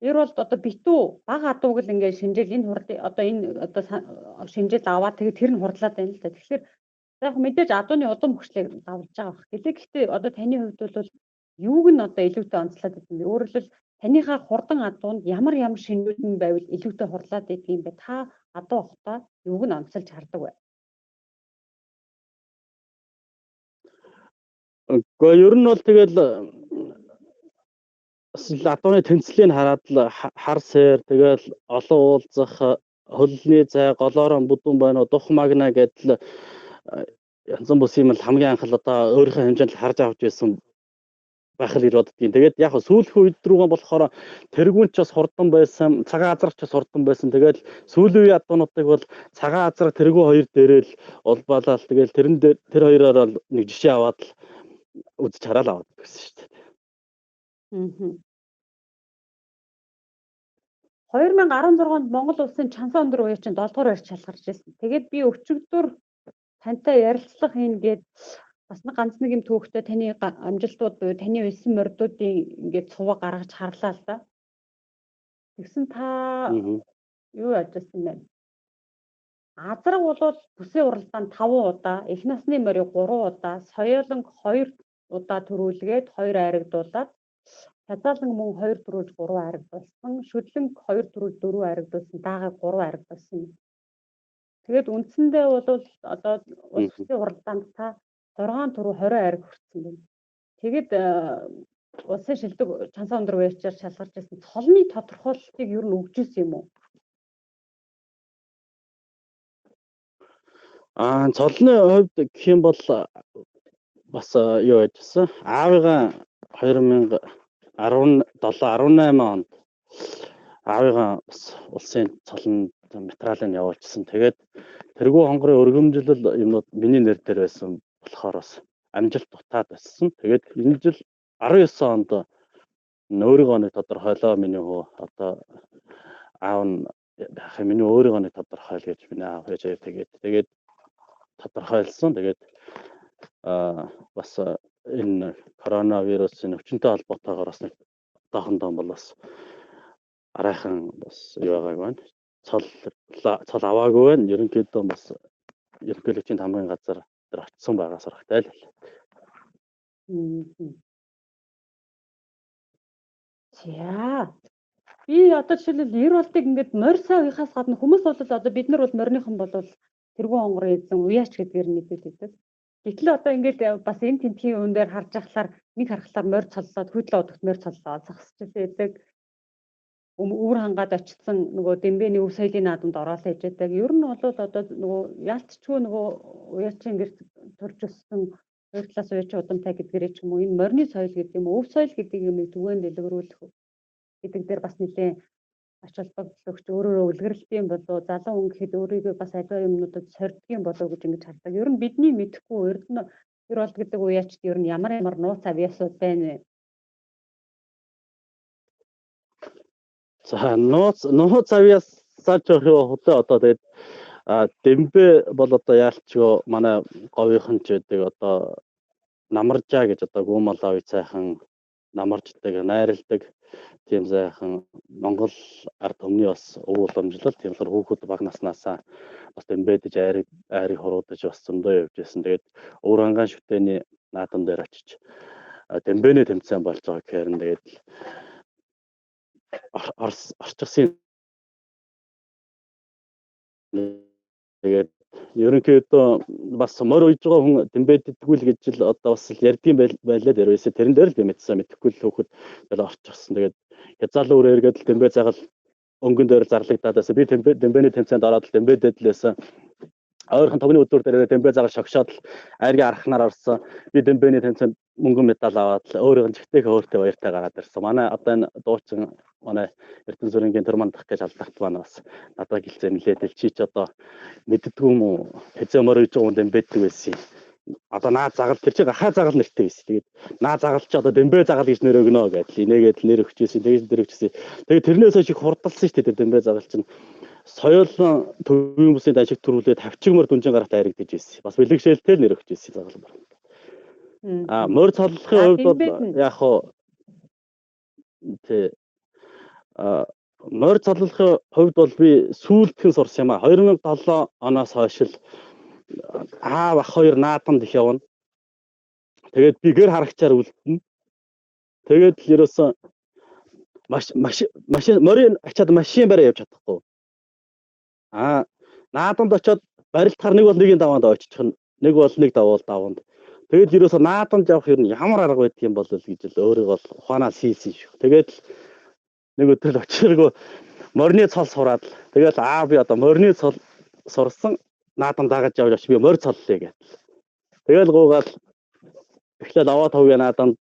ер бол одоо битүү бага адууг л ингээд шинжээл энэ хурдыг одоо энэ одоо шинжээл аваад тэгээд тэр нь хурдлаад байна л да. Тэгэхээр яг мэдээж адууны удам хөшлийг давж байгаа бах. Гэхдээ одоо таны хувьд бол юуг нь одоо илүүтэй онцлоод идэв юм бэ? Өөрөөр хэлбэл таныхаа хурдан адуунд ямар шинжүүд нь байвал илүүтэй хурлаад идэв юм бэ? Та адуу авахтаа юуг нь онцолж хардаг вэ? Гэхдээ ер нь бол тэгэл адууны тэнцлийг хараад л хар сэр тэгэл олон уулзах хөлний зай голоорон бүдүүн байна дух магна гэдэл янз бүрийн юм хамгийн анх л одоо өөрийнхөө хэмжээнд харж авч байсан байх л боддгийн. Тэгээд яг сүүлэх үед рүүгээ болохоор тэргүүн ч бас хурдан байсан, цагаан азрагч бас хурдан байсан. Тэгээд сүүлийн үеийн адуунуудыг бол цагаан азраг тэргүү хоёр дээрэл улбаалал тэгээд тэр хоёроор нэг жишээ аваад л үзэж хараал аваад гэсэн шүү дээ. 2016 онд Монгол улсын чансан өндөр үеийн 7 дугаар байрч шалгарч ирсэн. Тэгээд би өчигдөр тантай ярилцлага хийн гээд бас ганц нэг юм түүхтэй таны амжилтууд буюу таны өссөн мордуудын ингээд цуваа гаргаж харлаа л да. Тэгсэн та юу яжсэн бэ? Азраг бол бүсийн уралдаанд 5 удаа, их насны морийг 3 удаа, соёолонг 2 удаа төрүүлгээд 2 айрагдуулаад Хязаалан мөн 2 төрүүлж 3 айрагдуулсан, шүдлэнг 2 төрүүлж 4 айрагдуулсан, даагаад 3 айрагдуулсан. Тэгээд үндсэндээ бол одоо улс төрийн уралдаанд та 6 төрөв 20 айраг хүртсэн байна. Тэгээд улсын шилдэг чансан өндөр байрчаар шалгарч ирсэн цолны тодорхойлолтыг ер нь өгч ирсэн юм уу? Цолны хувьд гэх юм бол бас юу яжсэн. Аавыгаа 2017-18 онд аавыгаа бас улсын цолны материалыг явуулчихсан. Тэгээд тэргүй хонгорын өргөмжлөл юмнууд миний нэр дээр байсан болохоор бас амжилт дутаад байсан. Тэгээд энэ жил 19 онд өөрийгөө нэг тодорхойлоо миний хөө одоо аав нь миний өөрийгөө нэг тодорхойл гэж миний аав хийж тэгээд тодорхойлсон. Тэгээд бас энэ коронавирусын өвчнөд холбоотойгоор бас нэг одоохондоо бол бас арайхан бас юу байгааг байна. Цол аваагүй байна. Ерөнхийдөө бас ерөнхийлөгчийн хамгийн газар дээр очсон байгаа сурагтай л. За. Би одоо жишээлбэл 90 болтыг ингээд морьсоо уяхаас гадна хүмүүс бол одоо бид нар бол морьныхон бол тэргүй онгор эзэн уяач гэдгээр мэдээд байдаг. Гэтэл одоо ингээд бас энэ тентхийн үн дээр харж ахлаар нэг харахлаар морь цоллоод хүйтлээ удагт морь цоллоод зогсчихсэн байдаг. Өвөр хангаад очсон нөгөө Дембэний өв соёлын наадамд ороод иж байдаг. Ер нь бол одоо нөгөө яалтчгүй нөгөө уяачийн гэрт төрж өссөн хоёр талаас уяачийн удамтай гэдгээрээ ч юм уу энэ морьны соёл гэдэг юм өв соёл гэдэг юм түгээн дэлгэрүүлэх гэдэг дээр бас нэлээд ач холбогдолч өөрөөрөө үлгэрэлтийн болоо залуу хүн гэхэд өөрийгөө бас аливаа юмнуудад сордгийн болоо гэж ингэж хардаг. Ер нь бидний мэдхгүй Эрдэнэ ер бол гэдэг уяачд ер нь ямар нууц авьяасууд байна вэ? За нууц авьяасаа ч хөдөө одоо тэгээд Дембэ бол одоо яалтчгүй манай говийнхан ч гэдэг одоо намаржаа гэж одоо гүмал авь цайхан намарждаг найрладаг тийм сайхан Монгол ард түмний бас өв уламжлал тийм болохоор хүүхэд баг наснаасаа бас Дембэдэж айрыг хуруудаж бас зөндөө явж байсан. Тэгээд өвөр хангаан шүтээний наадам дээр очиж Дембэний тэмцээн болж байгаа гэхээр тэгээд орчихсан. Тэгээд ерөнхийдөө бас морь уйж байгаа хүн Дембэддэггүй л гэж л одоо бас ярьдгийн байлаа дээр байсан. Тэрэн дээр л би мэдсэн мэдэхгүй л хүүхэд тэгэл орчихсан. Тэгээд хязгаарлал өөр эргээд л Дембэ цагаал өнгөн дээр зарлагдаад байсан. Би Дембэний тэмцээнд ороод л Дембэдэд л байсан. Ойрхон тогны өдөр дээр Дембэ цагаал шогшоод л айргийн арахнаар орсон. Би Дембэний тэмцээнд мөнгөн медаль аваад л өөрийн жигтэйг өөртөө баяртай гараад ирсэн. Манай одоо энэ дуучин манай Эрдэнэ сүрэнгийн Төрмандах гэж алдарт маань бас надад гэлцээ нилээд чи ч одоо мэддэггүй юм уу? Хэзээ морь уйж байгаа хүн Дембэддэг байсан. Одоо наа загал тэр чинь гахаа загал нэртэй байсан. Тэгээд наа загал чи одоо Дембэ загал гэж нэр өгнө гэдэл инээгээд нэр өгчээсэн. Тэгээд нэр өгчээсэн. Тэгээд тэрнээс хойш их хурдалсан шүү дээ тэр Дембэ загал чинь. Соёл төвийн бүсийн ажиг төрүүлээд тавчигмөр дүнжин гарахт айрагдаж ирсэн. Бас бэлэгшээлтэй нэр өгч ирсэн загал бар. Морь цоллохын хувьд бол яг хоо морь цоллохын хувьд бол би сүүлдхэн сурсан юм а. 2007 оноос хойш л аав ах хоёр наадамд их явна. Тэгээд би гэр харагчаар үлдэнэ. Тэгээд л ерөөсөн машин морийн ачаад машин бараа явж чадахгүй. Наадамд очиод барилдахаар нэг бол нэгийн даваанд очиж нэг бол нэг даваанд. Тэгээд ерөөсөө наадамд явах юм ямар арга байдаг юм бол гэж л өөрийгөө бол ухаанаас хийсэн шүү. Тэгээд нэг өдөр л очиргүй морины цол сураад л тэгээд би одоо морины цол сурсан наадам дагаж явж би морь цоллоо гэдэг. Тэгэл гуугаад эхлээд аваа тавгийн наадамд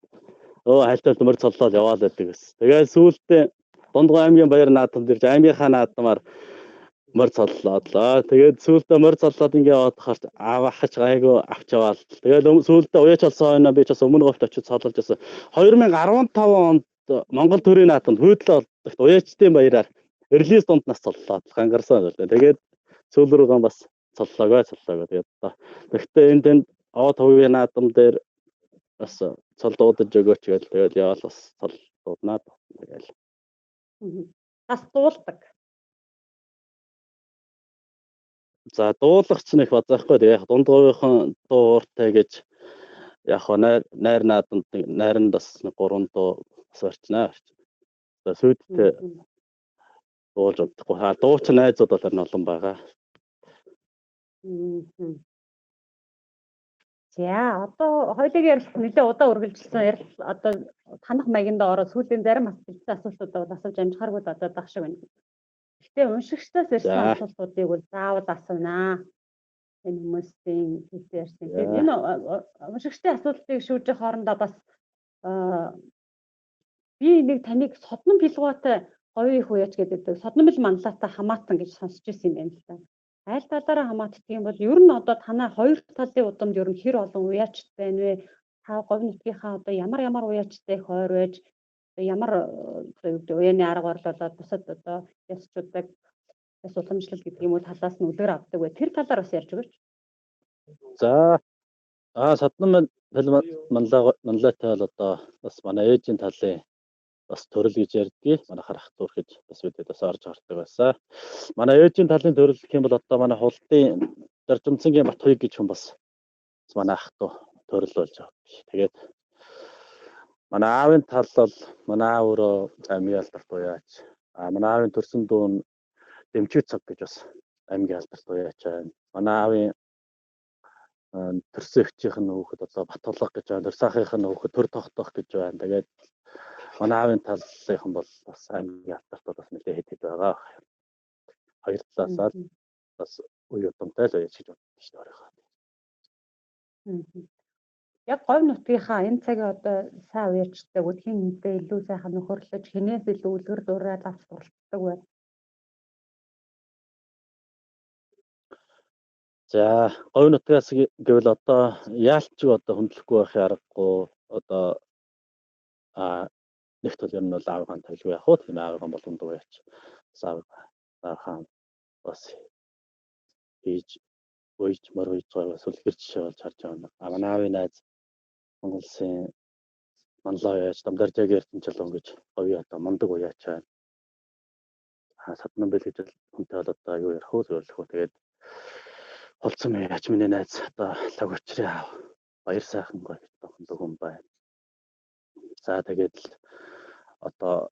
хайлталт морь цоллоод яваал байдаг гэсэн. Тэгээд сүүлдээ Дундгой аймгийн баяр наадамд ирж аймгийнхаа наадамаар морь цоллоод л тэгээд сүүлдээ морь цоллоод ингээ яваад хахаар авахч гайгүй авч яваал. Тэгээд сүүлдээ уяач болсон хойно би ч бас өмнө говьт очиж цоллож байсан. 2015 онд Монгол төрийн наадамд хүйдлээ олдогт уяачдын баяраар релиз дунд нас цоллоод гангарсан л дээ. Тэгээд сүүл рүүгээ бас цоллоогоо. Тэгээд тэгтээ энэ тэнд аваа тавгийн наадам дээр бас цол дуудаж өгөөч гээл тэгээд яваал бас цол дууднаа тэгэл. Бас дуулдаг. За дуулах ч нэг базаахгүй тэгээ дундгойхон дууртай гэж яг найр наадамд найранд бас 3 дуу орчнаа. За сүйдтэй дуулж удахгүй. Дууч найзууд бол харин олон байгаа. За одоо хоёулыг ярилцах нэлээд удаа үргэлжилсэн одоо танах маягнд ороод сүүлийн зарим асуултууд бол асууж амжихааргүй одоо дах шиг байна. Гэхдээ уншигчдаас ирсэн асуултуудыг бол заавал асуунаа. Энэ хүмүүсийн хэлсэн. Тэгээд энэ уншигчдын асуултыг шүүжих хоорондоо бас би нэг таныг содном пилгуутай говийн их уяач гэдэг содномл манлаатай хамаатан гэж сонсч ирсэн юм байна л да. Аль талаараа хамаатдаг юм бол ер нь одоо танаа хоёр талын удамд ер нь хэр олон уяачд байна вэ? Та говь нутгийнхаа одоо ямар уяачтай хойр байж ямар уяаны арга барил болоод бусад одоо ясчуудаг яс уламжлал гэдэг юм уу талаас нь үлгэр авдаг вэ? Тэр талаар бас ярьж өгөөч. За содном манлаатай бол одоо бас манай ээжийн талын бас төрөл гэж ярьдгийг манай харах зур гэж бас бидэд бас орж хардаг байсан. Манай ээжийн талын төрөл гэх юм бол одоо манай хулдын Даржимцангийн Батхуйг гэж хүн бас манай ах トゥ төрөл болж байгаа. Тэгээд Манай аавын тал бол манай аав өөрөө аймгийн алдарт уяач. Манай аавын төрсөн дүү нь Дэмчиг цаг гэж бас аймгийн алдарт уяач байна. Манай аавын төрсөн өвчийнх нь хүүхэд одоо Батулга гэж байна. Төрсаахынх нь хүүхэд Төр тогтох гэж байна. Тэгээд манай аавын талынхан бол бас аймгийн алдарт бас нэлээд хэд байгаа. Хоёр талаасаа бас үе удамтай л уяач гэж боддог шүү дээ өөрийнхөө. Яг говь нутгийнхаа энэ цагийн одоо сайн уяачдаг үдхийн хинтээ илүү сайхан нөхөрлөж хинээс илүү үлгэр дуурайл авч суралцдаг байна. За говь нутгаас гэвэл одоо яалтчиг одоо хөндлөхгүй байхын аргагүй одоо нэгт бол ер нь бол аавын тавилгүй яг хөө тийм аавын болгонд уяач. Саахаа бас хийж уйж мөрөж байгаа сүлгэр жишээ болж харж байгаа. Манай аавын найз Монгол Улсын манлаа уяач Дамдаржаг Эрдэнэчилгэн гэж говь одоо мундаг уяач байна. Саднан бэл гэж хүнтэй бол одоо юу ярих вэ зөвлөх үү. Тэгээд холцсон уяач миний найз одоо лаг учрын аав баяр сайхан говь мундаг хүн байна. За тэгээд одоо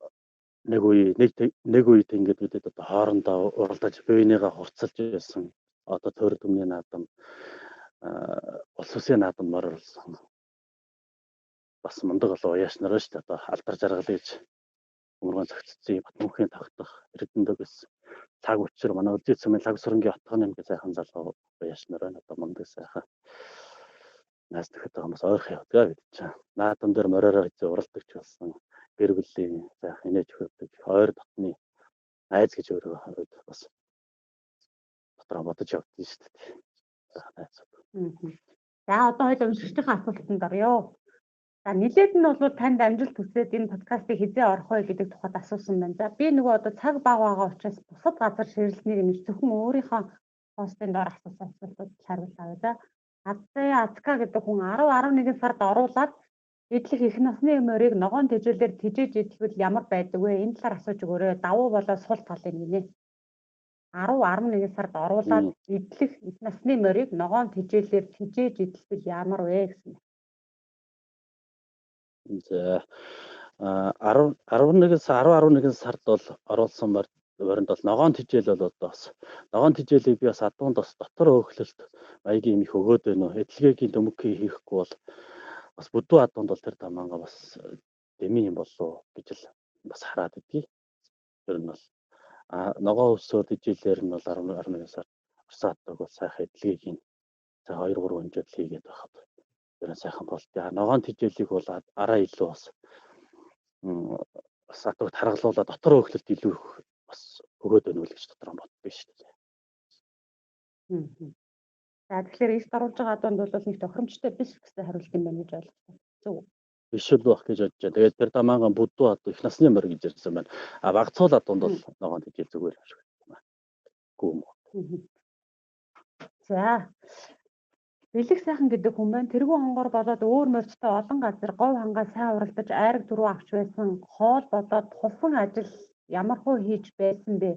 нэг үед ингэж бидэд одоо хоорондоо уралдаж биенийгээ хурцлж байсан. Одоо төр төмний наадам улс үсгийн наадам моролсон. Бас мундаг болоо уяач нар шүү дээ. Одоо алдар жаргал гэж өмөргөн цогцсон Батмөнхийн тогтох Эрдэнэт гэсэн цаг учир манай Үлзий цэцмийн лаг сурангийн отгоны нэг сайхан залуу уяач нар байна. Одоо мундаг сайхан нас нөхөд байгаа хүмүүс ойрхон явдаг бид чинь. Наадам дээр мориороо хэзээ уралдагч болсон. Гэр бүлийн сайхан инээж хөрдөг ойр дотны айз гэж өөрөө бас дотроо бодож явдсан шүү дээ. За одоо хоёул уншигчдын асуултанд орё. За нилээд нь бол танд амжилт хүсээд энэ подкастыг хизээ орох вэ гэдэг тухайд асуусан байна. За би нөгөө одоо цаг бага байгаа учраас бусад газар ширэлцнийг нэр зөвхөн өөрийнхөө постын доор асуусан асуултууд хариуллаа да. Азка гэдэг хүн 10-11 сард оруулаад идэх их насны морийг ногоон тэжээлээр тижээж идэхвэл ямар байдаг вэ? Энэ талаар асууж өгөөрэй. Давуу болоо сул талын гинэ. 10-11 сард оруулаад идэх их насны морийг ногоон тэжээлээр тижээж идэхвэл ямар вэ гэсэн. За 10-11 сард бол оруулсан моринд бол ногоон тижээл бол одоо бас ногоон тижээлийг би бас адуунд бас дотор өөхлөлт маягийн их өгөөд байна уу. Эдлэгийн төмөг хийхгүй бол бас бүдүү адуунд бол тэр тамаанга бас дэмий юм болов гэж л бас хараад идэгий. Тэр нь бол ногоон өсөөр тижээлээр нь бол 11 сард орсаадаг бол сайхан эдлэгийн за 2-3 хэмжээд хийгээд байхад тэр сайхан болтой. Ногоон тижээлийг бол араа илүү бас адууг харгалуулаад дотор өөхлөлт илүү бас өгөөд байна үл гэж дотор боддог шүү дээ. За тэгэхээр ийш даруулж байгаа адуунд бол нэг тохиромжтой биш гэсэн хариулт юм байна гэж ойлгосон. Зөв. Биш л байх гэж бодож байна. Тэгээд тэр тамаагаан бүдүү адуу их насны морь гэж ярьсан байна. Багцуул адуунд бол ногоон тижээл зүгээр юм шиг байна. Гүм. За бэлэг сайхан гэдэг хүн байна. Тэргүй хонгор болоод өөр морьтой олон газар говь хангаа сайн уралдаж айраг дөрөв авч байсан. Хоол бодоод хувсан ажил ямархуу хийж байсан бэ?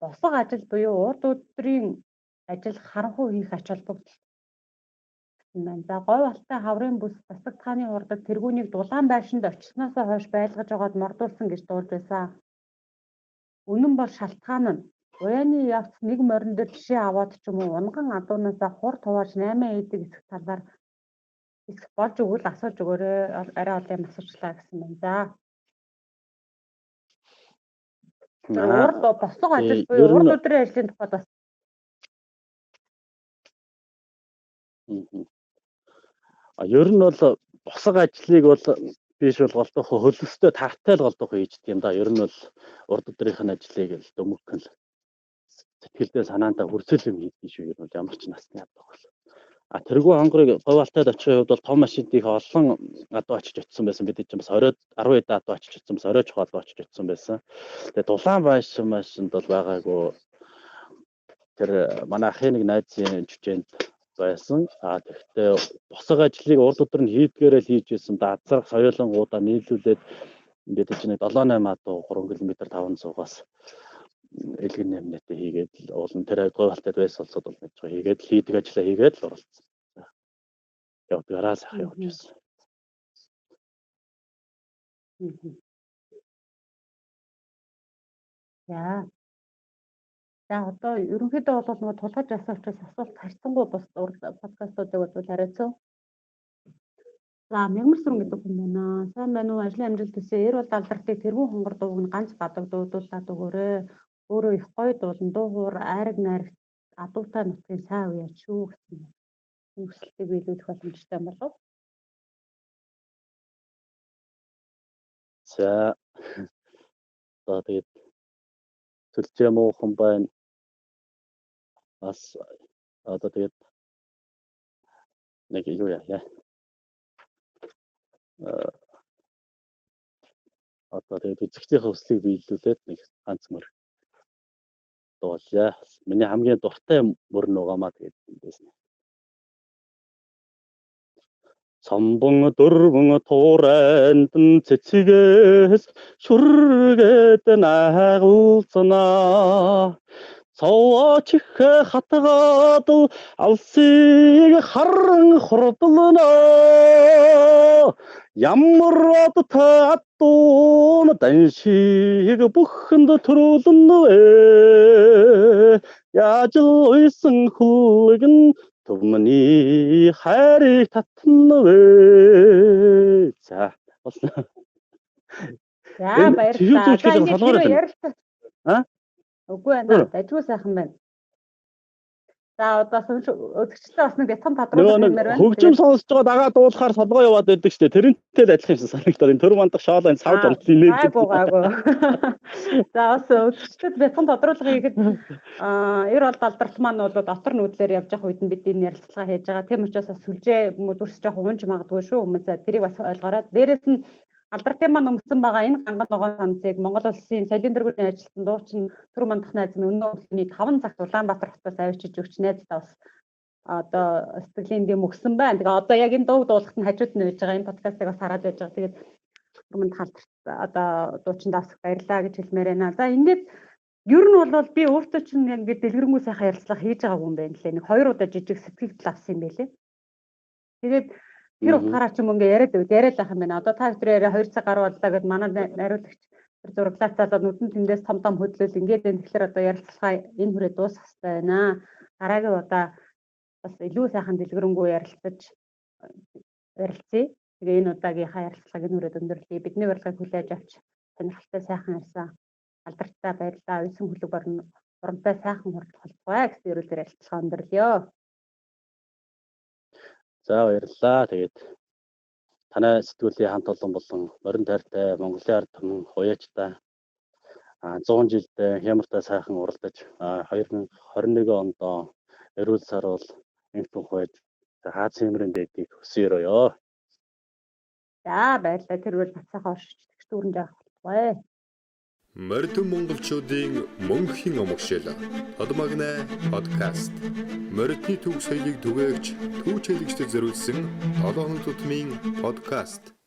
Босго ажил буюу урд өдрийн ажил харанхуй хийх ач холбогдол. За говь алтай хаврын бүс засаг тааны хурдад тэргүүнийг дулаан байшинд очсноосоо хойш байлгаж байгаад мордуулсан гэж дуулж байсан. Үнэн бол шалтгаан нь уяаны явц нэг морин дээр жишээ аваад ч юм уу унган адуунаасаа хур тувааж 8 идэг эсэх талаар эсэх болж өгвөл асууж өгөөрэй. Арай олон юм асуучлаа гэсэн байна. За урд босго ажил буюу урд өдрийн ажлын тухайд бас ер нь бол босго ажлыг бол биш бол голдох хөлөстэй таартай л голдох хийждэг юм да. Ер нь бол урд өдрийнх нь ажлыг л дөмгөн л сэтгэлдээ санаандаа хүрсэл юм хийдэг шүү. Ер нь ямар ч насны адуу бол. Тэргүй хонгорыг говь алтайд очихын хувьд бол том машинд их олон адуу очиж очсон байсан. Бид чинь бас оройд 10 эд адуу очиж очсон бас орой чухал очиж очсон байсан. Тэгээ дулаан машинд бол байгаагүй. Тэр манай ахын нэг найзын жүжээнд байсан. Тэгэхдээ босго ажлыг урд өдөр нь хийдгээрээ л хийж байсан. Дазрах соёлонгуудаа нийлүүлээд бид чинь 7-8 адуу 3 км 500-аас элгэн нэмнэтэй хийгээд л уулын тэр говь алтайд байсан улсууд бол мэдж байгаа. Хийгээд хийдэг ажлаа хийгээд л оролцсон. Явдгаараа сайхан явж байсан. Мгм. За. За одоо ерөнхийдөө бол нөгөө тулгаж асуух учраас асуулт харьцангуй бус подкастуудыг бол арайцсан. За мягмар сүрэн гэдэг хүн байна. Сайн байна уу? Ажлын амжилт хүсье. Эр бол алдралтыг тэргүүн хонгор дууг нь ганц бадаг дуудуулаад өгөөрэй. Өөрөө их гоё дуулан дуугуур айраг найрагт адуутай нутгийн сайн уяач шүү гэсэн хүсэлтийг биелүүлэх боломжтой юм болов. За. За тэгээд төлжээ муухан байна. Бас одоо тэгээд нэг юу яа. Одоо тэгээд үзэгчдийн хүслийг биелүүлээд нэг ганц мөр дуулъя. Миний хамгийн дуртай мөр нугамаа тэгээд эндээс нь. Самбан дөрвөн туурайндан цэцгээс шүргээд наагуулснаа. Цоочих хатгаад алсыг харан хурдлнаа. Ямар од татуун даншиг бүхэнд төрүүлнэ вэ. Яаж л уйсан хүлгэн түмний хайрыг татна вэ. За болсон. За баярлалаа. За ингээд хэрвээ ярилцсан. Үгүй байна. Дажгүй сайхан байна. За одоо өдөрчлөө бас нэг бяцхан тодруулах юмэр байна. Хөгжим сонсож байгаа дагаа дуулахаар солгоо яваад байдаг шүү дээ. Тэрнтэй адилхан юмсан санагдаад энэ төр мандах шоолын савд онцлог нэр. Гайгүй. За бас өдөрчлөд бяцхан тодруулах хийгээд эр бол алдарт маань бол дотор нүүдлэр явж явах үед нь бид энэ ярилцлага хийж байгаа. Тийм учраас бас сүлжээ дүрс жоох унж магадгүй шүү. Хүмүүс тэрийг бас ойлгоорой. Дээрээс нь алдрын маань өмсөн байгаа энэ ганган ногоон хамтыг Монгол улсын соёлын дэргэдийн ажилтан дуучин төр мандах найз нь өнөө өглөөний 5 цагт Улаанбаатар хотоос авчиж өгч найздаа бас одоо сэтгэлийн дэм өгсөн байна. Тэгээ одоо яг энэ дуу дуулахт нь хажууд нь байж байгаа энэ подкастыг бас хараад байж байгаа. Тэгээд төр манд халдварт одоо дуучин даасах баярлаа гэж хэлмээр байна. За ингээд ер нь бол би өөртөө чинь ингээд дэлгэрэнгүй сайхан ярилцлага хийж байгаагүй юм байна лээ. Нэг 2 удаа жижиг сэтгэл авсан юм байлээ. Тэгээд тэр утгаараа ч юм ингээ яриад байх юм байна. Одоо та бүхэн яриа 2 цаг гаруй боллоо гэд манай найруулагч тэр зураглаацаа нүдэн тэндээс том хөдлөл ингээд энэ тэгэхээр одоо ярилцлага энэ хүрээ дуусах хэрэгтэй байна. Дараагийн удаа бас илүү сайхан дэлгэрэнгүй ярилцъя. Тэгээ энэ удаагийнхаа ярилцлагыг энэ хүрээд өндөрлөе. Бидний урилгыг хүлээж авч сонирхолтой сайхан ярьсан алдартай баярлалаа. Уйсан хүлэг оронтой сайхан хурдлахай гэсэн ерөөлөөр ярилцлага өндөрлөё. За баярлалаа. Тэгээд танай сэтгүүлийн хамт олон болон морин тайртай Монголын ард түмэн хуяачтай 100 жилдээ хямартай сайхан уралдаж 2021 онд эрүүл сар бол энтэн хуяж хаад сэмрэн дэдийг өсөөрөө. За баярлалаа. Тэр бол бацаахан оршиж дүүрэн жаах болтугай. Морьтон монголчуудын мөнхийн амгшил Тодмагна подкаст. Морьтны төв соёлыг түгээгч түүч хэлэгчдэд зориулсан 7 хоног тутмын подкаст.